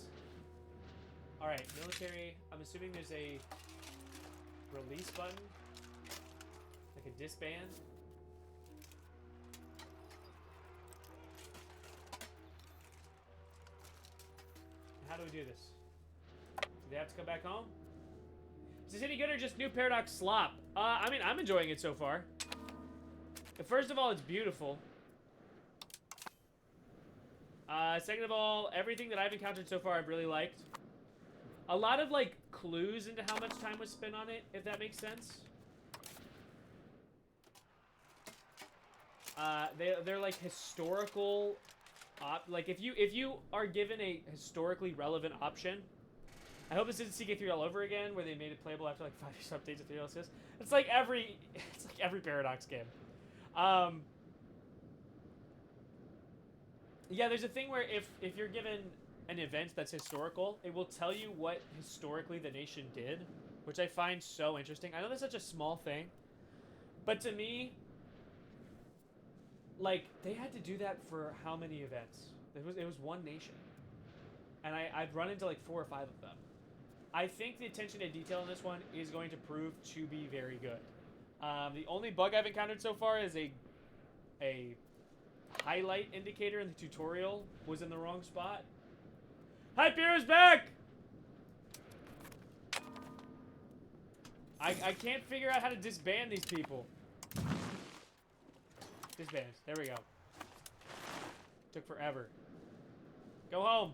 Alright, military. I'm assuming there's a release button. Like a disband. How do we do this? Do they have to come back home? Is this any good or just new Paradox slop? I mean, I'm enjoying it so far. First of all, it's beautiful. Second of all, everything that I've encountered so far I've really liked. A lot of, like, clues into how much time was spent on it, if that makes sense. They're like historical... like, if you are given a historically relevant option... I hope this isn't CK3 all over again, where they made it playable after, like, 5 years updates and 3 DLCs. It's like every Paradox game. Yeah, there's a thing where if you're given an event that's historical, it will tell you what historically the nation did, which I find so interesting. I know that's such a small thing, but to me, like, they had to do that for how many events? It was one nation, and I've run into like 4 or 5 of them. I think the attention to detail in this one is going to prove to be very good. The only bug I've encountered so far is a highlight indicator in the tutorial was in the wrong spot. Hyperio's back! I can't figure out how to disband these people. Disband. There we go. Took forever. Go home.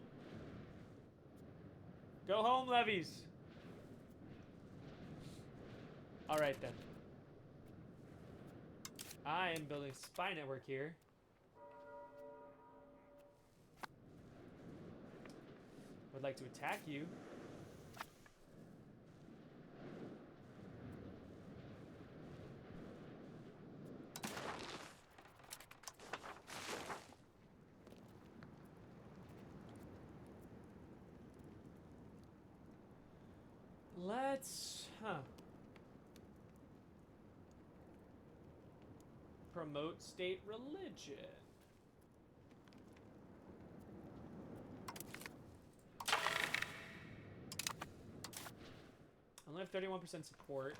Go home, levies. Alright then. I am building a spy network here. Would like to attack you. Let's, promote state religion. I only have 31% support.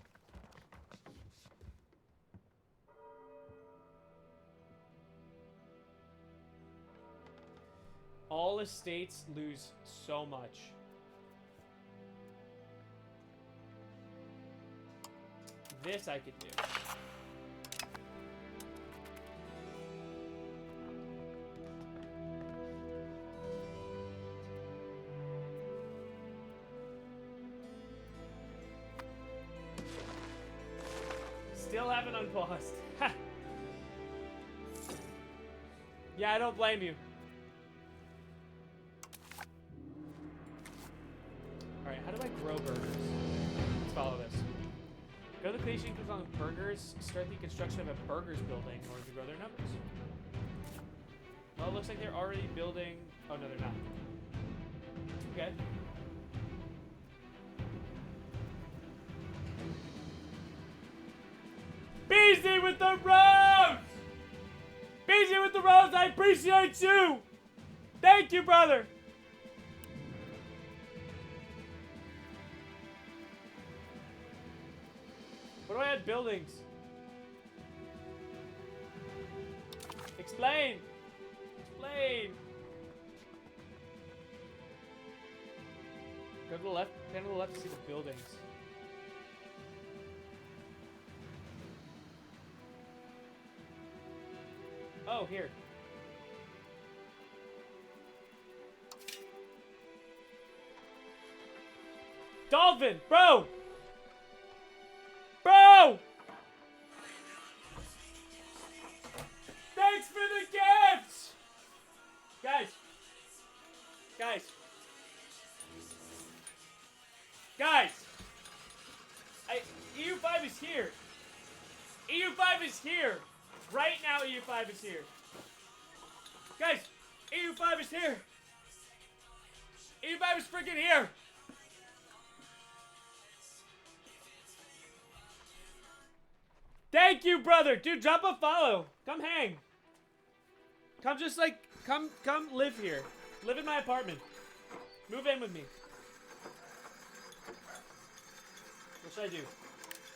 All estates lose so much. This I could do. Still haven't unpaused. Yeah, I don't blame you. Alright, how do I grow burgers? Let's follow this. Go to the creation, click on burgers, start the construction of a burgers building in order to grow their numbers. Well, it looks like they're already building... Oh, no, they're not. Okay. BZ with the rose! BZ with the rose, I appreciate you! Thank you, brother! What do I add buildings? Explain! Explain! Go to the left, pan to the left to see the buildings. Oh, here. Dolphin! Bro! Bro! Thanks for the gifts! Guys. Guys. Guys! EU5 is here. EU5 is here. Right now, EU5 is here. Guys, EU5 is here. EU5 is freaking here. Thank you, brother. Dude, drop a follow. Come hang. Come just like, come live here. Live in my apartment. Move in with me. What should I do?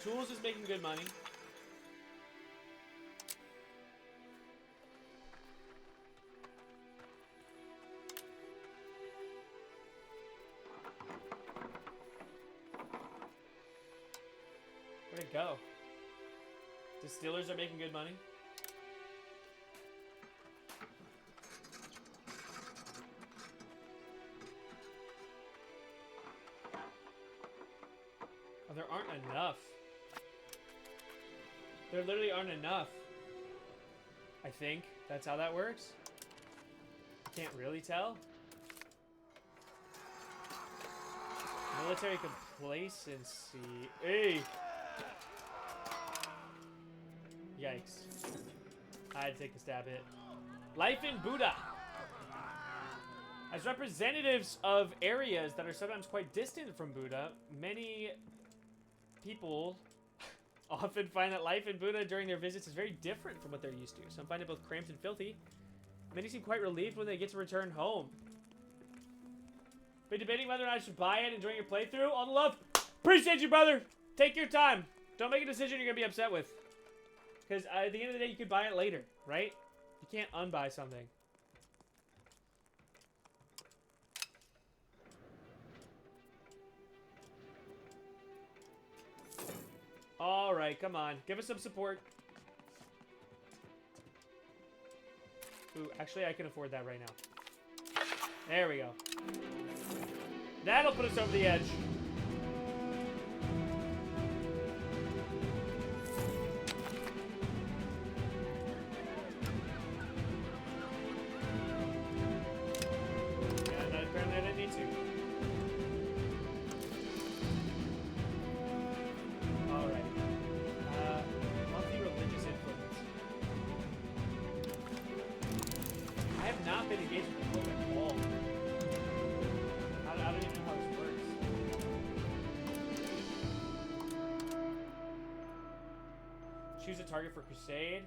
Tools is making good money. Where'd it go? Distillers are making good money. Oh, there aren't enough. There literally aren't enough. I think that's how that works. I can't really tell. Military complacency. Hey! Yikes. I had to take a stab at it. Life in Buddha. As representatives of areas that are sometimes quite distant from Buddha, many people often find that life in Buddha during their visits is very different from what they're used to. Some find it both cramped and filthy. Many seem quite relieved when they get to return home. Been debating whether or not I should buy it, enjoying your playthrough. All the love. Appreciate you, brother. Take your time. Don't make a decision you're going to be upset with. Because at the end of the day, you could buy it later, right? You can't unbuy something. Alright, come on. Give us some support. Ooh, actually, I can afford that right now. There we go. That'll put us over the edge. And apparently I didn't need to. Alright. Monthly religious influence. I have not been engaged with the Pope at all. I don't even know how this works. Choose a target for crusade.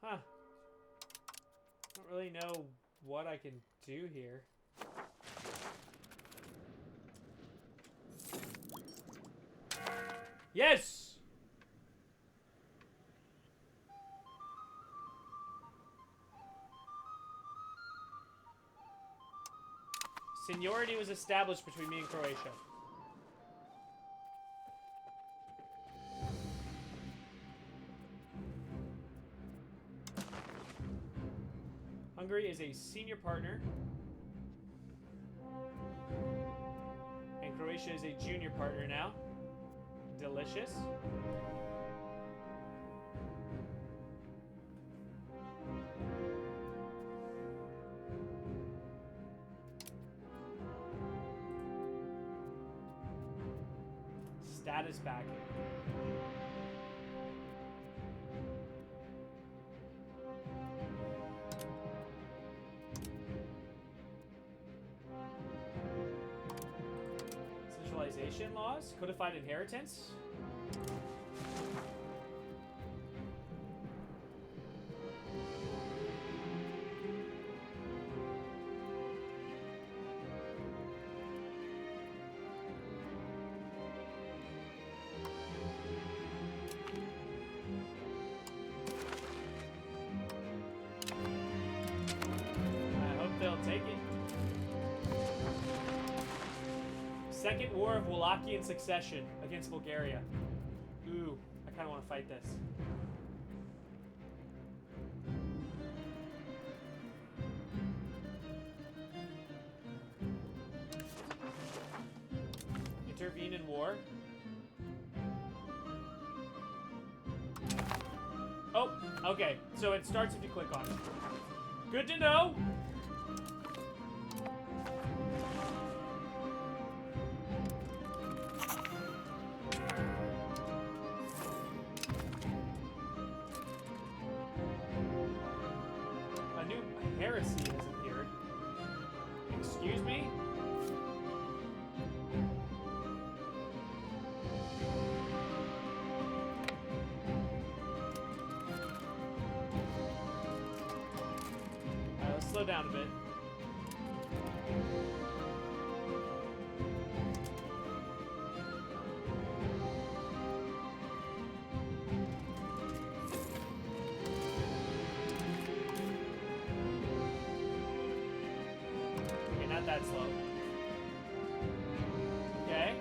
Huh. Don't really know what I can do here. Yes! Seniority was established between me and Croatia. Hungary is a senior partner. And Croatia is a junior partner now. Delicious. Status backing. Centralization laws, codified inheritance. They'll take it. Second War of Wallachian Succession against Bulgaria. Ooh, I kind of want to fight this. Intervene in war. Oh, okay. So it starts if you click on it. Good to know. Heresy has appeared. Excuse me? Alright, let's slow down a bit. That slow. Okay.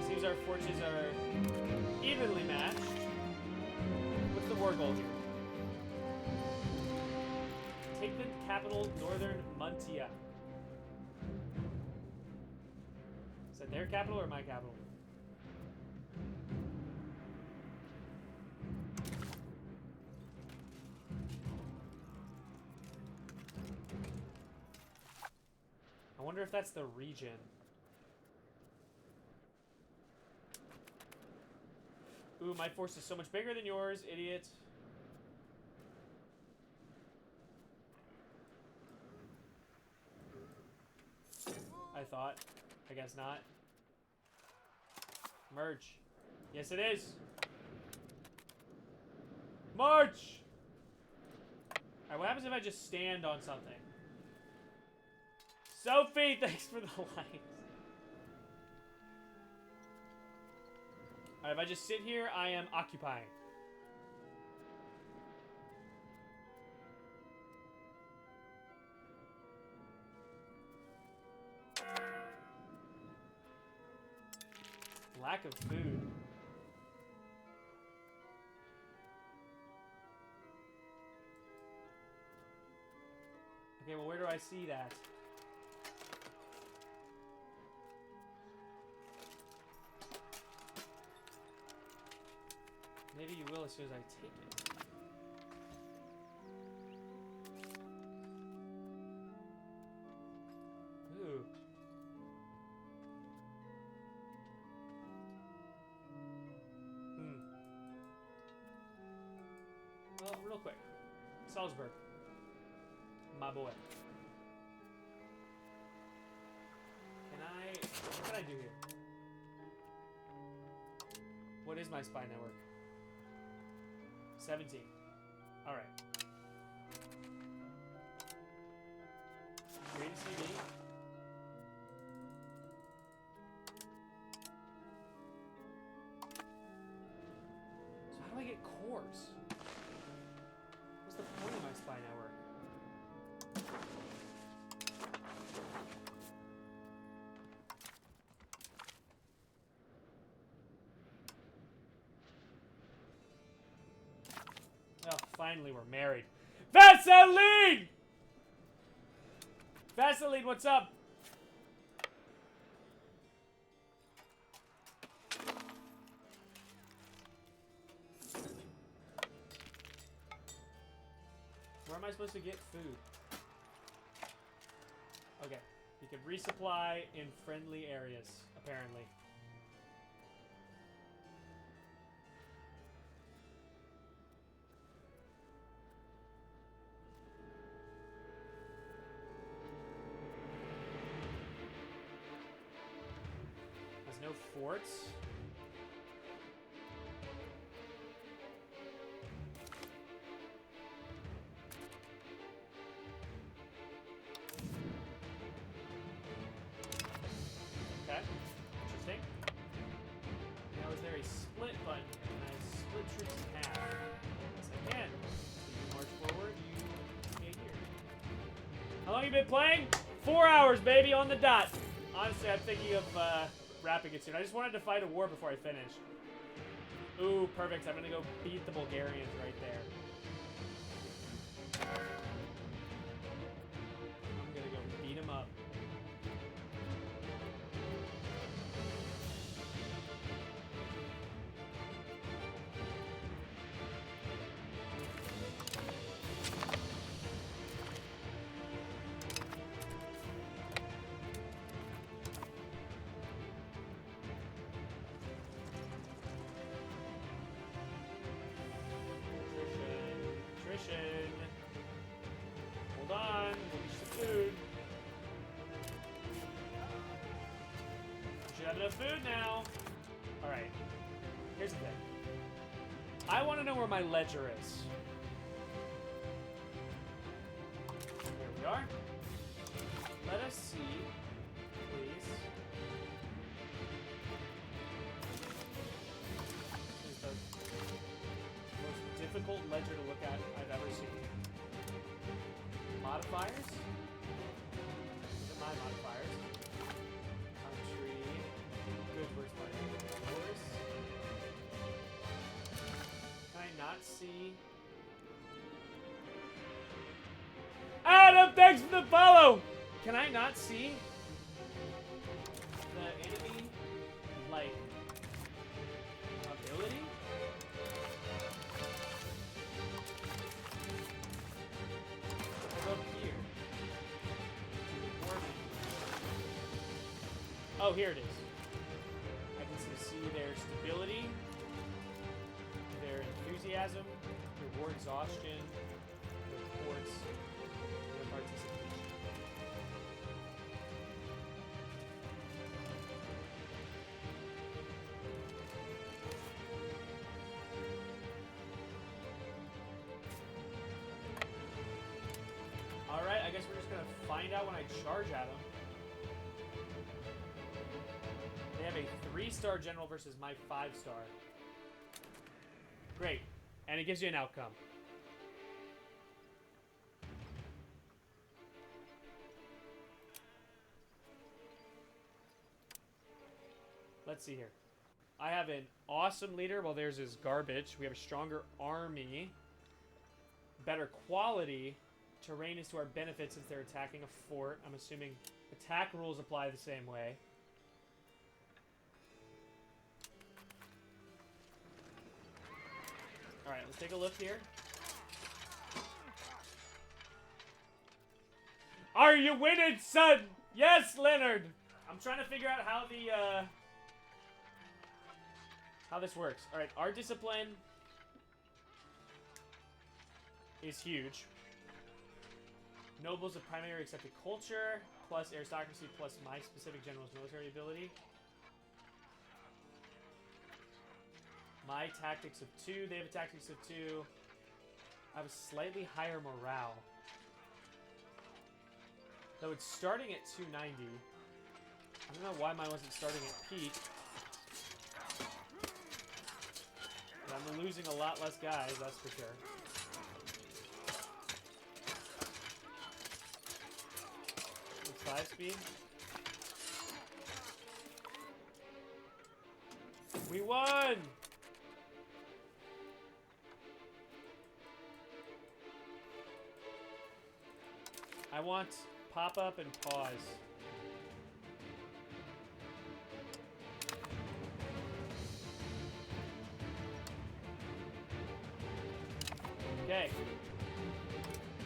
Seems our fortunes are evenly matched. What's the war goal here? Take the capital, Northern Muntia. Is that their capital or my capital? I wonder if that's the region. Ooh, my force is so much bigger than yours, idiot. I thought. I guess not. Merge. Yes, it is. March! Alright, what happens if I just stand on something? Sophie, thanks for the likes. Alright, if I just sit here, I am occupying. Lack of food. Okay, well, where do I see that? Maybe you will as soon as I take it. Ooh. Well, real quick. Salzburg. My boy. What can I do here? What is my spy network? 17. Alright. Create a CV. So how do I get cores? What's the point of my spy network? Oh, finally we're married. Vaseline! Vaseline, what's up? Where am I supposed to get food? Okay, you can resupply in friendly areas, apparently. There's no forts. Okay, interesting. Now is there a split button? Can I split troops in half? Yes, I can. So you march forward, you stay here. How long you been playing? 4 hours, baby, on the dot. Honestly, I'm thinking of wrapping it soon. I just wanted to fight a war before I finish. Ooh, perfect. I'm gonna go beat the Bulgarians right there. I'm gonna go beat them up. Nutrition. Hold on. We'll get some food. We should have enough food now. Alright. Here's the thing. I want to know where my ledger is. Here we are. Let us see, please. This is the most difficult ledger to look at I've ever seen. Modifiers? These are my modifiers. Country. Goods, where's my horse? Can I not see? Adam, thanks for the follow! Can I not see the enemy, like, ability? Up here. Oh, here it is. I can see their stability, their enthusiasm, their war exhaustion, their reports, their participation. Alright, I guess we're just gonna find out when I charge at them. They have a 3-star general versus my 5-star. Great. And it gives you an outcome. Let's see here. I have an awesome leader, while theirs is garbage. We have a stronger army. Better quality. Terrain is to our benefit since they're attacking a fort. I'm assuming attack rules apply the same way. Alright, let's take a look here. Are you winning, son? Yes, Leonard! I'm trying to figure out how the, how this works. Alright, our discipline is huge. Nobles of primary accepted culture, plus aristocracy, plus my specific general's military ability. My tactics of 2, they have a tactics of 2. I have a slightly higher morale. Though it's starting at 290. I don't know why mine wasn't starting at peak. But I'm losing a lot less guys, that's for sure. It's 5 speed. We won! I want pop-up and pause. Okay.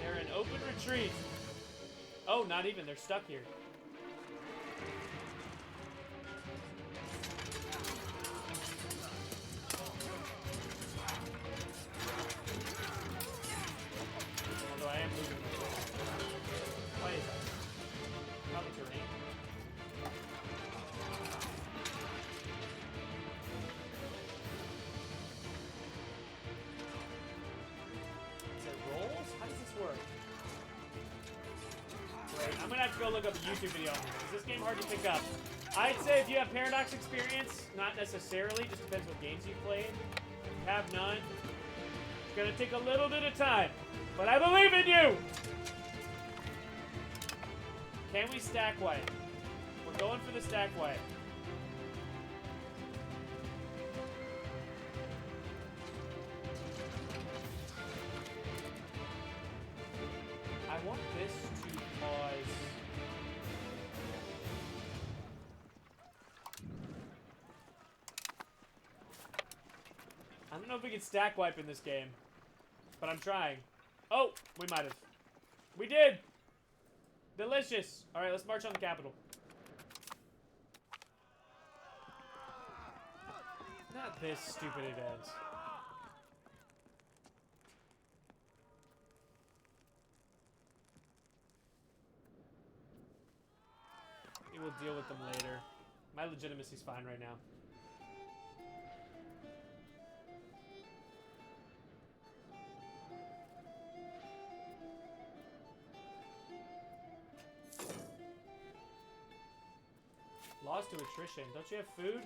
They're in open retreat. Oh, not even. They're stuck here. Although I am moving. Why is that? Probably terrain. Is it rolls? How does this work? Wait, I'm gonna have to go look up a YouTube video on this. Is this game hard to pick up? I'd say if you have Paradox experience, not necessarily, just depends what games you've played. If you have none, it's gonna take a little bit of time. But I believe in you! Can we stack wipe? We're going for the stack wipe. I want this to pause. I don't know if we can stack wipe in this game, but I'm trying. Oh, we might have. We did! Delicious! Alright, let's march on the capital. Not this stupid event. We will deal with them later. My legitimacy's fine right now. Lost to attrition. Don't you have food?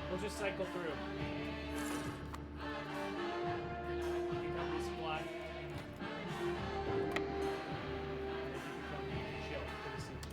We'll just cycle through. You can come resupply. And then you can come chill for the siege.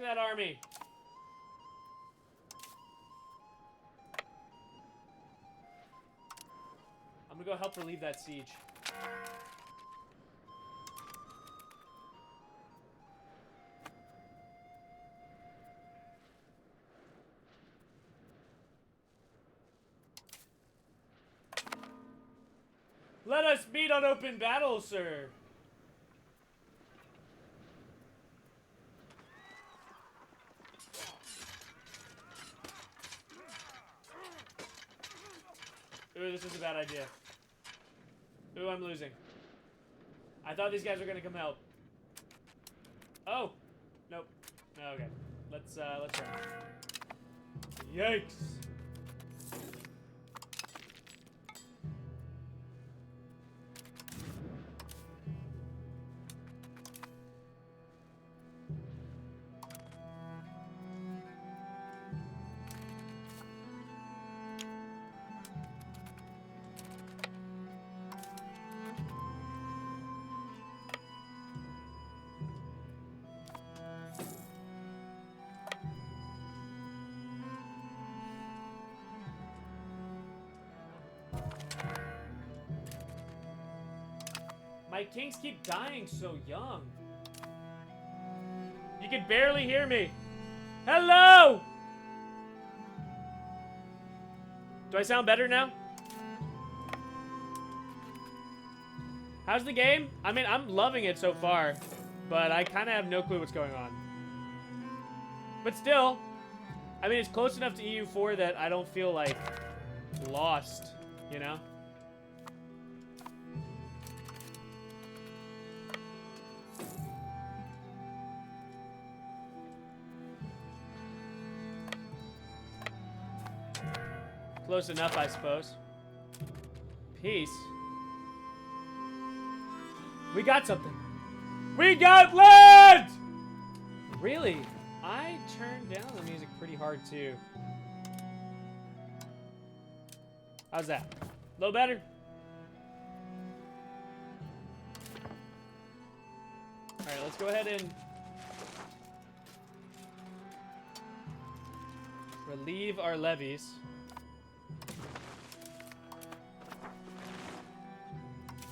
that army. I'm gonna go help relieve that siege. Let us meet on open battle, sir. Ooh, this is a bad idea. Ooh, I'm losing. I thought these guys were gonna come help. Oh, nope. Okay, let's run. Yikes! My kings keep dying so young. You can barely hear me. Hello! Do I sound better now? How's the game? I mean, I'm loving it so far, but I kind of have no clue what's going on. But still, I mean, it's close enough to EU4 that I don't feel, like, lost, you know? Close enough, I suppose. Peace. We got something. We got land! Really? I turned down the music pretty hard, too. How's that? A little better? Alright, let's go ahead and relieve our levies.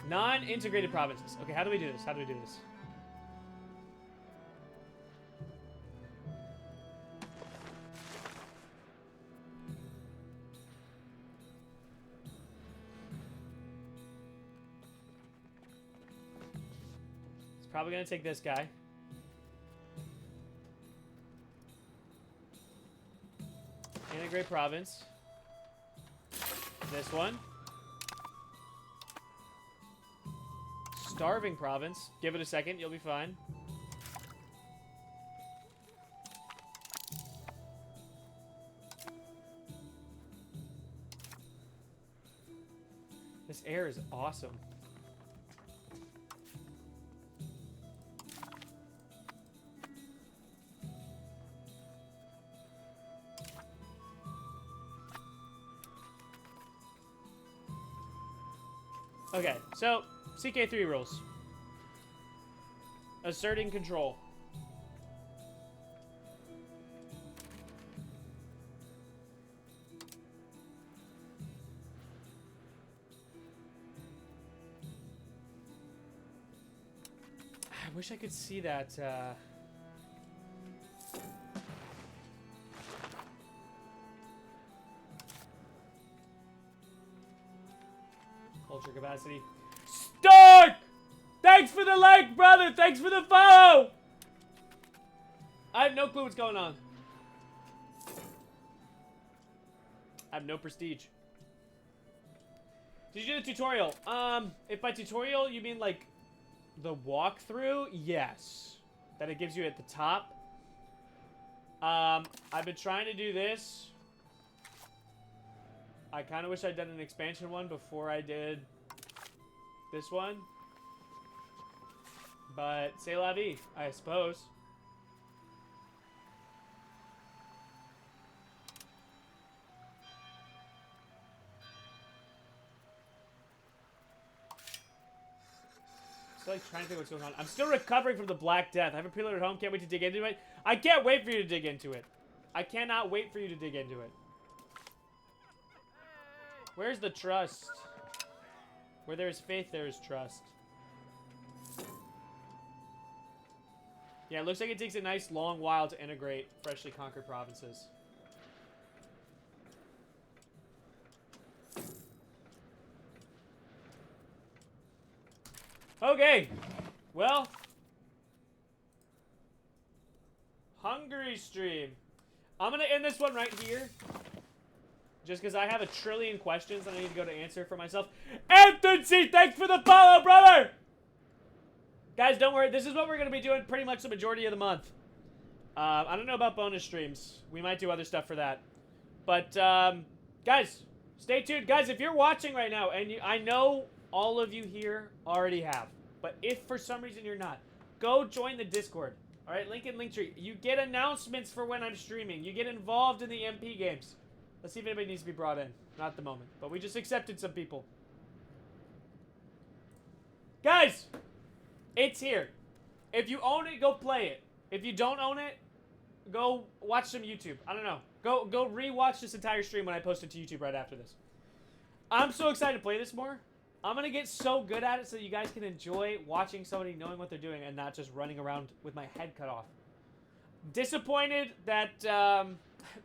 Non-integrated provinces. Okay, how do we do this? How do we do this? It's probably gonna take this guy. Integrate province. This one. Starving province. Give it a second, you'll be fine. This air is awesome. Okay, so CK3 rules. Asserting control. I wish I could see that, culture capacity. Stark! Thanks for the like, brother! Thanks for the follow! I have no clue what's going on. I have no prestige. Did you do the tutorial? If by tutorial you mean like the walkthrough, yes. That it gives you at the top. I've been trying to do this. I kind of wish I'd done an expansion one before I did this one. But c'est la vie, I suppose. still like trying to think what's going on. I'm still recovering from the Black Death. I have a preload at home. Can't wait to dig into it. I can't wait for you to dig into it. I cannot wait for you to dig into it. Where's the trust? Where there is faith, there is trust. Yeah, it looks like it takes a nice long while to integrate freshly conquered provinces. Okay. Well. Hungary stream. I'm going to end this one right here. Just because I have a trillion questions that I need to go to answer for myself. Anthony, thanks for the follow, brother! Guys, don't worry. This is what we're going to be doing pretty much the majority of the month. I don't know about bonus streams. We might do other stuff for that. But, guys, stay tuned. Guys, if you're watching right now, and I know all of you here already have, but if for some reason you're not, go join the Discord. All right, link in Linktree. You get announcements for when I'm streaming. You get involved in the MP games. Let's see if anybody needs to be brought in. Not at the moment, but we just accepted some people. Guys, it's here. If you own it, go play it. If you don't own it, go watch some YouTube. I don't know. Go re-watch this entire stream when I post it to YouTube right after this. I'm so excited to play this more. I'm going to get so good at it so you guys can enjoy watching somebody knowing what they're doing and not just running around with my head cut off. Disappointed that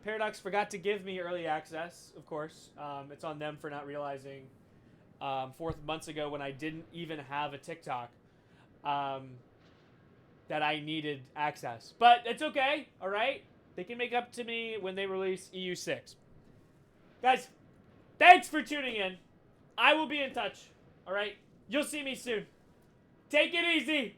Paradox forgot to give me early access, of course. It's on them for not realizing 4 months ago when I didn't even have a TikTok that I needed access. But it's okay, all right? They can make up to me when they release EU6. Guys, thanks for tuning in. I will be in touch, all right? You'll see me soon. Take it easy.